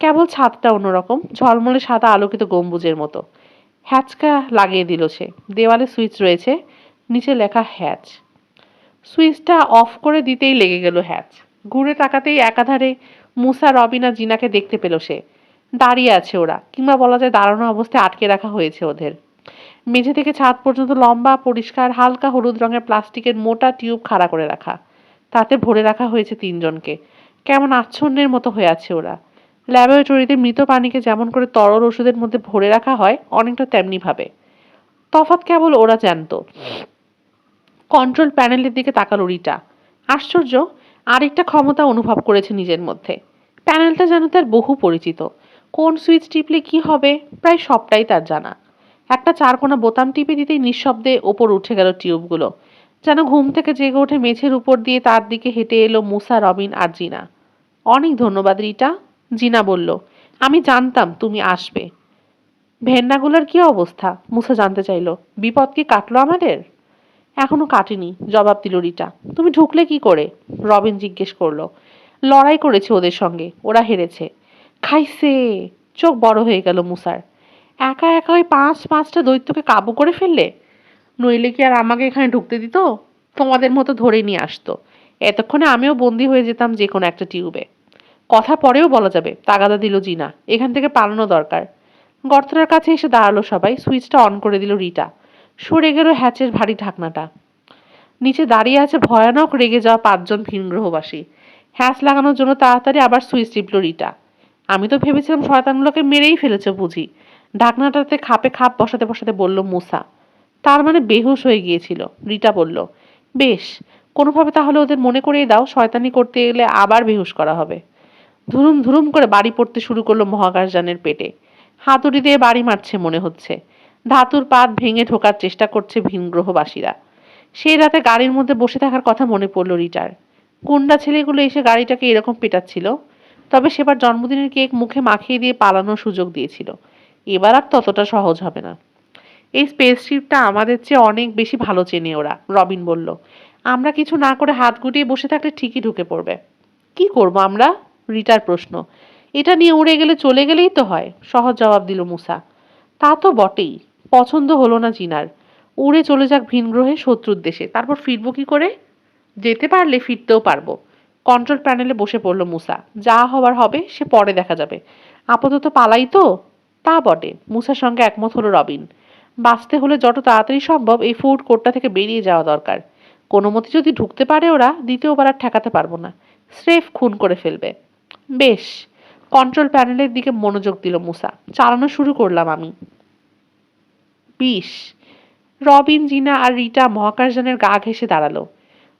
কেবল ছাদটা অন্যরকম, ঝলমলে সাদা আলোকিত গম্বুজের মতো। হ্যাচকা লাগিয়ে দিল সে। দেওয়ালে সুইচ রয়েছে, নিচে লেখা হ্যাচ। সুইচটা অফ করে দিতেই লেগে গেল হ্যাচ। ঘুরে তাকাতেই একাধারে মুসা, রবিন আর জিনাকে দেখতে পেল সে। দাঁড়িয়ে আছে ওরা, কিংবা বলা যায় দাঁড়ানো অবস্থায় আটকে রাখা হয়েছে ওদের। মেঝে থেকে ছাদ পর্যন্ত লম্বা, পরিষ্কার, হালকা হলুদ রঙের প্লাস্টিকের মোটা টিউব খাড়া করে রাখা। তাতে ভরে রাখা হয়েছে 3 জনকে। কেমন আচ্ছন্নের মতো হয়ে আছে ওরা। ল্যাবরেটরিতে মৃত প্রাণীকে যেমন করে তরল ওষুধের মধ্যে ভরে রাখা হয়, অনেকটা তেমনি ভাবে। তফাৎ কেবল ওরা জানতো। কন্ট্রোল প্যানেলের দিকে তাকালো রিটা। আশ্চর্য, আরেকটা ক্ষমতা অনুভব করেছে নিজের মধ্যে। প্যানেলটা যেন তার বহু পরিচিত। কোন সুইচ টিপলে কি হবে প্রায় সবটাই তার জানা। একটা চারকোনা বোতাম টিপে দিতেই নিঃশব্দে ওপর উঠে গেল টিউবগুলো। যেন ঘুম থেকে জেগে ওঠে মেঝের উপর দিয়ে তার দিকে হেঁটে এলো মুসা, রবিন আর জিনা। অনেক ধন্যবাদ রিটা, জিনা বলল। আমি জানতাম তুমি আসবে। ভেন্নাগুলোর কি অবস্থা? মুসা জানতে চাইল। বিপদ কি কাটলো আমাদের? এখনো কাটেনি, জবাব দিল রিটা। তুমি ঢুকলে কি করে? রবিন জিজ্ঞেস করলো। লড়াই করেছে ওদের সঙ্গে, ওরা হেরেছে। খাইছে। চোখ বড় হয়ে গেল মুসার। একা একা ওই পাঁচটা দৈত্যকে কাবু করে ফেললে? নইলে কি আর আমাকে এখানে ঢুকতে দিত? তোমাদের মতো ধরে নিয়ে আসতো। এতক্ষণে আমিও বন্দি হয়ে যেতাম যে কোনো একটা টিউবে। কথা পরেও বলা যাবে, তাগাদা দিল জিনা। এখান থেকে পালানো দরকার। গর্তটার কাছে এসে দাঁড়ালো সবাই। সুইচটা অন করে দিল রিটা। সরে গেল হ্যাচের ভারী ঢাকনাটা। নিচে দাঁড়িয়ে আছে ভয়ানক রেগে যাওয়া 5 জন ভিনগ্রহবাসী। হ্যাচ লাগানোর জন্য তাড়াতাড়ি আবার সুইচ টিপল রিটা। আমি তো ভেবেছিলাম শয়তানগুলোকে মেরেই ফেলেছে বুঝি, ঢাকনাটাতে খাপে খাপ বসাতে বসাতে বলল মুসা। তার মানে বেহুশ হয়ে গিয়েছিল, রিটা বলল। বেশ, কোনোভাবে তাহলে ওদের মনে করিয়ে দাও, শয়তানি করতে গেলে আবার বেহুশ করা হবে। ধুরুম ধুরুম করে বাড়ি পড়তে শুরু করলো মহাকাশযানের পেটে। হাতুড়ি দিয়ে বাড়ি মারছে মনে হচ্ছে। ধাতুর পাত ভেঙে ঢোকার চেষ্টা করছে ভিনগ্রহবাসীরা। সেই রাতে গাড়ির মধ্যে বসে থাকার কথা মনে পড়ল রিটার। গুন্ডা ছেলেগুলো এসে গাড়িটাকে এরকম পেটাচ্ছিল। তবে সেবার জন্মদিনের কেক মুখে মাখিয়ে দিয়ে পালানোর সুযোগ দিয়েছিল। এবার আর ততটা সহজ হবে না। এই স্পেসশিপটা আমাদের চেয়ে অনেক বেশি ভালো চেনে ওরা, রবিন বলল। আমরা কিছু না করে হাত গুটিয়ে বসে থাকলে ঠিকই ঢুকে পড়বে। কি করব আমরা? রিটার প্রশ্ন। এটা নিয়ে উড়ে গেলে চলে গেলেই তো হয়, সহজ জবাব দিল মুসা। তা তো বটেই। পছন্দ হলো না জিনার। উড়ে চলে যাক ভিনগ্রহে, শত্রুর দেশে, তারপর ফিরবো কি করে? যেতে পারলে ফিরতেও পারবো। কন্ট্রোল প্যানেলে বসে পড়ল মুসা। যা হবার হবে সে পরে দেখা যাবে। আপাতত পালাই তো। তা বটে, মুসার সঙ্গে একমত হলো রবিন। বাঁচতে হলে যত তাড়াতাড়ি সম্ভব এই ফুড কোর্টটা থেকে বেরিয়ে যাওয়া দরকার। কোনো মতে যদি ঢুকতে পারে ওরা, দ্বিতীয়বার আর ঠেকাতে পারবো না। স্রেফ খুন করে ফেলবে। বেশ। কন্ট্রোল প্যানেলের দিকে মনোযোগ দিল মুসা। চালানো শুরু করলাম আমি। 20। রবিন, জিনা আর রিটা মহাকাশযানের গা ঘেঁষে দাঁড়ালো।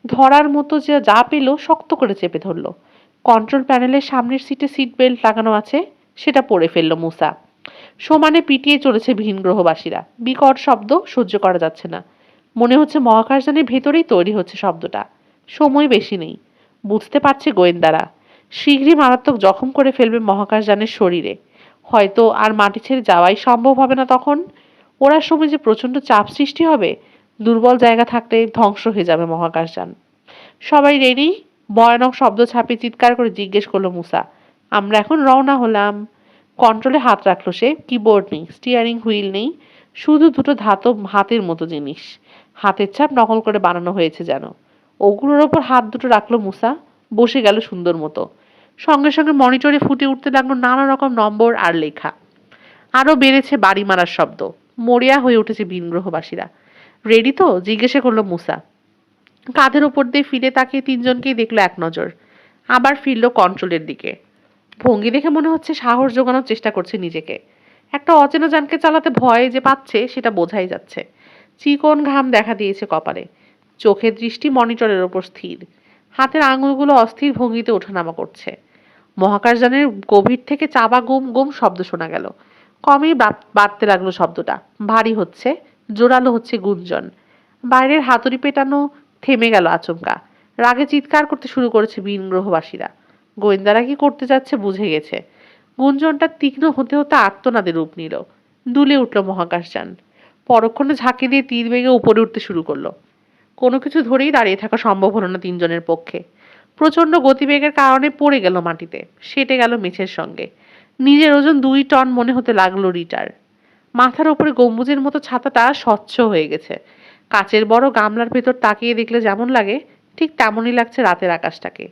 ধরার মতো যে যা পেল শক্ত করে চেপে ধরলো। কন্ট্রোল প্যানেলের সামনের সিটে সিট বেল্ট লাগানো আছে, সেটা পরে ফেলল মুসা। সমানে পিটিয়ে চলেছে ভিনগ্রহবাসীরা। বিকট শব্দ সহ্য করা যাচ্ছে না। মনে হচ্ছে মহাকাশযানের ভেতরেই তৈরি হচ্ছে শব্দটা। সময় বেশি নেই। বুঝতে পারছে গোয়েন্দারা শীঘ্রই মারাত্মক জখম করে ফেলবে মহাকাশযানের শরীরে। হয়তো আর মাটি ছেড়ে যাওয়াই সম্ভব হবে না তখন। ওড়ার সময় যে প্রচন্ড চাপ সৃষ্টি হবে, দুর্বল জায়গা থাকলে ধ্বংস হয়ে যাবে মহাকাশযান। সবাই রেডি? ভয়ানক শব্দ ছাপিয়ে চিৎকার করে জিজ্ঞেস করলো মুসা। আমরা এখন রওনা হলাম। কন্ট্রোলে হাত রাখলো সে। কিবোর্ড নেই, স্টিয়ারিং হুইল নেই, শুধু দুটো ধাতব হাতের মতো জিনিস। হাতের ছাপ নকল করে বানানো হয়েছে যেন। ওগুলোর ওপর হাত দুটো রাখলো মুসা। বসে গেল সুন্দর মতো। সঙ্গে সঙ্গে মনিটরে ফুটে উঠতে লাগলো নানা রকম নম্বর আর লেখা। আরো বেড়েছে বাড়ি মারার শব্দ। মরিয়া হয়ে উঠেছে ভিনগ্রহবাসীরা। রেডি তো? জিজ্ঞাসা করলো মুসা। কাঁধের উপর দিয়ে ফিরে তাকিয়ে 3 জনকেই দেখলো এক নজর। আবার ফিরল কন্ট্রোলের দিকে। ভঙ্গি দেখে মনে হচ্ছে সাহস জোগানোর চেষ্টা করছে নিজেকে। একটা অচেনা যানকে চালাতে ভয় যে পাচ্ছে সেটা বোঝাই যাচ্ছে। চিকন ঘাম দেখা দিয়েছে কপালে। চোখের দৃষ্টি মনিটরের ওপর স্থির। হাতের আঙুলগুলো অস্থির ভঙ্গিতে ওঠানামা করছে। মহাকাশযানের গভীর থেকে চাবা গুম গুম শব্দ শোনা গেল। কমই বাড়তে লাগলো শব্দটা। ভারী হচ্ছে, জোরালো হচ্ছে গুঞ্জন। বাইরের হাতুড়ি পেটানো থেমে গেল আচমকা। রাগে চিৎকার করতে শুরু করেছে ভিন গ্রহবাসীরা। গোয়েন্দারা কি করতে যাচ্ছে বুঝে গেছে। গুঞ্জনটা তীক্ষ্ণ হতে হতে আর্তনাদে রূপ নিল। দুলে উঠল মহাকাশযান। পরক্ষণে ঝাঁকি দিয়ে তীর বেগে উপরে উঠতে শুরু করলো। কোনো কিছু ধরেই দাঁড়িয়ে থাকা সম্ভব হলো না তিনজনের পক্ষে। প্রচণ্ড গতিবেগের কারণে পড়ে গেল মাটিতে, সেটে গেল মেঝের সঙ্গে। নিজের ওজন 2 টন মনে হতে লাগলো রিটার। মাথার ওপরে গম্বুজের মতো ছাতাটা স্বচ্ছ হয়ে গেছে। কাচের বড় গামলার ভেতর তাকিয়ে দেখলে যেমন লাগে ঠিক তেমনই লাগছে রাতের আকাশটাকে।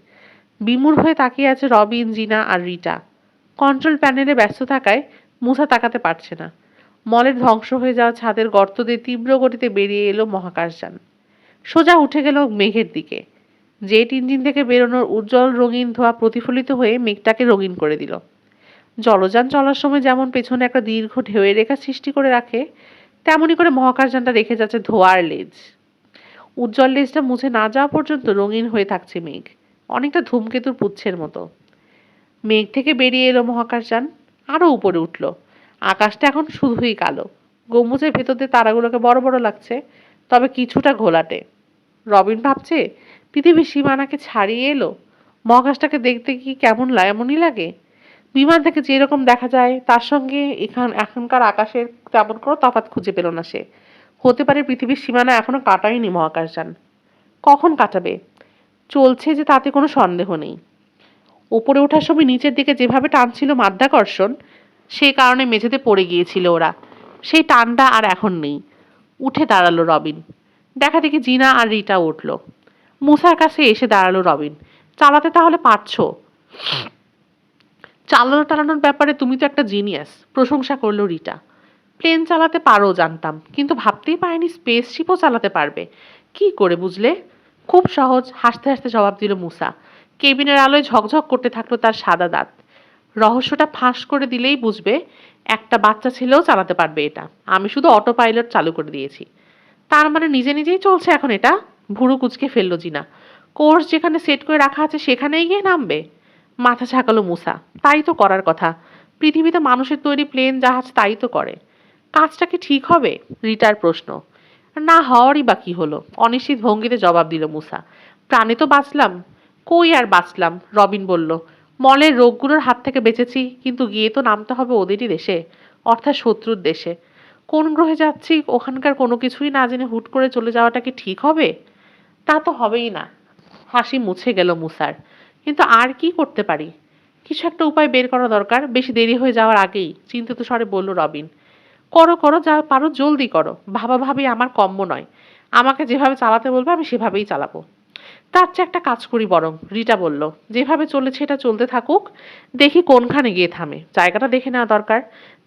বিমূঢ় হয়ে তাকিয়ে আছে রবিন, জিনা আর রিটা। কন্ট্রোল প্যানেলে ব্যস্ত থাকায় মুসা তাকাতে পারছে না। মলের ধ্বংস হয়ে যাওয়া ছাদের গর্ত দিয়ে তীব্র গতিতে বেরিয়ে এলো মহাকাশযান। সোজা উঠে গেল মেঘের দিকে। জেট ইঞ্জিন থেকে বেরোনোর উজ্জ্বল রঙিন ধোঁয়া প্রতিফলিত হয়ে মেঘটাকে রঙিন করে দিল। জলযান চলার সময় যেমন পেছনে একটা দীর্ঘ ঢেউয়ের রেখা সৃষ্টি করে রাখে, তেমনি করে মহাকাশযানটা রেখে যাচ্ছে ধোঁয়ার লেজ। উজ্জ্বল লেজটা মুছে না যাওয়া পর্যন্ত রঙিন হয়ে থাকছে মেঘ, অনেকটা ধূমকেতুর পুচ্ছের মতো। মেঘ থেকে বেরিয়ে এলো মহাকাশযান, আরো উপরে উঠল। আকাশটা এখন শুধুই কালো। গম্বুজের ভেতর দিয়ে তারাগুলোকে বড় বড় লাগছে, তবে কিছুটা ঘোলাটে। রবিন ভাবছে পৃথিবীর সীমানাকে ছাড়িয়ে এলো। মহাকাশটাকে দেখতে কি কেমন এমনই লাগে? বিমান থেকে যেরকম দেখা যায় তার সঙ্গে এখনকার আকাশের তেমন কোনো তফাৎ খুঁজে পেল না সে। হতে পারে পৃথিবীর সীমানা এখনো কাটায়নি মহাকাশযান। কখন কাটাবে? চলছে যে তাতে কোনো সন্দেহ নেই। ওপরে ওঠার সময় নিচের দিকে যেভাবে টানছিল মাধ্যাকর্ষণ, সেই কারণে মেঝেতে পড়ে গিয়েছিল ওরা। সেই টানটা আর এখন নেই। উঠে দাঁড়ালো রবিন। দেখা দেখি জিনা আর রিটা উঠল। মুসার কাছে এসে দাঁড়ালো রবিন। চালাতে তাহলে পারছো? চালানোর ব্যাপারে তুমি তো একটা জিনিয়াস, প্রশংসা করলো রিটা। প্লেন চালাতে পারো জানতাম, কিন্তু ভাবতেই পারিনি স্পেসশিপও চালাতে পারবে। কি করে বুঝলে? খুব সহজ, হাসতে হাসতে জবাব দিল মুসা। কেবিনের আলোয় ঝকঝক করতে থাকলো তার সাদা দাঁত। রহস্যটা ফাঁস করে দিলেই বুঝবে, একটা বাচ্চা ছেলেও চালাতে পারবে এটা। আমি শুধু অটো পাইলট চালু করে দিয়েছি। তার মানে নিজে নিজেই চলছে এখন এটা? ভুরু কুচকে ফেললো জিনা। কোর্স যেখানে সেট করে রাখা আছে সেখানেই গিয়ে নামবে? মাথা ঝাঁকালো মুসা। তাই তো করার কথা। পৃথিবীতে মানুষের তৈরি প্লেন জাহাজ তাই তো করে। কাজটা কি ঠিক হবে? রিটার প্রশ্ন। না হওয়ারই বা কি হলো? অনিশ্চিত ভঙ্গিতে জবাব দিল মুসা। প্রাণে তো বাঁচলাম। কই আর বাঁচলাম, রবিন বলল। মলের রোগগুলোর হাত থেকে বেঁচেছি, কিন্তু গিয়ে তো নামতে হবে ওদেরই দেশে, অর্থাৎ শত্রুর দেশে। কোন গ্রহে যাচ্ছি ওখানকার কোনো কিছুই না জেনে হুট করে চলে যাওয়াটা কি ঠিক হবে? তা তো হবেই না। হাসি মুছে গেল মুসার। কিন্তু আর কি করতে পারি? কিছু একটা উপায় বের করা দরকার, বেশি দেরি হয়ে যাওয়ার আগেই, চিন্তিত স্বরে বলল রবিন। করো করো, যা পারো জলদি করো। ভাবাভাবি আমার কম্ম নয়। আমাকে যেভাবে চালাতে বলবে আমি সেভাবেই চালাবো। তার চেয়ে একটা কাজ করি বরং, রিটা বলল। যেভাবে চলেছে এটা চলতে থাকুক, দেখি কোনখানে গিয়ে থামে। জায়গাটা দেখে নেওয়া দরকার।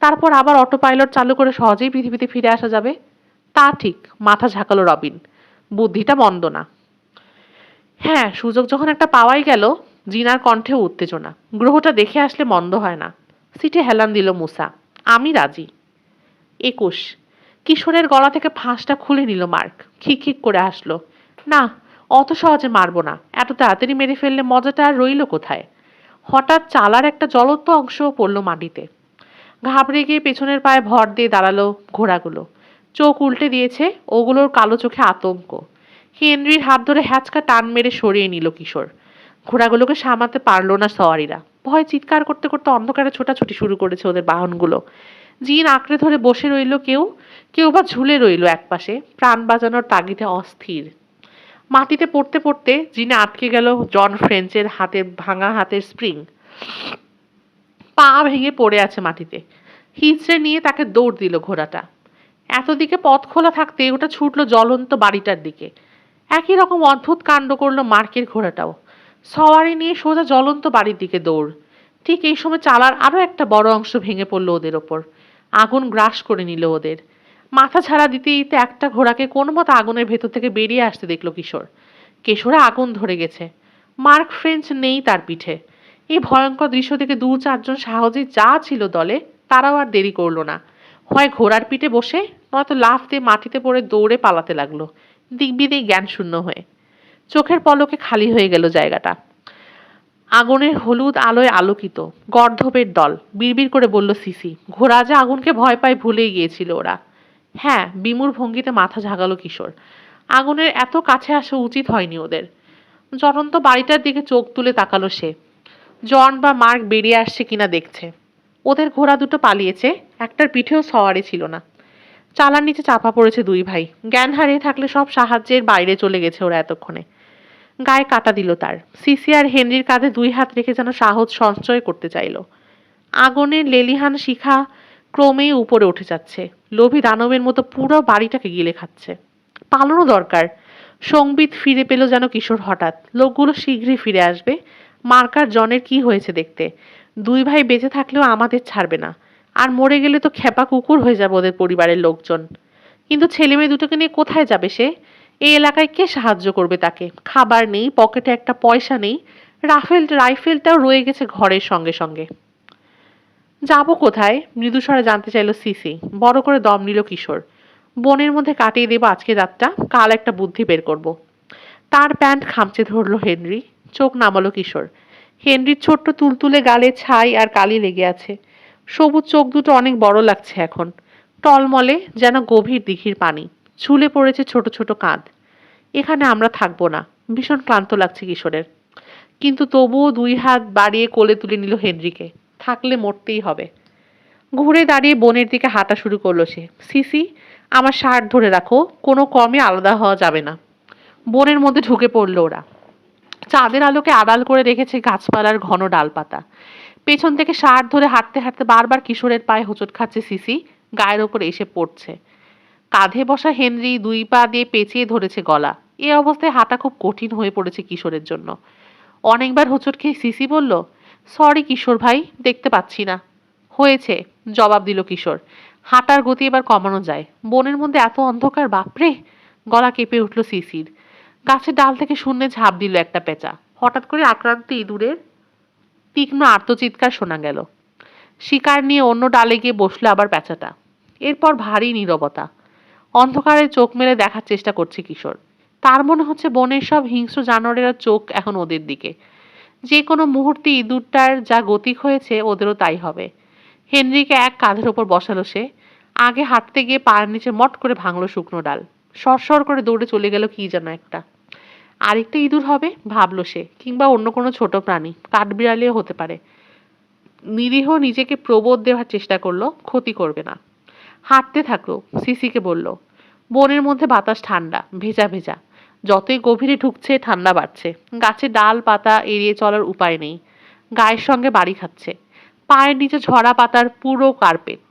তারপর আবার অটো পাইলট চালু করে সহজেই পৃথিবীতে ফিরে আসা যাবে। তা ঠিক, মাথা ঝাঁকালো রবিন। বুদ্ধিটা মন্দ না। হ্যাঁ, সুযোগ যখন একটা পাওয়াই গেল। জিনার কণ্ঠে উত্তেজনা। গ্রহটা দেখে আসলে মন্দ হয় না। সিটে হেলান দিল মুসা। আমি রাজি। 21। কিশোরের গলা থেকে ফাঁসটা খুলে নিল মার্ক। খিক খিক করে আসলো। না, অত সহজে মারবো না। এত তাড়াতাড়ি মেরে ফেললে মজাটা আর রইল কোথায়? হঠাৎ চালার একটা জ্বলন্ত অংশ পড়ল মাটিতে। ঘাবড়ে গিয়ে পেছনের পায়ে ভর দিয়ে দাঁড়ালো ঘোড়াগুলো। চোখ উল্টে দিয়েছে, ওগুলোর কালো চোখে আতঙ্ক। হেনরির হাত ধরে হ্যাচকা টান মেরে সরিয়ে নিল কিশোর। ঘোড়াগুলোকে সামাতে পারল না সওয়ারিরা। ভয় চিৎকার করতে করতে অন্ধকারে ছোটাছুটি শুরু করেছে ওদের বাহনগুলো। জিন আঁকড়ে ধরে বসে রইল কেউ, কেউ বা ঝুলে রইল একপাশে, প্রাণ বাঁচানোর তাগিদে অস্থির। মাটিতে পড়তে পড়তে জিনে আটকে গেল জন ফ্রেঞ্চের ভাঙা হাতের স্প্রিং। পা ভেঙে পড়ে আছে মাটিতে। হিচড়ে নিয়ে তাকে দৌড় দিল ঘোড়াটা। এতদিকে পথ খোলা থাকতে ওটা ছুটলো জ্বলন্ত বাড়িটার দিকে। একই রকম অদ্ভুত কাণ্ড করলো মার্কের ঘোড়াটাও। সওয়ারি নিয়ে সোজা জ্বলন্ত বাড়ির দিকে দৌড়। ঠিক এই সময় চালার আরো একটা বড় অংশ ভেঙে পড়লো ওদের ওপর। আগুন গ্রাস করে নিল ওদের। মাথা ছাড়া দিতে দিতে একটা ঘোড়াকে কোনো মতো আগুনের ভেতর থেকে বেরিয়ে আসতে দেখলো কিশোর। কেশরে আগুন ধরে গেছে। মার্ক ফ্রেঞ্চ নেই তার পিঠে। এই ভয়ঙ্কর দৃশ্য থেকে 2-4 জন সাহসী যা ছিল দলে তারাও আর দেরি করলো না, হয় ঘোড়ার পিঠে বসে নয়তো লাফ দিয়ে মাটিতে পড়ে দৌড়ে পালাতে লাগলো, দিগ্বিদিক জ্ঞান শূন্য হয়ে। চোখের পলকে খালি হয়ে গেল জায়গাটা। আগুনের হলুদ আলোয় আলোকিত গর্ধপের দল। বিড়বিড় করে বলল সিসি, ঘোড়া যে আগুনকে ভয় পায় ভুলেই গিয়েছিল ওরা। হ্যাঁ, বিমূঢ় ভঙ্গিতে মাথা ঝাঁকালো কিশোর। আগুনের এত কাছে আসা উচিত হয়নি ওদের। জ্বলন্ত বাড়িটার দিকে চোখ তুলে তাকালো সে। জন বা মার্ক বেরিয়ে আসছে কিনা দেখছে। ওদের ঘোড়া দুটো পালিয়েছে, একটার পিঠেও সওয়ারি ছিল না। চালার নিচে চাপা পড়েছে দুই ভাই। জ্ঞান হারিয়ে থাকলে সব সাহায্যের বাইরে চলে গেছে ওরা এতক্ষণে। গায়ে কাটা দিল তার। সিসি আর হেনরির কাঁধে দুই হাত রেখে যেন সাহস সঞ্চয় করতে চাইল। আগুনের লেলিহান শিখা ক্রমেই উপরে উঠে যাচ্ছে, লোভী দানবের মতো পুরো বাড়িটাকে গিলে খাচ্ছে। পালানো দরকার। সংবিত ফিরে পেল যেন কিশোর হঠাৎ। লোকগুলো শীঘ্রই ফিরে আসবে। মার্কার জনের কি হয়েছে দেখতে। দুই ভাই বেঁচে থাকলেও আমাদের ছাড়বে না, আর মরে গেলে তো খেপা কুকুর হয়ে যাবে ওদের পরিবারের লোকজন। কিন্তু ছেলে মেয়ে দুটোকে নিয়ে কোথায় যাবে সে? এই এলাকায় কে সাহায্য করবে তাকে? খাবার নেই, পকেটে একটা পয়সা নেই। রাইফেলটাও রয়ে গেছে ঘরের সঙ্গে সঙ্গে। যাবো কোথায়? মৃদুস্বরে জানতে চাইল সিসি। বড় করে দম নিল কিশোর। বনের মধ্যে কাটিয়ে দেবো আজকে রাতটা, কাল একটা বুদ্ধি বের করব। তার প্যান্ট খামচে ধরল হেনরি। চোখ নামালো কিশোর। হেনরির ছোট্ট তুলতুলে গালে ছাই আর কালি লেগে আছে। সবুজ চোখ দুটো অনেক বড় লাগছে এখন, টলমলে যেন গভীর দিঘির পানি। ঝুলে পড়েছে ছোট ছোট কাঁধ। এখানে আমরা থাকবো না। ভীষণ ক্লান্ত লাগছে কিশোরের, কিন্তু তবুও দুই হাত বাড়িয়ে কোলে তুলে নিল হেনরিকে। থাকলে মরতেই হবে। ঘুরে দাঁড়িয়ে বনের দিকে হাঁটা শুরু করলো সে। সিসি, আমার শার্ট ধরে রাখো, কোনো কমে আলাদা হওয়া যাবে না। বনের মধ্যে ঢুকে পড়লো ওরা। চাঁদের আলোকে আড়াল করে রেখেছে গাছপালার ঘন ডালপাতা। পেছন থেকে শার্ট ধরে হাঁটতে হাঁটতে বারবার কিশোরের পায়ে হোঁচট খাচ্ছে সিসি। গায়ের ওপর এসে পড়ছে। কাঁধে বসা হেনরি দুই পা দিয়ে পেঁচিয়ে ধরেছে গলা। এ অবস্থায় হাঁটা খুব কঠিন হয়ে পড়েছে কিশোরের জন্য। অনেকবার হোঁচট খেয়ে সিসি বলল, সরি কিশোর ভাই, দেখতে পাচ্ছি না। হয়েছে, জবাব দিল কিশোর। হাঁটার গতি এবার কমানো যায়। বনের মধ্যে এত অন্ধকার, বাপরে! গলা কেঁপে উঠল সিসির। গাছের ডাল থেকে শূন্যে ঝাঁপ দিল একটা পেঁচা। হঠাৎ করে আক্রান্ত ইঁদুরের তীক্ষ্ণ আর্তচিৎকার শোনা গেল। শিকার নিয়ে অন্য ডালে গিয়ে বসলো আবার পেঁচাটা। এরপর ভারী নীরবতা। অন্ধকারে চোখ মেলে দেখার চেষ্টা করছে কিশোর। তার মনে হচ্ছে বনের সব হিংস্র জানোয়ারের চোখ এখন ওদের দিকে। যে কোনো মুহূর্তে ইঁদুরটার যা গতিক হয়েছে ওদেরও তাই হবে। হেনরিকে এক কাঁধের ওপর বসালো সে। আগে হাঁটতে গিয়ে পায়ের নিচে মট করে ভাঙলো শুকনো ডাল। সরসর করে দৌড়ে চলে গেল কি যেন একটা। আরেকটা ইঁদুর হবে ভাবলো সে, কিংবা অন্য কোনো ছোট প্রাণী, কাঠবিড়ালিও হতে পারে। নিরীহ নিজেকে প্রবোধ দেওয়ার চেষ্টা করলো, ক্ষতি করবে না। হাঁটতে থাকলো। সিসিকে বলল, বনের মধ্যে বাতাস ঠান্ডা, ভেজা ভেজা। যতই গভীরে ঢুকছে ঠান্ডা বাড়ছে। গাছের ডাল পাতা এড়িয়ে চলার উপায় নেই। গায়ের সঙ্গে বাড়ি খাচ্ছে। পায়ের নিচে ঝরা পাতার পুরো কার্পেট।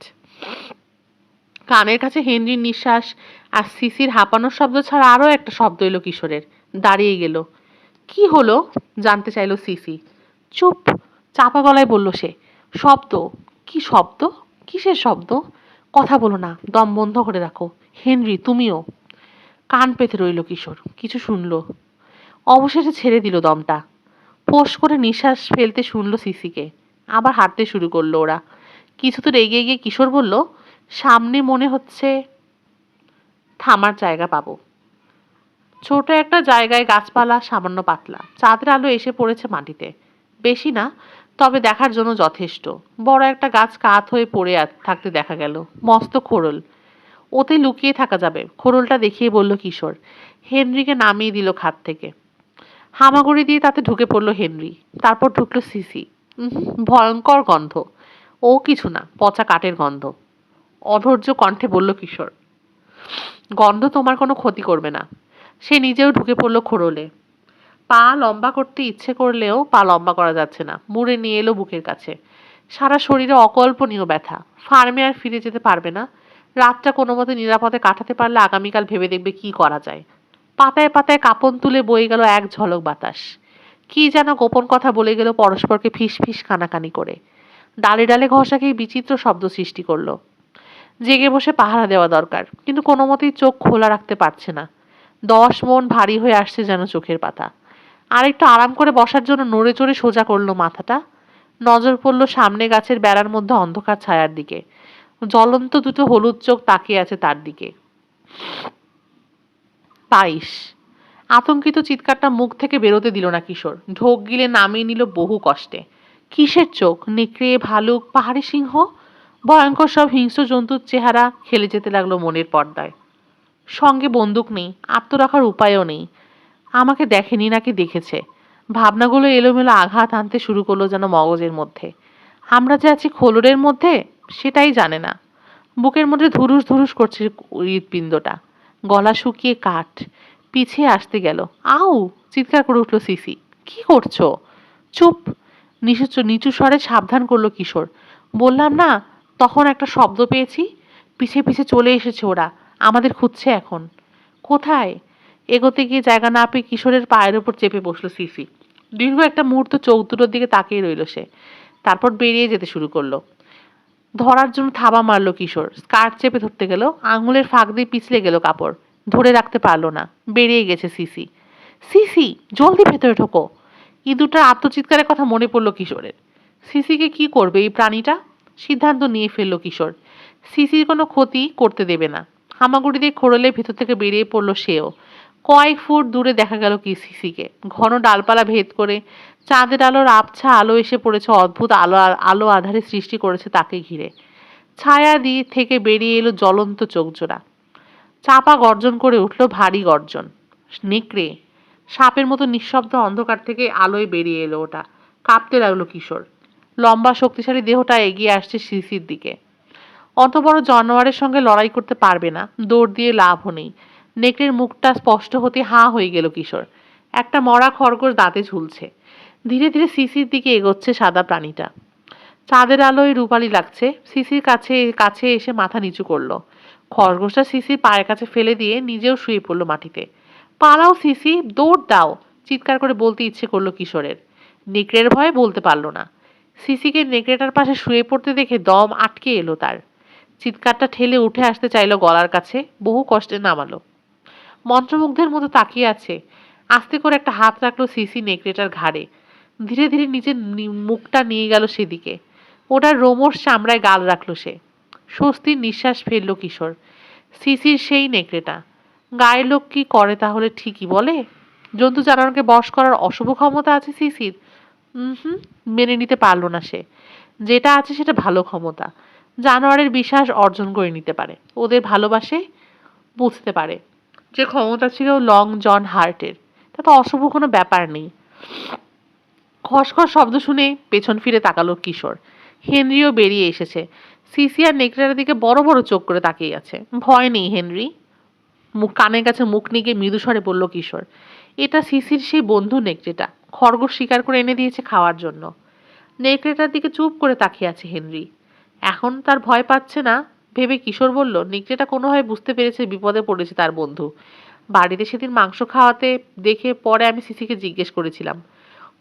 কানের কাছে হেনরির নিঃশ্বাস আর সিসির হাঁপানোর শব্দ ছাড়া আরও একটা শব্দ এলো কিশোরের। দাঁড়িয়ে গেল। কি হলো? জানতে চাইল সিসি। চুপ, চাপা গলায় বলল সে। শব্দ? কি শব্দ? কিসের শব্দ? কথা বলো না, দম বন্ধ করে রাখো। হেনরি, তুমিও। কান পেতে রইল কিশোর। কিছু শুনল। অবশেষে ছেড়ে দিল দমটা। ফোঁস করে নিঃশ্বাস ফেলতে শুনল সিসিকে। আবার হাঁটতে শুরু করলো ওরা। কিছু দূর এগিয়ে গিয়ে কিশোর বলল, সামনে মনে হচ্ছে থামার জায়গা পাবো। ছোট একটা জায়গায়, গাছপালা সামান্য পাতলা। চাঁদের আলো এসে পড়েছে মাটিতে। বেশি না, তবে দেখার জন্য যথেষ্ট। বড় একটা গাছ কাত হয়ে পড়ে থাকতে দেখা গেল। মস্ত খোড়ল। ওতে লুকিয়ে থাকা যাবে। খোড়লটা দেখিয়ে বলল কিশোর। হেনরিকে নামিয়ে দিল খাট থেকে। হামাগুড়ি দিয়ে তাতে ঢুকে পড়ল হেনরি। তারপর ঢুকলো সিসি। ভয়ঙ্কর গন্ধ। ও কিছু না, পচা কাঠের গন্ধ। অধৈর্য কণ্ঠে বলল কিশোর। গন্ধ তোমার কোনো ক্ষতি করবে না। সে নিজেও ঢুকে পড়লো খোড়লে। পা লম্বা করতে ইচ্ছে করলেও পা লম্বা করা যাচ্ছে না। মুড়ে নিয়ে এলো বুকের কাছে। সারা শরীরে অকল্পনীয় ব্যথা। ফার্মে আর ফিরে যেতে পারবে না। রাতটা কোনো মতে নিরাপদে কাটাতে পারলে আগামীকাল ভেবে দেখবে কি করা যায়। পাতায় পাতায় কাঁপন তুলে বয়ে গেল এক ঝলক বাতাস। কি যেন গোপন কথা বলে গেল পরস্পরকে ফিস ফিস কানাকানি করে। ডালে ডালে ঘষাকেই বিচিত্র শব্দ সৃষ্টি করলো। জেগে বসে পাহারা দেওয়া দরকার, কিন্তু কোনো মতেই চোখ খোলা রাখতে পারছে না। 10 মণ ভারী হয়ে আসছে যেন চোখের পাতা। আর একটু আরাম করে বসার জন্য নড়ে চড়ে সোজা করলো মাথাটা। নজর পড়ল সামনে গাছের বেড়ার মধ্যে অন্ধকার ছায়ার দিকে। জ্বলন্ত দুটো হলুদ চোখ তাকিয়ে আছে তার দিকে। পাইস! আতঙ্কিত চিৎকারটা মুখ থেকে বেরোতে দিল না কিশোর। ঢোক গিলে নামিয়ে নিল বহু কষ্টে। কিসের চোখ? নেকড়ে, ভালুক, পাহাড়ি সিংহ? ভয়ঙ্কর সব হিংস্র জন্তুর চেহারা খেলে যেতে লাগলো মনের পর্দায়। সঙ্গে বন্দুক নেই, আত্মরক্ষার উপায়ও নেই। আমাকে দেখেনি নাকি দেখেছে? ভাবনাগুলো এলোমেলো আঘাত আনতে শুরু করলো যেন মগজের মধ্যে। আমরা যে আছি খোলরের মধ্যে সেটাই জানে না। বুকের মধ্যে ধুরুস ধুরুস করছে হৃৎপিণ্ডটা। গলা শুকিয়ে কাঠ। পিছিয়ে আসতে গেল। আউ! চিৎকার করে উঠল সিসি। কি করছো? চুপ! নিচু স্বরে সাবধান করলো কিশোর। বললাম না, তখন একটা শব্দ পেয়েছি। পিছে পিছে চলে এসেছে ওরা। আমাদের খুঁজছে এখন। কোথায়? এগোতে গিয়ে জায়গা না পেয়ে কিশোরের পায়ের উপর চেপে বসলো সিসি। দীর্ঘ একটা মুহূর্ত চোখ দুটোর দিকে তাকিয়ে রইল সে। তারপর বেরিয়ে যেতে শুরু করলো। ধরার জন্য থাবা মারলো কিশোর। স্কার্ট চেপে ধরতে গেল, আঙুলের ফাঁক দিয়ে পিছলে গেল কাপড়। ধরে রাখতে পারলো না। বেরিয়ে গেছে সিসি। সিসি, জলদি ভেতরে ঢোকো! ইঁদুরটার আত্মচিৎকারের কথা মনে পড়লো কিশোরের। সিসিকে কি করবে এই প্রাণীটা? সিদ্ধান্ত নিয়ে ফেললো কিশোর। সিসির কোনো ক্ষতি করতে দেবে না। হামাগুড়ি দিয়ে খোড়লের ভেতর থেকে বেরিয়ে পড়লো সেও। কয়েক ফুট দূরে দেখা গেল কি সিসিকে। ঘন ডালপালা ভেদ করে চাঁদের আলোর আবছা আলো এসে পড়েছে, অদ্ভুত আলো আধারে সৃষ্টি করেছে তাকে ঘিরে। ছায়া দিয়ে থেকে বেরিয়ে এলো জ্বলন্ত চোখজোড়া। চাপা গর্জন করে উঠল ভারী গর্জন। নেকড়ে! সাপের মতো নিঃশব্দ অন্ধকার থেকে আলোয় বেরিয়ে এলো ওটা। কাঁপতে লাগলো কিশোর। লম্বা শক্তিশালী দেহটা এগিয়ে আসছে সিসির দিকে। অত বড় জানোয়ারের সঙ্গে লড়াই করতে পারবে না, দৌড় দিয়ে লাভও নেই। নেকড়ের মুখটা স্পষ্ট হতে হাঁ হয়ে গেল কিশোর। একটা মরা খরগোশ দাঁতে ঝুলছে। ধীরে ধীরে সিসির দিকে এগোচ্ছে সাদা প্রাণীটা। চাঁদের আলোয় রূপালি লাগছে। সিসির কাছে কাছে এসে মাথা নিচু করলো। খরগোশটা সিসির পায়ের কাছে ফেলে দিয়ে নিজেও শুয়ে পড়লো মাটিতে। পালাও সিসি, দৌড় দাও! চিৎকার করে বলতে ইচ্ছে করলো কিশোরের। নেকড়ের ভয়ে বলতে পারলো না। সিসিকে নেকড়েটার পাশে শুয়ে পড়তে দেখে দম আটকে এলো তার। চিৎকারটা ঠেলে উঠে আসতে চাইলো গলার কাছে, বহু কষ্টে নামালো। মন্ত্রমুগ্ধের মতো তাকিয়ে আছে। আস্তে করে একটা হাত রাখলো সিসি নেকড়েটার ঘাড়ে। ধীরে ধীরে নিজের মুখটা নিয়ে গেল সেদিকে। ওটার রোমশ চামড়ায় গাল রাখলো সে। স্বস্তির নিঃশ্বাস ফেললো কিশোর। সিসির সেই নেকড়েটা। গায়ের লোক কি করে তাহলে ঠিকই বলে? জন্তু জানোয়ারকে বশ করার অশুভ ক্ষমতা আছে সিসির? হুম, মেনে নিতে পারলো না সে। যেটা আছে সেটা ভালো ক্ষমতা। জানোয়ারের বিশ্বাস অর্জন করে নিতে পারে, ওদের ভালোবাসে, বুঝতে পারে। যে ক্ষমতা ছিল লং জন হার্টের, তাতে অশুভ কোনো ব্যাপার নেই। খসখস শব্দ শুনে পেছন ফিরে তাকালো কিশোর। হেনরিও বেরিয়ে এসেছে। সিসি আর নেকড়েটার দিকে বড় বড় চোখ করে তাকিয়ে আছে। ভয় নেই হেনরি, মুখ কানের কাছে মুখ নিয়ে মৃদু স্বরে বলল কিশোর। এটা সিসির সেই বন্ধু নেকড়েটা। খরগোশ শিকার করে এনে দিয়েছে খাওয়ার জন্য। নেকড়েটার দিকে চুপ করে তাকিয়ে আছে হেনরি। এখন তার ভয় পাচ্ছে না ভেবে কিশোর বলল, নেকড়েটা কোনোভাবে বুঝতে পেরেছে বিপদে পড়েছে তার বন্ধু। বাড়িতে সেদিন মাংস খাওয়াতে দেখে পরে আমি সিসিকে জিজ্ঞেস করেছিলাম।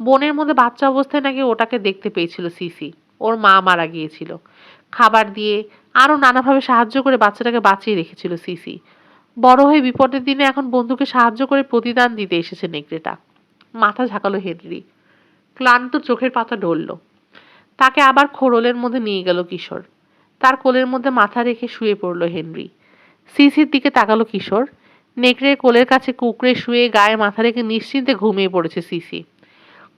বনের মধ্যে বাচ্চা অবস্থায় নাকি ওটাকে দেখতে পেয়েছিল সিসি। ওর মা মারা গিয়েছিল। খাবার দিয়ে আরও নানাভাবে সাহায্য করে বাচ্চাটাকে বাঁচিয়ে রেখেছিল সিসি। বড় হয়ে বিপদের দিনে এখন বন্ধুকে সাহায্য করে প্রতিদান দিতে এসেছে নেকড়েটা। মাথা ঝাঁকালো হেনরি। ক্লান্ত চোখের পাতা ডলল। তাকে আবার খোড়লের মধ্যে নিয়ে গেল কিশোর। তার কোলের মধ্যে মাথা রেখে শুয়ে পড়ল হেনরি। সিসির দিকে তাকালো কিশোর। নেকড়ের কোলের কাছে কুকড়ে শুয়ে গায়ে মাথা রেখে নিশ্চিন্তে ঘুমিয়ে পড়েছে সিসি।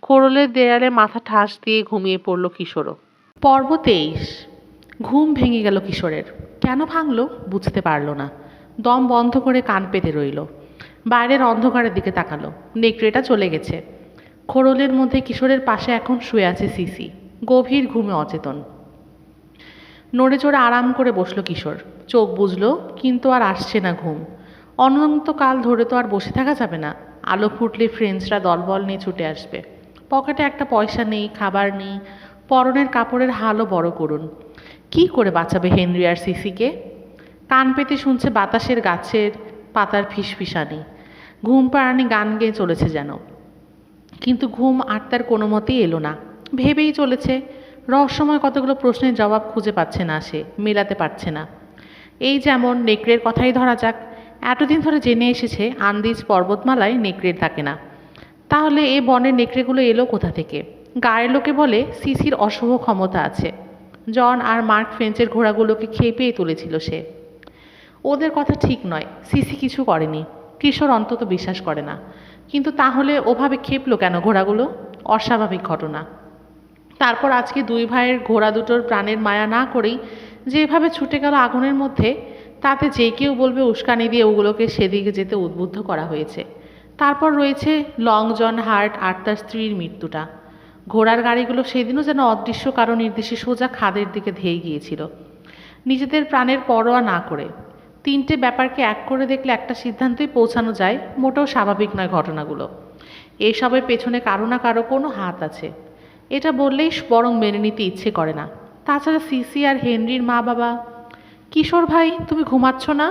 খোড়লের দেয়ালে মাথা ঠাস দিয়ে ঘুমিয়ে পড়ল কিশোরও। পর্ব 23। ঘুম ভেঙে গেল কিশোরের। কেন ভাঙল বুঝতে পারল না। দম বন্ধ করে কান পেতে রইল। বাইরের অন্ধকারের দিকে তাকালো। নেকড়েটা চলে গেছে। খোড়লের মধ্যে কিশোরের পাশে এখন শুয়ে আছে সিসি, গভীর ঘুমে অচেতন। নড়ে চড়ে আরাম করে বসলো কিশোর। চোখ বুঝলো, কিন্তু আর আসছে না ঘুম। অনন্তকাল ধরে তো আর বসে থাকা যাবে না। আলো ফুটলে ফ্রেন্ডসরা দলবল নিয়ে ছুটে আসবে। পকেটে একটা পয়সা নেই, খাবার নেই, পরনের কাপড়ের হালও বড় করুন। কি করে বাঁচাবে হেনরি আর সিসিকে? কান পেতে শুনছে বাতাসের গাছের পাতার ফিসফিসানি। ঘুম পাড়ানি গান গেয়ে চলেছে যেন। কিন্তু ঘুম আর তার কোনো মতেই এলো না। ভেবেই চলেছে। রহস্যময় কতগুলো প্রশ্নের জবাব খুঁজে পাচ্ছে না সে, মেলাতে পারছে না। এই যেমন নেকড়ের কথাই ধরা যাক। এতদিন ধরে জেনে এসেছে আন্দিজ পর্বতমালায় নেকড়ের থাকে না। তাহলে এ বনের নেকড়েগুলো এলো কোথা থেকে? গায়ের লোকে বলে সিসির অশুভ ক্ষমতা আছে। জন আর মার্ক ফ্রেঞ্চের ঘোড়াগুলোকে খেপিয়ে তুলেছিল সে। ওদের কথা ঠিক নয়, সিসি কিছু করেনি, কিশোর অন্তত বিশ্বাস করে না। কিন্তু তাহলে ওভাবে খেপলো কেন ঘোড়াগুলো? অস্বাভাবিক ঘটনা। তারপর আজকে দুই ভাইয়ের ঘোড়া দুটোর প্রাণের মায়া না করেই যেভাবে ছুটে গেল আগুনের মধ্যে, তাতে যে কেউ বলবে উস্কানি দিয়ে ওগুলোকে সেদিকে যেতে উদ্বুদ্ধ করা হয়েছে। তারপর রয়েছে লং জন হার্ট আর তার স্ত্রীর মৃত্যুটা। ঘোড়ার গাড়িগুলো সেদিনও যেন অদৃশ্য কারো নির্দেশে সোজা খাদের দিকে ধেয়ে গিয়েছিল, নিজেদের প্রাণের পরোয়া না করে। তিনটে ব্যাপারকে এক করে দেখলে একটা সিদ্ধান্তই পৌঁছানো যায়, মোটেও স্বাভাবিক নয় ঘটনাগুলো। এসবের পেছনে কারো না কারো কোনো হাত আছে, এটা বললেই বরং মেনে নিতে ইচ্ছে করে না। তাছাড়া সিসি আর হেনরির মা বাবা। কিশোর ভাই, তুমি ঘুমাচ্ছ না?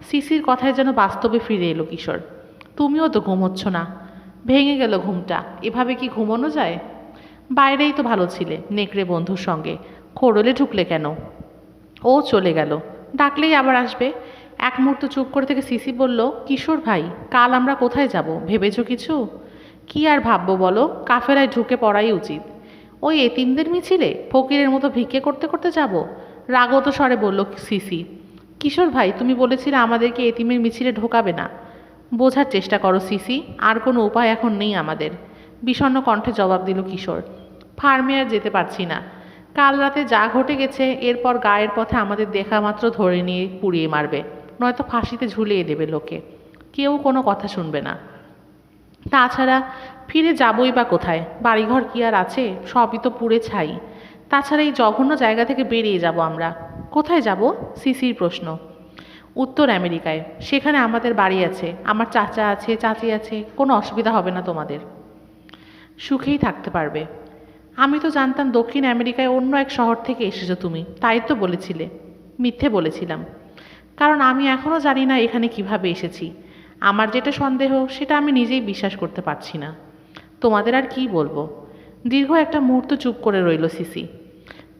সিসির কথায় যেন বাস্তবে ফিরে এলো কিশোর। তুমিও তো ঘুমোচ্ছ না। ভেঙে গেল ঘুমটা। এভাবে কি ঘুমানো যায়? বাইরেই তো ভালো ছিলে নেকড়ে বন্ধুর সঙ্গে, খোড়লে ঢুকলে কেন? ও চলে গেল, ডাকলেই আবার আসবে। এক মুহূর্ত চুপ করে থেকে সিসি বলল, কিশোর ভাই, কাল আমরা কোথায় যাব ভেবেছ কিছু? কি আর ভাববো বলো, কাফেলায় ঢুকে পড়াই উচিত। ওই এতিমদের মিছিলে ফকিরের মতো ভিক্ষে করতে করতে যাব? রাগত স্বরে বলল সিসি। কিশোর ভাই, তুমি বলেছিলে আমাদেরকে এতিমের মিছিলে ঢোকাবে না। বোঝার চেষ্টা করো সিসি, আর কোনো উপায় এখন নেই আমাদের। বিষণ্ণ কণ্ঠে জবাব দিল কিশোর। ফার্মে আর যেতে পারছি না। কাল রাতে যা ঘটে গেছে, এরপর গায়ের পথে আমাদের দেখা মাত্র ধরে নিয়ে পুড়িয়ে মারবে, নয়তো ফাঁসিতে ঝুলিয়ে দেবে লোকে। কেউ কোনো কথা শুনবে না। তাছাড়া ফিরে যাবই বা কোথায়? বাড়িঘর কি আর আছে? সবই তো পুড়ে ছাই। তাছাড়া এই জঘন্য জায়গা থেকে বেরিয়ে যাব আমরা। কোথায় যাব? সিসির প্রশ্ন। উত্তর আমেরিকায়। সেখানে আমাদের বাড়ি আছে, আমার চাচা আছে, চাচি আছে। কোনো অসুবিধা হবে না তোমাদের। সুখেই থাকতে পারবে। আমি তো জানতাম দক্ষিণ আমেরিকায় অন্য এক শহর থেকে এসেছো তুমি, তাই তো বলেছিলে। মিথ্যে বলেছিলাম, কারণ আমি এখনও জানি না এখানে কিভাবে এসেছি। আমার যেটা সন্দেহ সেটা আমি নিজেই বিশ্বাস করতে পারছি না। তোমাদের আর কি বলবো? দীর্ঘ একটা মুহূর্ত চুপ করে রইল সিসি।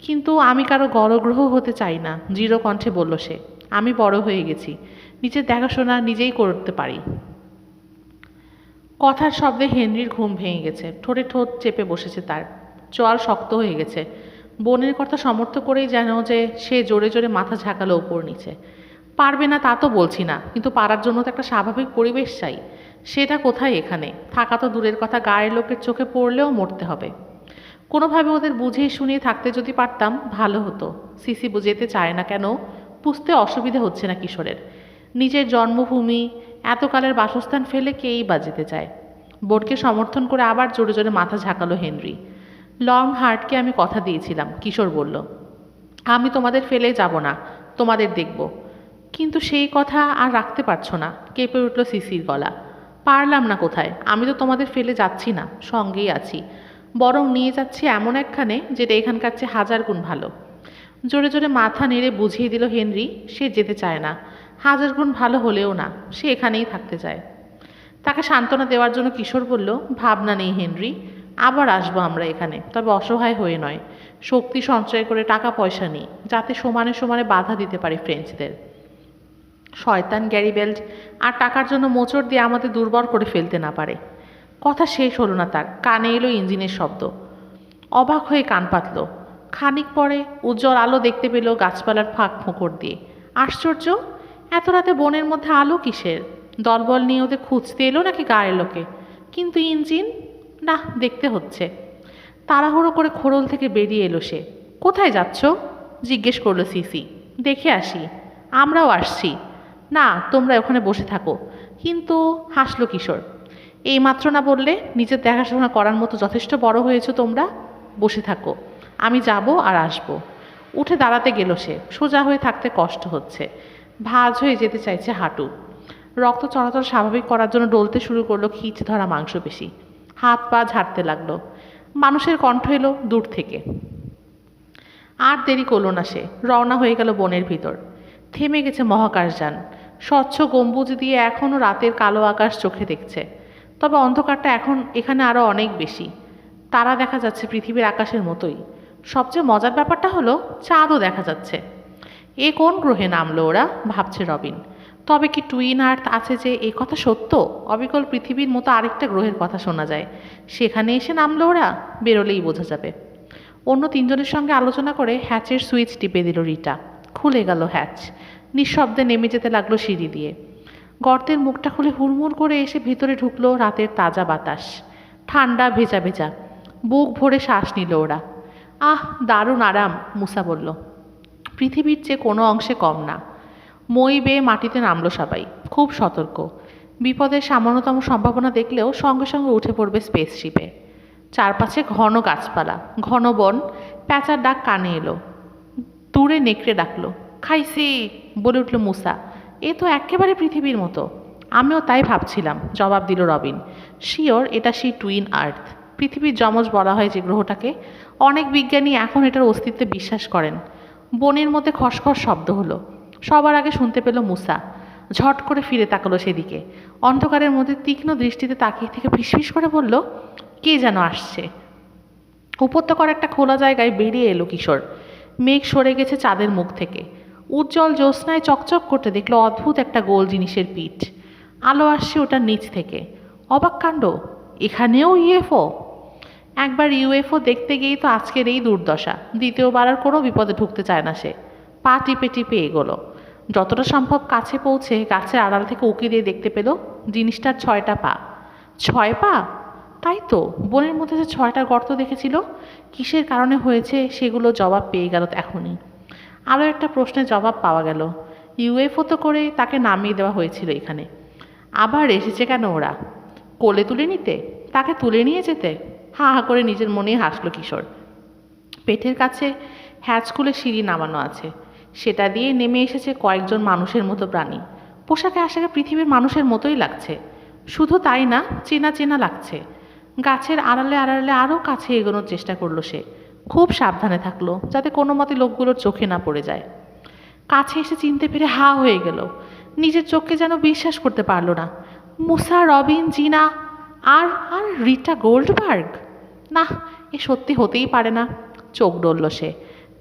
কিন্তু আমি কারো গলগ্রহ হতে চাই না, দৃঢ় কণ্ঠে বলল সে। আমি বড় হয়ে গেছি, নিজের দেখাশোনা নিজেই করতে পারি। কথার শব্দে হেনরির ঘুম ভেঙে গেছে, ঠোঁটে ঠোঁট চেপে বসেছে তার, চোয়াল শক্ত হয়ে গেছে। বোনের কথা সমর্থ করেই যেন যে সে জোরে জোরে মাথা ঝাঁকালো ওপর নিচে। পারবে না তা তো বলছি না, কিন্তু পারার জন্য তো একটা স্বাভাবিক পরিবেশ চাই। সেটা কোথায় এখানে? থাকা তো দূরের কথা, গায়ের লোকের চোখে পড়লেও মরতে হবে। কোনোভাবে ওদের বুঝিয়ে শুনিয়ে থাকতে যদি পারতাম ভালো হতো। সিসি যেতে চায় না কেন বুঝতে অসুবিধা হচ্ছে না কিশোরের। নিজের জন্মভূমি, এতকালের বাসস্থান ফেলে কেই বা যেতে চায়? বোনকে সমর্থন করে আবার জোরে জোরে মাথা ঝাঁকালো হেনরি। লং হার্টকে আমি কথা দিয়েছিলাম, কিশোর বলল। আমি তোমাদের ফেলে যাব না, তোমাদের দেখব। কিন্তু সেই কথা আর রাখতে পারছো না, কেঁপে উঠল সিসির গলা। পারলাম না কোথায়? আমি তো তোমাদের ফেলে যাচ্ছি না, সঙ্গেই আছি। বরং নিয়ে যাচ্ছি এমন একখানে যেটা এখানকার চেয়ে হাজার গুণ ভালো। জোরে জোরে মাথা নেড়ে বুঝিয়ে দিল হেনরি সে যেতে চায় না, হাজার গুণ ভালো হলেও না, সে এখানেই থাকতে চায়। তাকে সান্ত্বনা দেওয়ার জন্য কিশোর বলল, ভাবনা নেই হেনরি, আবার আসবো আমরা এখানে, তবে অসহায় হয়ে নয়। শক্তি সঞ্চয় করে, টাকা পয়সা নিই, যাতে সমানে সমানে বাধা দিতে পারি ফ্রেঞ্চদের। শয়তান গ্যারিবেল্ট আর টাকার জন্য মোচড় দিয়ে আমাদের দুর্বল করে ফেলতে না পারে। কথা শেষ হলো না তার, কানে এলো ইঞ্জিনের শব্দ। অবাক হয়ে কান পাতল। খানিক পরে উজ্জ্বল আলো দেখতে পেল গাছপালার ফাঁক ফোঁকর দিয়ে। আশ্চর্য, এত রাতে বনের মধ্যে আলো কিসের? দলবল নিয়ে ওদের খুঁজতে এলো নাকি গায়ের লোকে? কিন্তু ইঞ্জিন না, দেখতে হচ্ছে। তাড়াহুড়ো করে খোড়ল থেকে বেরিয়ে এলো সে। কোথায় যাচ্ছ? জিজ্ঞেস করলো সিসি। দেখে আসি। আমরাও আসছি। না, তোমরা ওখানে বসে থাকো। কিন্তু হাসলো কিশোর। এইমাত্র না বললে নিজের দেখাশোনা করার মতো যথেষ্ট বড় হয়েছো তোমরা? বসে থাকো, আমি যাব আর আসব। উঠে দাঁড়াতে গেল সে। সোজা হয়ে থাকতে কষ্ট হচ্ছে, ভাঁজ হয়ে যেতে চাইছে হাঁটু। রক্ত চলাচল স্বাভাবিক করার জন্য ডলতে শুরু করলো খিচ ধরা মাংসপেশি। হাত পা ঝাড়তে লাগলো। মানুষের কণ্ঠ এলো দূর থেকে। আর দেরি করলো না সে, রওনা হয়ে গেল বনের ভিতর। থেমে গেছে মহাকাশযান। স্বচ্ছ গম্বুজ দিয়ে এখনও রাতের কালো আকাশ চোখে দেখছে। তবে অন্ধকারটা এখন এখানে আরও অনেক বেশি। তারা দেখা যাচ্ছে পৃথিবীর আকাশের মতোই। সবচেয়ে মজার ব্যাপারটা হলো চাঁদও দেখা যাচ্ছে। এ কোন গ্রহে নামলো ওরা, ভাবছে রবিন। তবে কি টুইন আর্থ আছে যে এ কথা সত্য? অবিকল পৃথিবীর মতো আরেকটা গ্রহের কথা শোনা যায়। সেখানে এসে নামলো ওরা? বেরোলেই বোঝা যাবে। অন্য তিনজনের সঙ্গে আলোচনা করে হ্যাচের সুইচ টিপে দিল রিটা। খুলে গেল হ্যাচ। নিঃশব্দে নেমে যেতে লাগলো সিঁড়ি দিয়ে। গর্তের মুখটা খুলে হুড়মুড় করে এসে ভিতরে ঢুকলো রাতের তাজা বাতাস। ঠান্ডা ভেজা ভেজা। বুক ভরে শ্বাস নিল ওরা। আহ, দারুণ আরাম, মুসা বলল। পৃথিবীর চেয়ে কোনো অংশে কম না। মই বেয়ে মাটিতে নামলো সবাই, খুব সতর্ক। বিপদের সামান্যতম সম্ভাবনা দেখলেও সঙ্গে সঙ্গে উঠে পড়বে স্পেসশিপে। চারপাশে ঘন গাছপালা, ঘন বন। প্যাঁচার ডাক কানে এলো। দূরে নেকড়ে ডাকলো। খাইছি, বলে উঠল মুসা। এ তো একেবারে পৃথিবীর মতো। আমিও তাই ভাবছিলাম, জবাব দিল রবিন। শিওর এটা সেই টুইন আর্থ, পৃথিবীর যমজ বলা হয় যে গ্রহটাকে। অনেক বিজ্ঞানী এখন এটার অস্তিত্বে বিশ্বাস করেন। বনের মধ্যে খসখস শব্দ হলো। সবার আগে শুনতে পেল মুসা। ঝট করে ফিরে তাকালো সেদিকে। অন্ধকারের মধ্যে তীক্ষ্ণ দৃষ্টিতে তাকিয়ে থেকে ফিসফিস করে বলল, কে যেন আসছে। উপত্যকার একটা খোলা জায়গায় বেরিয়ে এলো কিশোর। মেঘ সরে গেছে চাঁদের মুখ থেকে। উজ্জ্বল জ্যোৎস্নায় চকচক করতে দেখলো অদ্ভুত একটা গোল জিনিসের পিঠ। আলো আসছে ওটার নিচ থেকে। অবাক কাণ্ড, এখানেও ইউএফও! একবার ইউএফও দেখতে গিয়েই তো আজকের এই দুর্দশা। দ্বিতীয়বার আর কোনো বিপদে ঢুকতে চায় না সে। পা টিপে টিপে এগোলো। যতটা সম্ভব কাছে পৌঁছে গাছের আড়াল থেকে উঁকি দিয়ে দেখতে পেল জিনিসটার 6টা পা। 6 পা? তাই তো, বনের মধ্যে যে 6টা গর্ত দেখেছিল, কিসের কারণে হয়েছে সেগুলো জবাব পেয়ে গেল এখনই। আরও একটা প্রশ্নের জবাব পাওয়া গেল। ইউএফও তো করে তাকে নামিয়ে দেওয়া হয়েছিল এখানে। আবার এসেছে কেন ওরা? কোলে তুলে নিতে? তাকে তুলে নিয়ে যেতে? হা হা করে নিজের মনেই হাসলো কিশোর। পেটের কাছে হ্যাচ খুলে সিঁড়ি নামানো আছে। সেটা দিয়ে নেমে এসেছে কয়েকজন মানুষের মতো প্রাণী। পোশাকে আশাকে পৃথিবীর মানুষের মতোই লাগছে। শুধু তাই না, চেনা চেনা লাগছে। গাছের আড়ালে আড়ালে আরও কাছে এগোনোর চেষ্টা করলো সে। খুব সাবধানে থাকলো যাতে কোনো মতে লোকগুলোর চোখে না পড়ে যায়। কাছে এসে চিনতে পেরে হা হয়ে গেল। নিজের চোখকে যেন বিশ্বাস করতে পারল না। মুসা, রবিন, জিনা আর আর রিটা গোল্ডবার্গ! না, এ সত্যি হতেই পারে না। চোখ ডলল সে।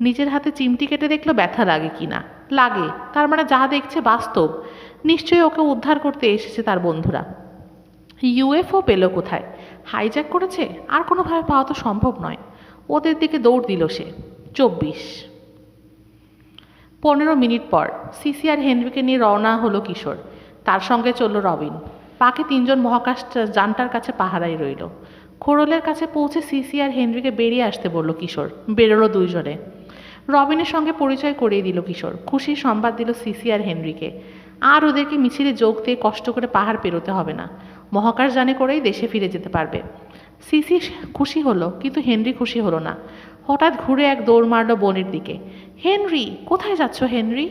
নিজের হাতে চিমটি কেটে দেখলো ব্যথা লাগে কিনা। লাগে, তার মানে যা দেখছে বাস্তব। নিশ্চয়ই ওকে উদ্ধার করতে এসেছে তার বন্ধুরা। ইউএফও পেল কোথায়? হাইজ্যাক করেছে? আর কোনোভাবে পাওয়া তো সম্ভব নয়। ওদের দিকে দৌড় দিল সে। 24। 15 মিনিট পর সিসি আর হেনরিকে নিয়ে রওনা হলো কিশোর। তার সঙ্গে চলল রবিন। বাকি 3জন মহাকাশ যানটার কাছে পাহারাই রইল। খোরলের কাছে পৌঁছে সিসি আর হেনরিকে বেরিয়ে আসতে বলল কিশোর। বেরোলো দুইজনে। রবিনের সঙ্গে পরিচয় করিয়ে দিল কিশোর। খুশির সংবাদ দিল সিসি আর হেনরিকে। আর ওদেরকে মিছিলে যোগ দিয়ে কষ্ট করে পাহাড় পেরোতে হবে না। মহাকাশ যানে করেই দেশে ফিরে যেতে পারবে। সিসি খুশি হলো, কিন্তু হেনরি খুশি হলো না। হঠাৎ ঘুরে এক দৌড় মারল বনের দিকে। হেনরি, কোথায় যাচ্ছ হেনরি?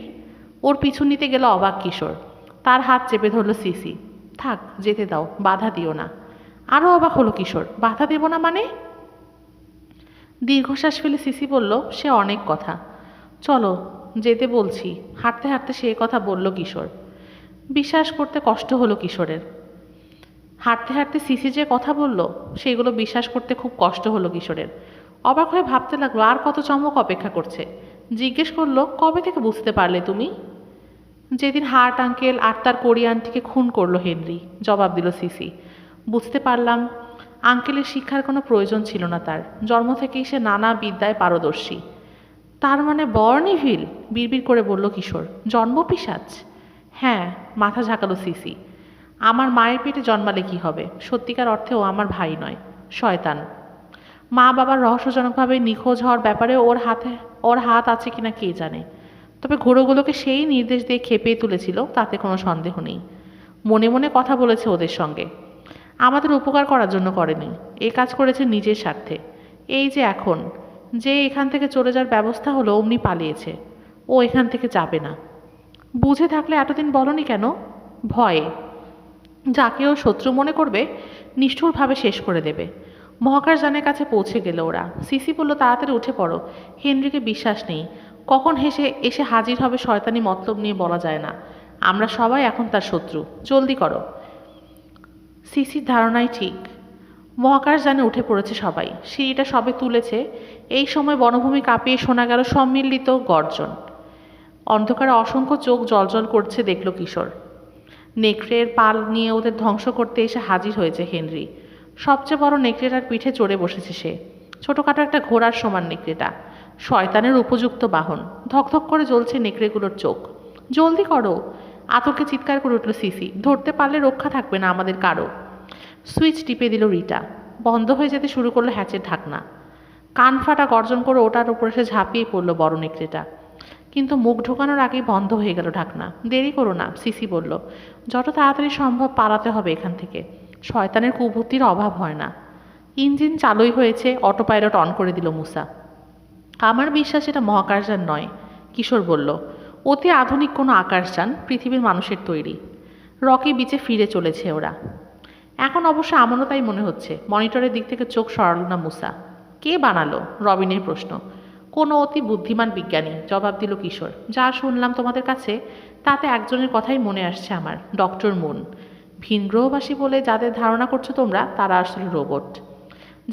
ওর পিছু নিতে গেল অবাক কিশোর। তার হাত চেপে ধরল সিসি। থাক, যেতে দাও, বাধা দিও না। আরও অবাক হলো কিশোর। বাধা দেব না মানে? দীর্ঘশ্বাস ফেলে সিসি বলল, সে অনেক কথা। চলো, যেতে বলছি। হাঁটতে হাঁটতে সে কথা বলল কিশোর। বিশ্বাস করতে কষ্ট হলো কিশোরের। হাঁটতে হাঁটতে সিসি যে কথা বলল সেগুলো বিশ্বাস করতে খুব কষ্ট হলো কিশোরের। অবাক হয়ে ভাবতে লাগলো আর কত চমক অপেক্ষা করছে। জিজ্ঞেস করলো, কবে থেকে বুঝতে পারলে তুমি? যেদিন হার্ট আঙ্কেল আর তার কোরিয়ানটিকে খুন করলো হেনরি, জবাব দিল সিসি। বুঝতে পারলাম আঙ্কেলের শিক্ষার কোনো প্রয়োজন ছিল না তার। জন্ম থেকেই সে নানা বিদ্যায় পারদর্শী। তার মানে বর্নিভিল, বিড়বিড় করে বলল কিশোর। জন্ম পিশাচ? হ্যাঁ, মাথা ঝাঁকালো সিসি। আমার মায়ের পেটে জন্মালে কি হবে? সত্যিকার অর্থেও আমার ভাই নয়, শয়তান। মা বাবার রহস্যজনকভাবে নিখোঁজ হওয়ার ব্যাপারে ওর হাত আছে কিনা কে জানে। তবে ঘোড়োগুলোকে সেই নির্দেশ দিয়ে খেপিয়ে তুলেছিল, তাতে কোনো সন্দেহ নেই। মনে মনে কথা বলেছে ওদের সঙ্গে। আমাদের উপকার করার জন্য করেনি, এ কাজ করেছে নিজের স্বার্থে। এই যে এখন যে এখান থেকে চলে যাওয়ার ব্যবস্থা হলো, অমনি পালিয়েছে। ও এখান থেকে যাবে না। বুঝে থাকলে এতদিন বলনি কেন? ভয়ে। যাকে ও শত্রু মনে করবে নিষ্ঠুরভাবে শেষ করে দেবে। মহাকাশযানের কাছে পৌঁছে গেল ওরা। সিসি বলল, তাড়াতাড়ি উঠে পড়ো। হেনরিকে বিশ্বাস নেই। কখন এসে হাজির হবে শয়তানি মতলব নিয়ে বলা যায় না। আমরা সবাই এখন তার শত্রু। জলদি করো। সিসির ধারণাই ঠিক। মহাকাশযানে উঠে পড়েছে সবাই। সিঁড়িটা সবে তুলেছে। এই সময় বনভূমি কাঁপিয়ে শোনা গেল সম্মিলিত গর্জন। অন্ধকারে অসংখ্য চোখ জ্বলজ্বল করছে দেখল কিশোর। নেকড়ের পাল নিয়ে ওদের ধ্বংস করতে এসে হাজির হয়েছে হেনরি। সবচেয়ে বড় নেকড়েটার পিঠে চড়ে বসেছে সে। ছোটোখাটো একটা ঘোড়ার সমান নেকড়েটা, শয়তানের উপযুক্ত বাহন। ধকধক করে জ্বলছে নেকড়েগুলোর চোখ। জলদি করো, আতঙ্কে চিৎকার করে উঠল সিসি। ধরতে পারলে রক্ষা থাকবে না আমাদের কারো। সুইচ টিপে দিল রিটা। বন্ধ হয়ে যেতে শুরু করলো হ্যাচের ঢাকনা। কান ফাটা গর্জন করে ওটার উপরে সে ঝাঁপিয়ে পড়ল বড় নেকড়েটা। কিন্তু মুখ ঢোকানোর আগেই বন্ধ হয়ে গেল ঢাকনা। দেরি করো না, সিসি বলল। যত তাড়াতাড়ি সম্ভব পালাতে হবে এখান থেকে। শয়তানের কুবুদ্ধির অভাব হয় না। ইঞ্জিন চালুই হয়েছে। অটো পাইলট অন করে দিল মুসা। আমার বিশ্বাস এটা মহাকাশযান নয়, কিশোর বলল। অতি আধুনিক কোনো আকাশযান, পৃথিবীর মানুষের তৈরি। রকি বিচে ফিরে চলেছে ওরা। এখন অবশ্য আমারও তাই মনে হচ্ছে। মনিটরের দিক থেকে চোখ সরাল না মুসা। কে বানালো? রবিনের প্রশ্ন। কোনো অতি বুদ্ধিমান বিজ্ঞানী, জবাব দিল কিশোর। যা শুনলাম তোমাদের কাছে তাতে একজনের কথাই মনে আসছে আমার, ডক্টর মুন। ভিনগ্রহবাসী বলে যাদের ধারণা করছো তোমরা, তারা আসলে রোবট।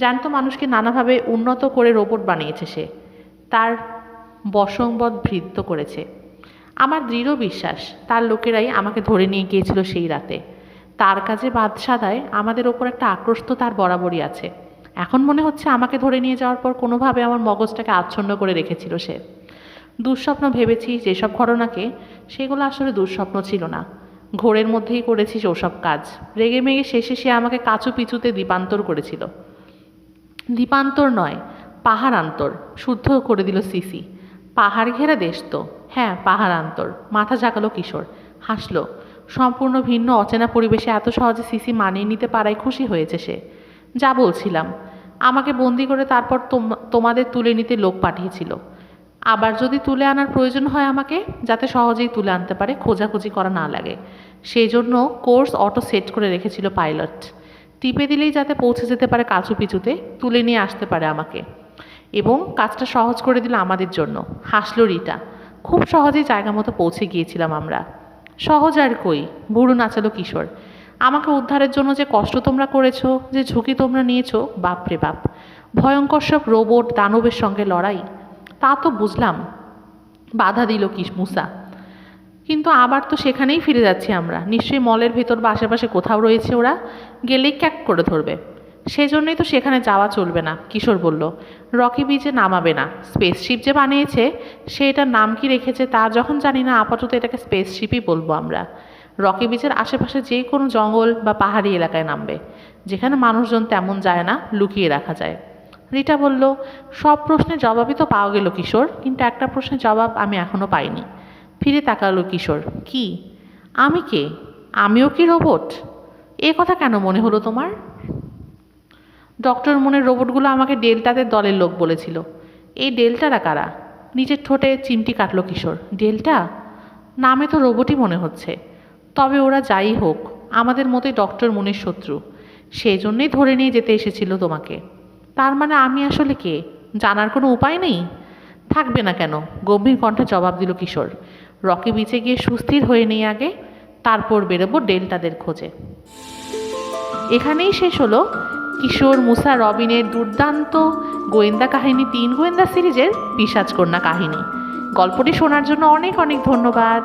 জ্যান্ত মানুষকে নানাভাবে উন্নত করে রোবট বানিয়েছে সে, তার বশংবদ ভৃত্য করেছে। আমার দৃঢ় বিশ্বাস তার লোকেরাই আমাকে ধরে নিয়ে গিয়েছিল সেই রাতে। তার কাজে বাদ সাধায় আমাদের ওপর একটা আক্রোশ তো তার বরাবরই আছে। এখন মনে হচ্ছে আমাকে ধরে নিয়ে যাওয়ার পর কোনোভাবে আমার মগজটাকে আচ্ছন্ন করে রেখেছিল সে। দুঃস্বপ্ন ভেবেছি যেসব ঘটনাকে, সেগুলো আসলে দুঃস্বপ্ন ছিল না। ঘোরের মধ্যেই করেছিস ওসব কাজ। রেগে মেগে শেষে সে আমাকে কাচু পিচুতে দ্বীপান্তর করেছিল। দ্বীপান্তর নয়, পাহাড়ান্তর, শুদ্ধ করে দিল সিসি। পাহাড় ঘেরা দেশ তো। হ্যাঁ, পাহাড়ান্তর। মাথা ঝাঁকালো কিশোর, হাসলো। সম্পূর্ণ ভিন্ন অচেনা পরিবেশে এত সহজে সিসি মানিয়ে নিতে পারায় খুশি হয়েছে সে। যা বলছিলাম, আমাকে বন্দি করে তারপর তোমাদের তুলে নিতে লোক পাঠিয়েছিল। আবার যদি তুলে আনার প্রয়োজন হয় আমাকে, যাতে সহজেই তুলে আনতে পারে, খোঁজাখুঁজি করা না লাগে, সেই জন্য কোর্স অটো সেট করে রেখেছিল পাইলট। টিপে দিলেই যাতে পৌঁছে যেতে পারে কাছু পিছুতে, তুলে নিয়ে আসতে পারে আমাকে। এবং কাজটা সহজ করে দিল আমাদের জন্য। হাসলো রিটা। খুব সহজেই জায়গা মতো পৌঁছে গিয়েছিলাম আমরা। সহজ আর কই, ভুরু নাচালো কিশোর। আমাকে উদ্ধারের জন্য যে কষ্ট তোমরা করেছো, যে ঝুঁকি তোমরা নিয়েছো, বাপরে বাপ। ভয়ঙ্কর সব রোবট দানবের সঙ্গে লড়াই, তা তো বুঝলাম। বাধা দিল মুসা। কিন্তু আবার তো সেখানেই ফিরে যাচ্ছি আমরা। নিশ্চয়ই মলের ভেতর বা আশেপাশে কোথাও রয়েছে ওরা, গেলেই ক্যাক করে ধরবে। সেজন্যই তো সেখানে যাওয়া চলবে না, কিশোর বলল। রকি বিচে নামাবে না। স্পেসশিপ যে বানিয়েছে, সে এটার নাম কি রেখেছে তা যখন জানি না, আপাতত এটাকে স্পেসশিপই বলবো আমরা। রকি বিচের আশেপাশে যে কোনো জঙ্গল বা পাহাড়ি এলাকায় নামবে, যেখানে মানুষজন তেমন যায় না, লুকিয়ে রাখা যায়। রিটা বলল, সব প্রশ্নের জবাবই তো পাওয়া গেল কিশোর, কিন্তু একটা প্রশ্নের জবাব আমি এখনও পাইনি। ফিরে তাকালো কিশোর। কি? আমি কে? আমিও কি রোবট? এ কথা কেন মনে হলো তোমার? ডক্টর মুনের রোবটগুলো আমাকে ডেল্টাদের দলের লোক বলেছিল। এই ডেল্টারা কারা? নিজের ঠোঁটে চিমটি কাটল কিশোর। ডেল্টা? নামে তো রোবটই মনে হচ্ছে। তবে ওরা যাই হোক, আমাদের মতোই ডক্টর মুনের শত্রু। সেই জন্যেই ধরে নিয়ে যেতে এসেছিল তোমাকে। তার মানে আমি আসলে কে, জানার কোনো উপায় নেই? থাকবে না কেন? গম্ভীর কণ্ঠে জবাব দিল কিশোর। রকি বিচে গিয়ে সুস্থির হয়ে নেই আগে, তারপর বেরোবো ডেল্টাদের খোঁজে। এখানেই শেষ হলো কিশোর মুসা রবিনের দুর্দান্ত গোয়েন্দা কাহিনী 3 গোয়েন্দা সিরিজের পিশাচকন্যা কাহিনী। গল্পটি শোনার জন্য অনেক অনেক ধন্যবাদ।